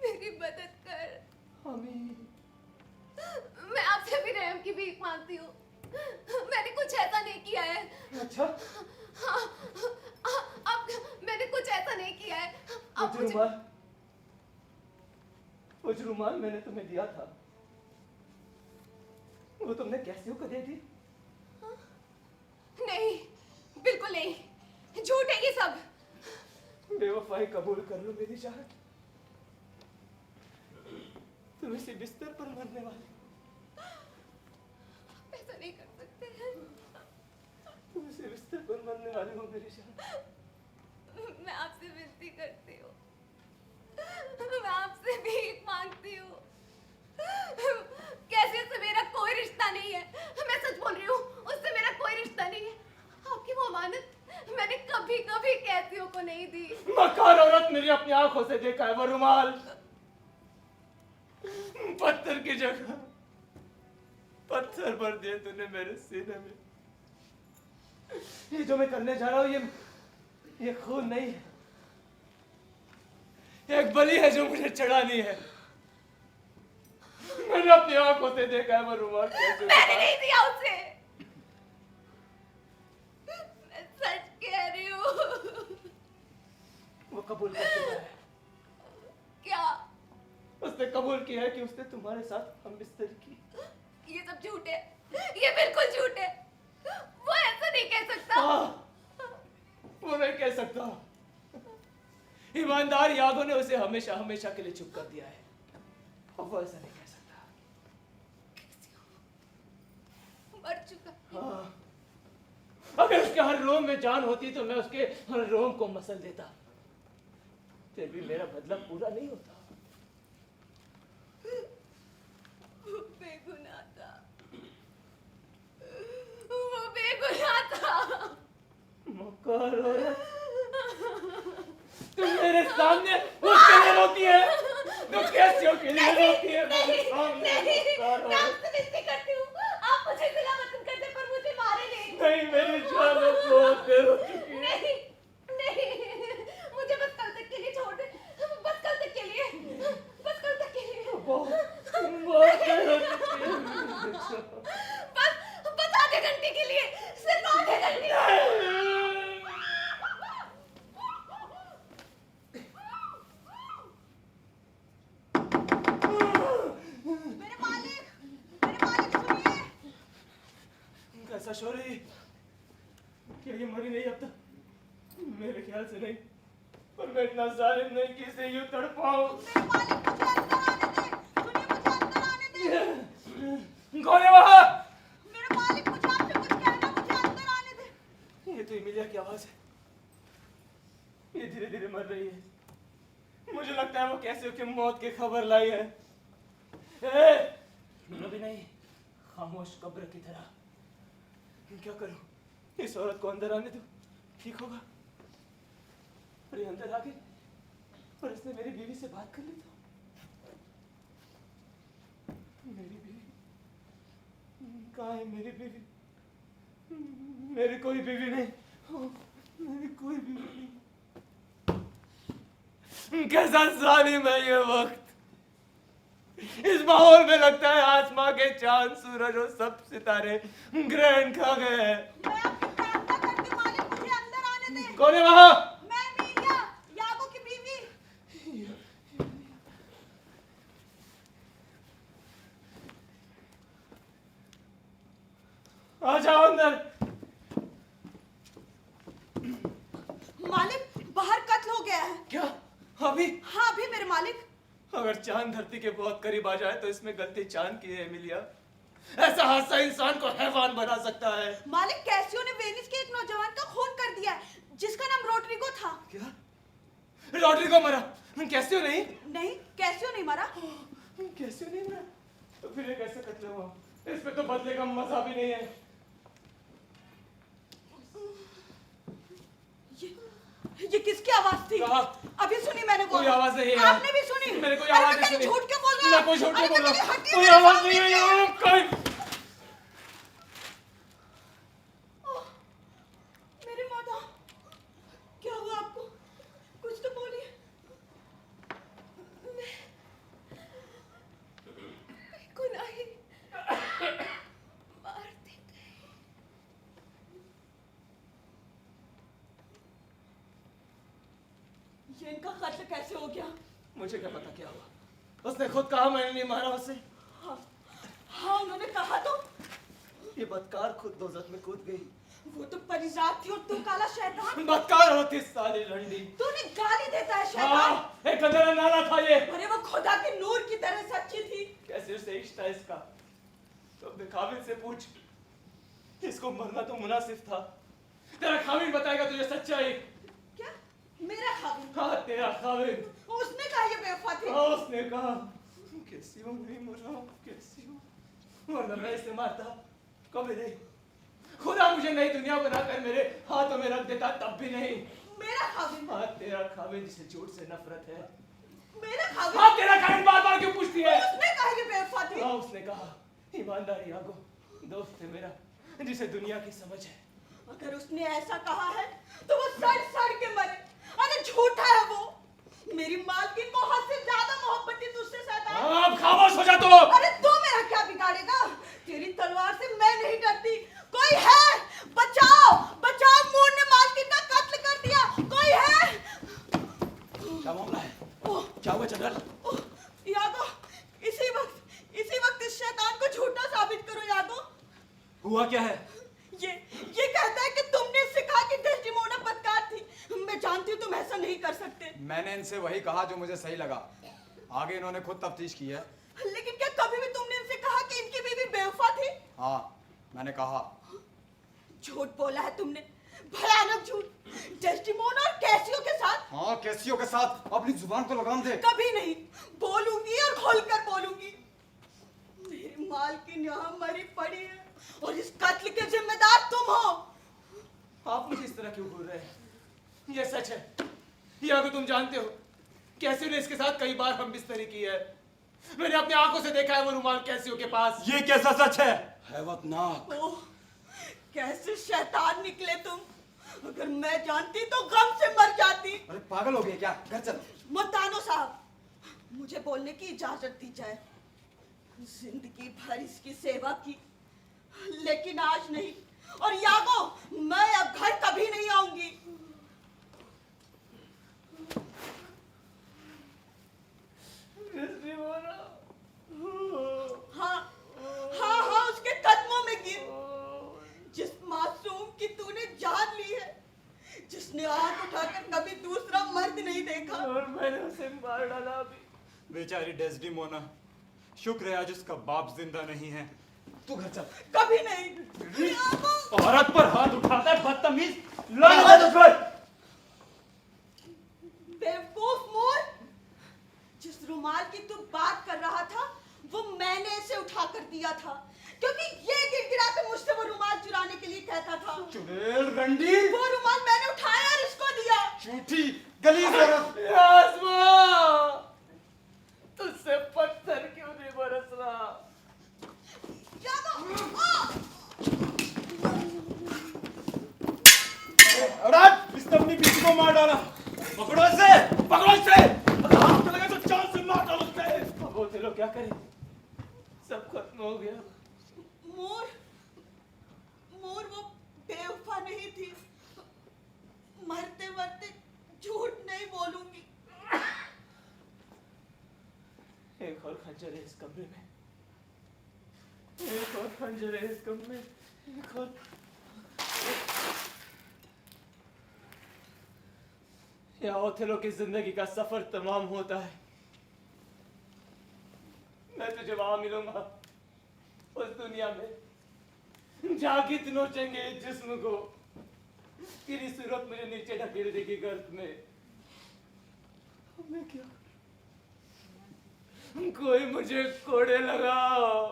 मेरी मदद कर। आमीन। मैं आपसे भी रहम की भीख मांगती हूँ, मैंने कुछ ऐसा नहीं किया है। अच्छा, हाँ, आप वो जो रुमाल मैंने तुम्हें दिया था, वो तुमने कैसियो को दे दी? नहीं, बिल्कुल नहीं, झूठ है ये सब। बेवफाई कबूल कर लो मेरी जान। तुम इसी बिस्तर पर मरने वाली, ऐसा नहीं कर सकते हैं। तुम इसी बिस्तर पर मरने वाली हो मेरी जान। मैं आपसे विनती करती हूँ, मैं आपसे भीख मांगती हूँ। कैसे से मेरा कोई रिश्ता नहीं है, मैं सच बोल रही हूँ, उससे मेरा कोई रिश्ता नहीं है। आपकी वो अमानत मैंने कभी कभी कैसियों को नहीं दी। मकान औरत, मेरी अपनी आंखों से देखा है वो रुमाल, पत्थर की जगह पत्थर भर दिए तूने मेरे सीने में। ये जो मैं करने जा रहा हूँ, ये खून नहीं है, एक बलि है जो मुझे चढ़ानी है। मैंने अपनी आंखों से देखा है वो रुमाल कैसे मैंने नहीं दिया उसे, मैं सच कह रही हूँ। वो कबूल कर चुका है। क्या? उसने कबूल किया है कि उसने तुम्हारे साथ हम बिस्तर की। ये सब झूठ है, ये बिल्कुल झूठ है। वो ऐसा नहीं कह सकता। वो नहीं कह सकता। ईमानदार यागो ने उसे हमेशा हमेशा के लिए चुप कर दिया है। अब वो ऐसा नहीं कह सकता। मर चुका। हाँ, अगर उसके हर रोम में जान होती तो मैं उसके हर रोम को मसल देता, फिर भी मेरा बदला पूरा नहीं होता। वो बेगुनाह था, वो बेगुनाह था। मकार औरत, तुम मेरे सामने उसके लिए रोती है, तुम कैसियों के लिए रोती है मेरे सामने। मैं आपसे विनती करती हूँ, आप मुझे जिला वतन कर दे पर मुझे मारे नहीं। नहीं, मेरी जान बहुत देर हो चुकी है। नहीं, नहीं, मुझे बस कल तक के लिए छोड़ दे, बस कल तक के लिए, बस कल तक के लिए। बहुत देर हो चुकी है। बस आधे घंटे के लिए, सिर्फ आधे घंटे। कैसा शोरी? क्या ये मरी नहीं अब तक? मेरे ख्याल से नहीं, पर मैं इतना जालिम नहीं कि इसे यूं तड़पाऊं। कौन है वहाँ? मेरे मालिक, मुझे आपसे कुछ कहना, मुझे अंदर आने दे। ये तो इमिलिया की आवाज है। ये धीरे धीरे मर रही है। मुझे लगता है वो कैसे उसकी मौत की खबर लाई है। भी नहीं, खामोश कब्र की तरह। क्या करूं? इस औरत को अंदर आने दो, ठीक होगा। और ये अंदर आ गई और इसने मेरी बीवी से बात कर ली तो मेरी बीवी कहाँ है? मेरी बीवी, मेरी कोई बीवी नहीं, मेरी कोई बीवी नहीं। कैसा जालिम है ये वक्त। इस माहौल में लगता है आसमां के चांद, सूरज और सब सितारे ग्रहण खा गए हैं। मैं आपकी प्रार्थना करती हूँ मालिक, मुझे अंदर आने दे। कौन है वहाँ? मैं मीलिया, यागो की बीवी। आ जाओ अंदर। मालिक, बाहर कत्ल हो गया है। क्या अभी? हाँ, अभी मेरे मालिक। अगर चांद धरती के बहुत करीब आ जाए तो इसमें गलती चांद की है एमिलिया। ऐसा हादसा इंसान को हैवान बना सकता है। मालिक, कैसियो ने वेनिस के एक नौजवान का खून कर दिया है, जिसका नाम रोड्रिगो था। क्या? रोड्रिगो मरा? कैसियो नहीं? नहीं, कैसियो नहीं मरा। कैसियो नहीं मरा? तो फिर ये कैसे कत्ल हुआ? इसमें तो बदले का मजा भी नहीं है। ये किसकी आवाज थी? अभी सुनी मैंने वो। कोई आवाज नहीं है। आपने भी सुनी? मैंने कोई आवाज नहीं सुनी। झूठ क्यों बोल रहे हो? मैं कोई झूठ नहीं बोल रहा। हड्डी कोई मेरे आवाज सामने नहीं है। है। कोई मेरी माता, क्या हुआ आपको? कुछ तो बोलिए। गुनाही मार दी गई। ये इनका कत्ल कैसे हो गया? मुझे क्या पता क्या हुआ। उसने खुद कहा मैंने नहीं मारा उसे। हाँ उन्होंने कहा तो। ये बदकार खुद दोजख में कूद गई। वो तो परिजात थी और तू काला शैतान। बदकार होती साली रंडी। तूने गाली देता है शैतान। हाँ, एक गंदा नाला था ये। अरे वो खुदा के नूर की तरह सच्ची थी। कैसे उसे इश्क था इसका? तो अपने खाविद से पूछ, इसको मरना तो मुनासिब था। तेरा खाविद बताएगा तुझे सच्चाई। क्या? मेरा खाविद? हाँ तेरा खाविद। उसने कहा ये बेवफा थी। हाँ उसने कहा। कैसी हो नहीं मर रहा हूँ, कैसी हो? वरना मैं इसे मारता कभी नहीं। खुदा मुझे नई दुनिया बनाकर मेरे हाथों में रख देता तब भी नहीं। मेरा खाविद? हाँ तेरा खाविद जिसे झूठ से नफरत है। मेरा खाविद? हाँ तेरा खाविद बार बार क्यों पूछती है? उसने कहा ये बेवफा थी। हाँ उसने कहा। ईमानदारी आगो दोस्त है मेरा जिसे दुनिया की समझ है। अगर उसने ऐसा कहा है तो वो सड़ के मरे। अरे झूठा है वो। मेरी मालकिन को हद से ज्यादा मोहब्बत थी तुझसे शैतान। अब खामोश हो जा तू। अरे तू मेरा क्या बिगाड़ेगा? तेरी तलवार से मैं नहीं डरती। कोई है? बचाओ बचाओ, मूर ने मालकिन का कत्ल कर दिया। कोई है? क्या मामला है? क्या हुआ जनरल? यादो इसी वक्त इस शैतान को झूठा साबित करो। यादो हुआ क्या है? ये कहता है कि तुमने इससे कहा कि डेस्टिमोना बदकार थी। मैं जानती हूँ तुम ऐसा नहीं कर सकते। मैंने इनसे वही कहा जो मुझे सही लगा। आगे इन्होंने खुद तफ्तीश की है। लेकिन क्या कभी भी तुमने इनसे कहा कि इनकी बीवी बेवफा थी? हाँ मैंने कहा। झूठ बोला है तुमने, भयानक झूठ। डेस्टिमोना और कैसियो के साथ? हाँ कैसियो के साथ। अपनी जुबान को लगाम दे। कभी नहीं। बोलूंगी और खोलकर बोलूंगी। मेरी मालकिन यहाँ मरी पड़ी है और इस कत्ल के जिम्मेदार तुम हो। आप मुझे इस तरह क्यों बोल रहे हैं? ये सच है। या तो तुम जानते हो कैसे ने इसके साथ कई बार हम बिस्तरी की है। मैंने अपनी आंखों से देखा है वो रुमाल कैसियो के पास। ये कैसा सच है? हैवतनाक। ओह, कैसे शैतान निकले तुम। अगर मैं जानती तो गम से मर जाती। अरे पागल हो गए क्या? घर चल। मुल्तानो साहब, मुझे बोलने की इजाजत दी जाए। जिंदगी भर इसकी सेवा की, लेकिन आज नहीं। और यागो, मैं अब घर कभी नहीं आऊंगी। हाँ उसके कदमों में गिर। जिस मासूम की तूने जान ली है, जिसने आंख उठाकर कभी दूसरा मर्द नहीं देखा। और मैंने उसे मार डाला अभी। बेचारी डेस्टिमोना, शुक्र है आज उसका बाप जिंदा नहीं है। तू घर चल। कभी नहीं। औरत पर हाथ उठाता है बदतमीज। बेवकूफ मोर, जिस रुमाल की तू बात कर रहा था वो मैंने इसे उठा कर दिया था, क्योंकि ये गिड़गिड़ा के मुझसे वो रुमाल चुराने के लिए कहता था। चुड़ैल रंडी। वो रुमाल मैंने उठाया और इसको दिया। झूठी गलीज औरत। तुझसे पत्थर क्यों नहीं बरस रहा? इसने अपनी बीवी को मार डाला। पकड़ो इसे, पकड़ो इसे। अगर हाथ लगे तो जान से मार डालो इसे। अब वो लोग क्या करें? सब खत्म हो गया। मोर वो बेवफा नहीं थी। मरते मरते झूठ नहीं बोलूंगी। एक और खंजर है इस कमरे में। एक और खंजर है इस कमरे में। एक और। या ओथेलो की जिंदगी का सफर तमाम होता है। मैं तुझे वहां मिलूंगा, उस दुनिया में जहाँ की नोचेंगे जिस्म को। तेरी सूरत मुझे नीचे ढकेल देगी गर्त में। मैं क्या? कोई मुझे कोड़े लगाओ,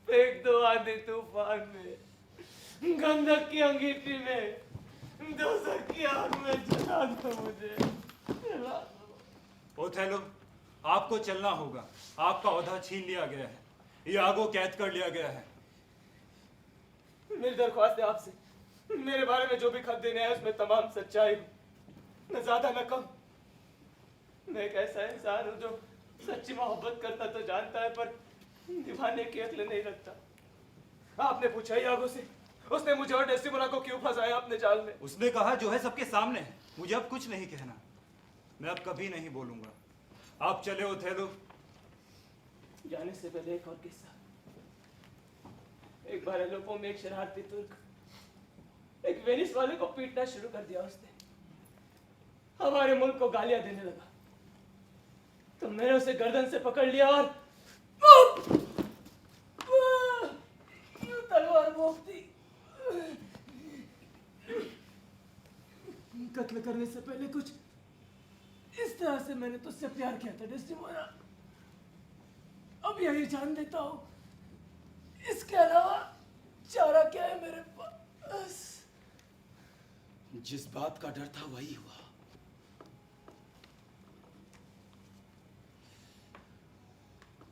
फेंक दो आंधी तूफान में, गंधक की अंगीठी में, दोज़ख की आग में जला दो मुझे, जला दो। ओथेलो, आपको चलना होगा। आपका ओहदा छीन लिया गया है। यागो कैद कर लिया गया है। मेरी दरख्वास्त है आपसे, मेरे बारे में जो भी खत देने आए उसमें तमाम सच्चाई हो, न ज्यादा न कम। मैं एक ऐसा इंसान हूँ जो सच्ची मोहब्बत करता तो जानता है, पर दीवाने की अक्ल नहीं रखता। आपने पूछा यागो से, उसने मुझे और डेस्टिमोना को क्यों फंसाया अपने जाल में? उसने कहा जो है सबके सामने है। मुझे अब कुछ नहीं कहना। मैं अब कभी नहीं बोलूंगा। आप चले ओथेलो। जाने से पहले एक और किस्सा। एक बार एलोपो में एक शरारती तुर्क एक वेनिस वाले को पीटना शुरू कर दिया। उसने हमारे मुल्क को गालियां देने लगा, तो मैंने उसे गर्दन से पकड़ लिया और यूं तलवार भोंक दी। कत्ल करने से पहले कुछ इस तरह से मैंने तुझसे प्यार किया था डेस्टिमोना। अब यही जान देता हूं, इसके अलावा चारा क्या है मेरे पास। जिस बात का डर था वही हुआ।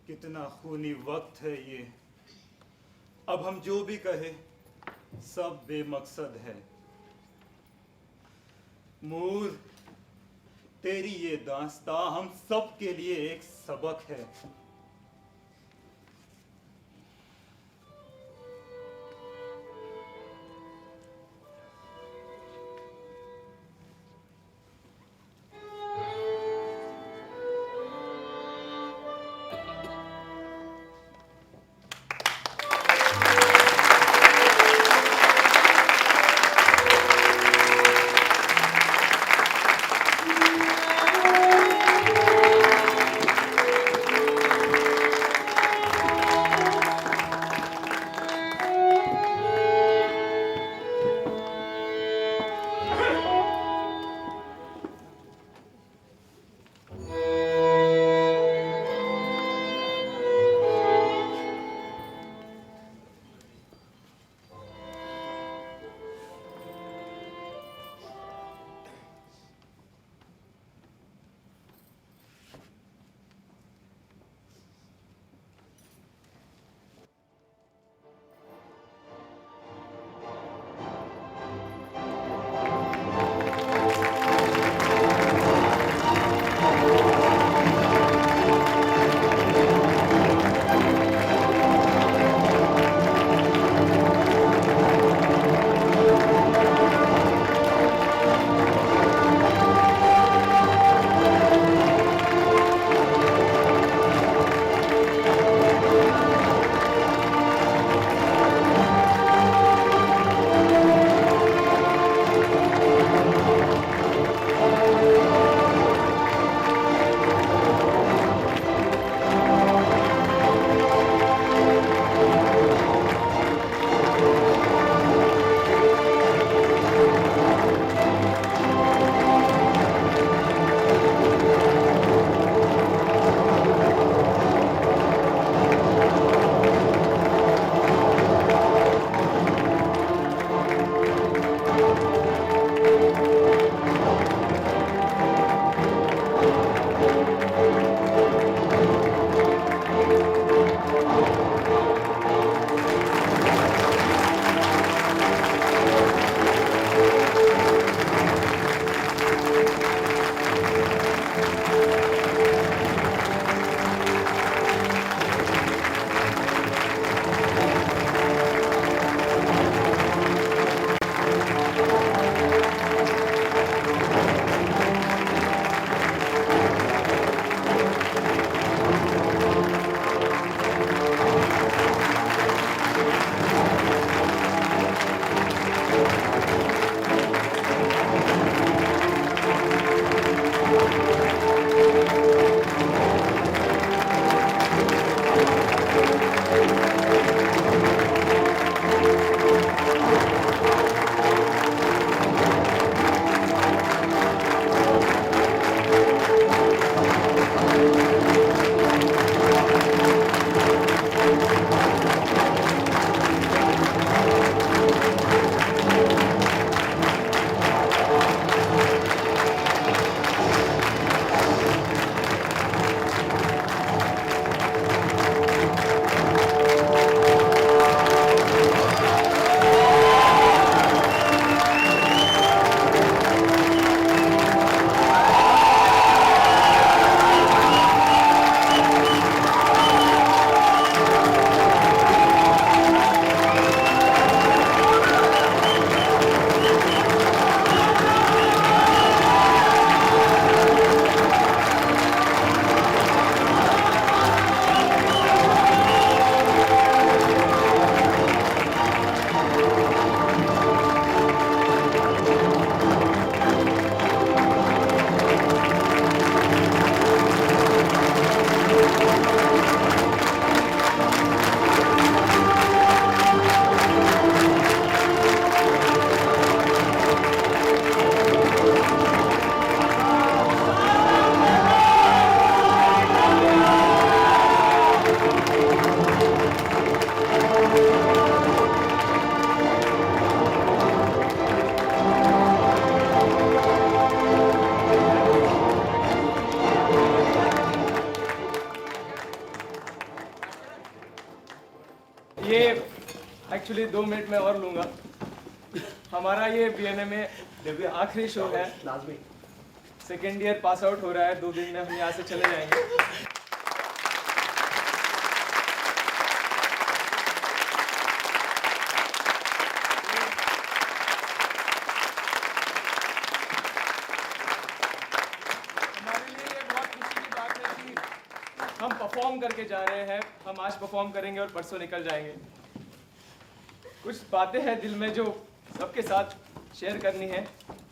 कितना खूनी वक्त है ये। अब हम जो भी कहे सब बेमकसद है। मूर, तेरी ये दास्तां हम सब के लिए एक सबक है। एक्चुअली 2 मिनट में और लूँगा। हमारा ये बीएनए में आखिरी शो है। सेकेंड ईयर पास आउट हो रहा है, 2 दिन में हम यहाँ से चले जाएंगे। हम परफॉर्म करके जा रहे हैं, हम आज परफॉर्म करेंगे और परसों निकल जाएंगे। कुछ बातें हैं दिल में जो सबके साथ शेयर करनी है।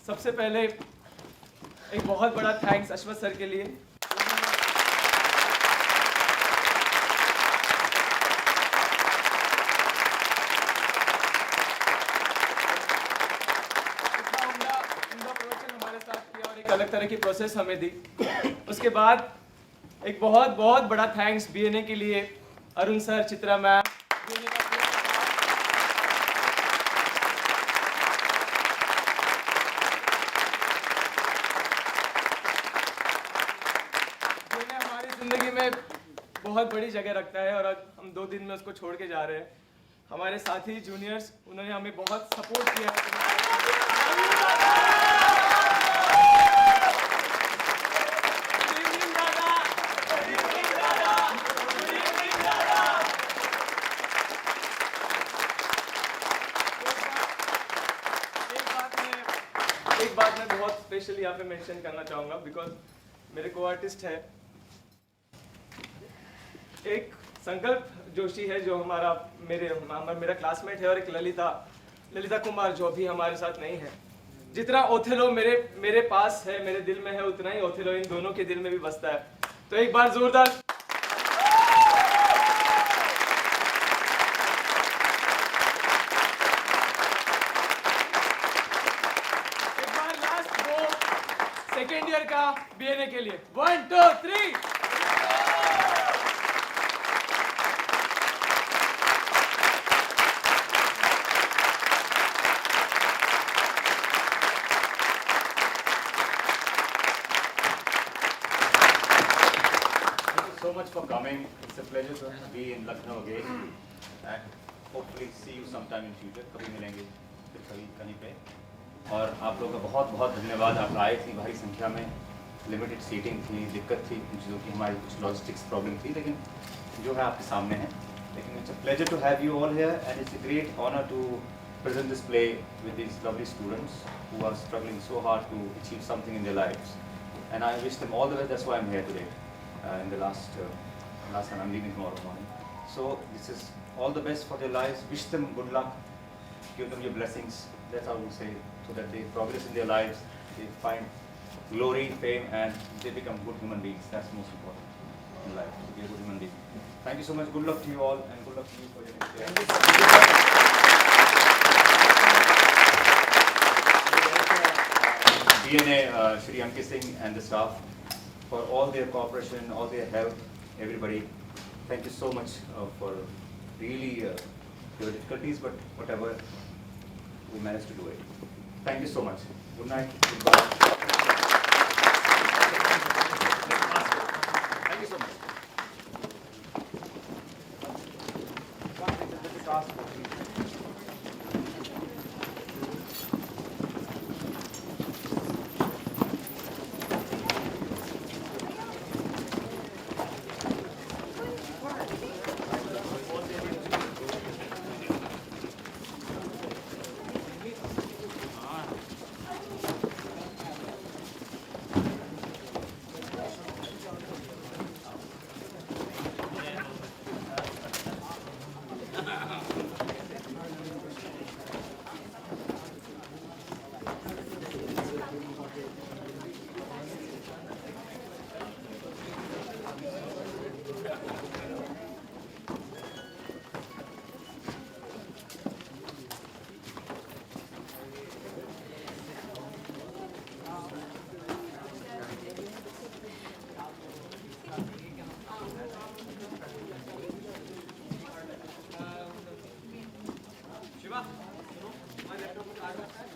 सबसे पहले एक बहुत बड़ा थैंक्स अश्वथ सर के लिए। इतना उम्दा प्रवचन हमारे साथ किया और एक अलग तरह की प्रोसेस हमें दी। उसके बाद एक बहुत बड़ा थैंक्स बीएनए के लिए, Arun sir, Chitra ma'am, BNA हमारी जिंदगी में बहुत बड़ी जगह रखता है और अब हम 2 दिन में उसको छोड़ के जा रहे हैं। हमारे साथी जूनियर्स, उन्होंने हमें बहुत सपोर्ट किया है। एक बात मैं बहुत स्पेशली यहाँ पे मेंशन करना चाहूँगा, बिकॉज मेरे को आर्टिस्ट है एक संकल्प जोशी है जो मेरा क्लासमेट है, और एक ललिता कुमार जो अभी हमारे साथ नहीं है। जितना ओथेलो मेरे पास है, मेरे दिल में है, उतना ही ओथेलो इन दोनों के दिल में भी बसता है। तो एक बार जोरदार सेकेंड ईयर का बीएनए के लिए 1 2 3। So much for coming. It's a pleasure to be in Lucknow again, and hopefully see you sometime in future. कभी मिलेंगे फिर कभी कहीं पे। और आप लोगों का बहुत धन्यवाद। आप आए थी भारी संख्या में, लिमिटेड सीटिंग थी, दिक्कत थी जो कि हमारी कुछ लॉजिस्टिक्स प्रॉब्लम थी, लेकिन जो है आपके सामने है। लेकिन it's a pleasure to have you all here and it's a great honour to present this play with these lovely students who are struggling so hard to achieve something in their lives. And I wish them all the best. That's why I'm here today. In the last time I'm leaving tomorrow morning. So this is all the best for their lives. Wish them good luck. Give them your blessings. That's how we say, so that they progress in their lives. They find glory, fame, and they become good human beings. That's most important in life, to be a good human being. Thank you so much. Good luck to you all, and good luck to you for your next year. BNA, Shri Ankit Singh and the staff, for all their cooperation, all their help, everybody. Thank you so much for really there were difficulties, but whatever, we managed to do it. Thank you so much. Good night. Goodbye. Thank you so much. Shiva, हमारे laptop में card रखा है?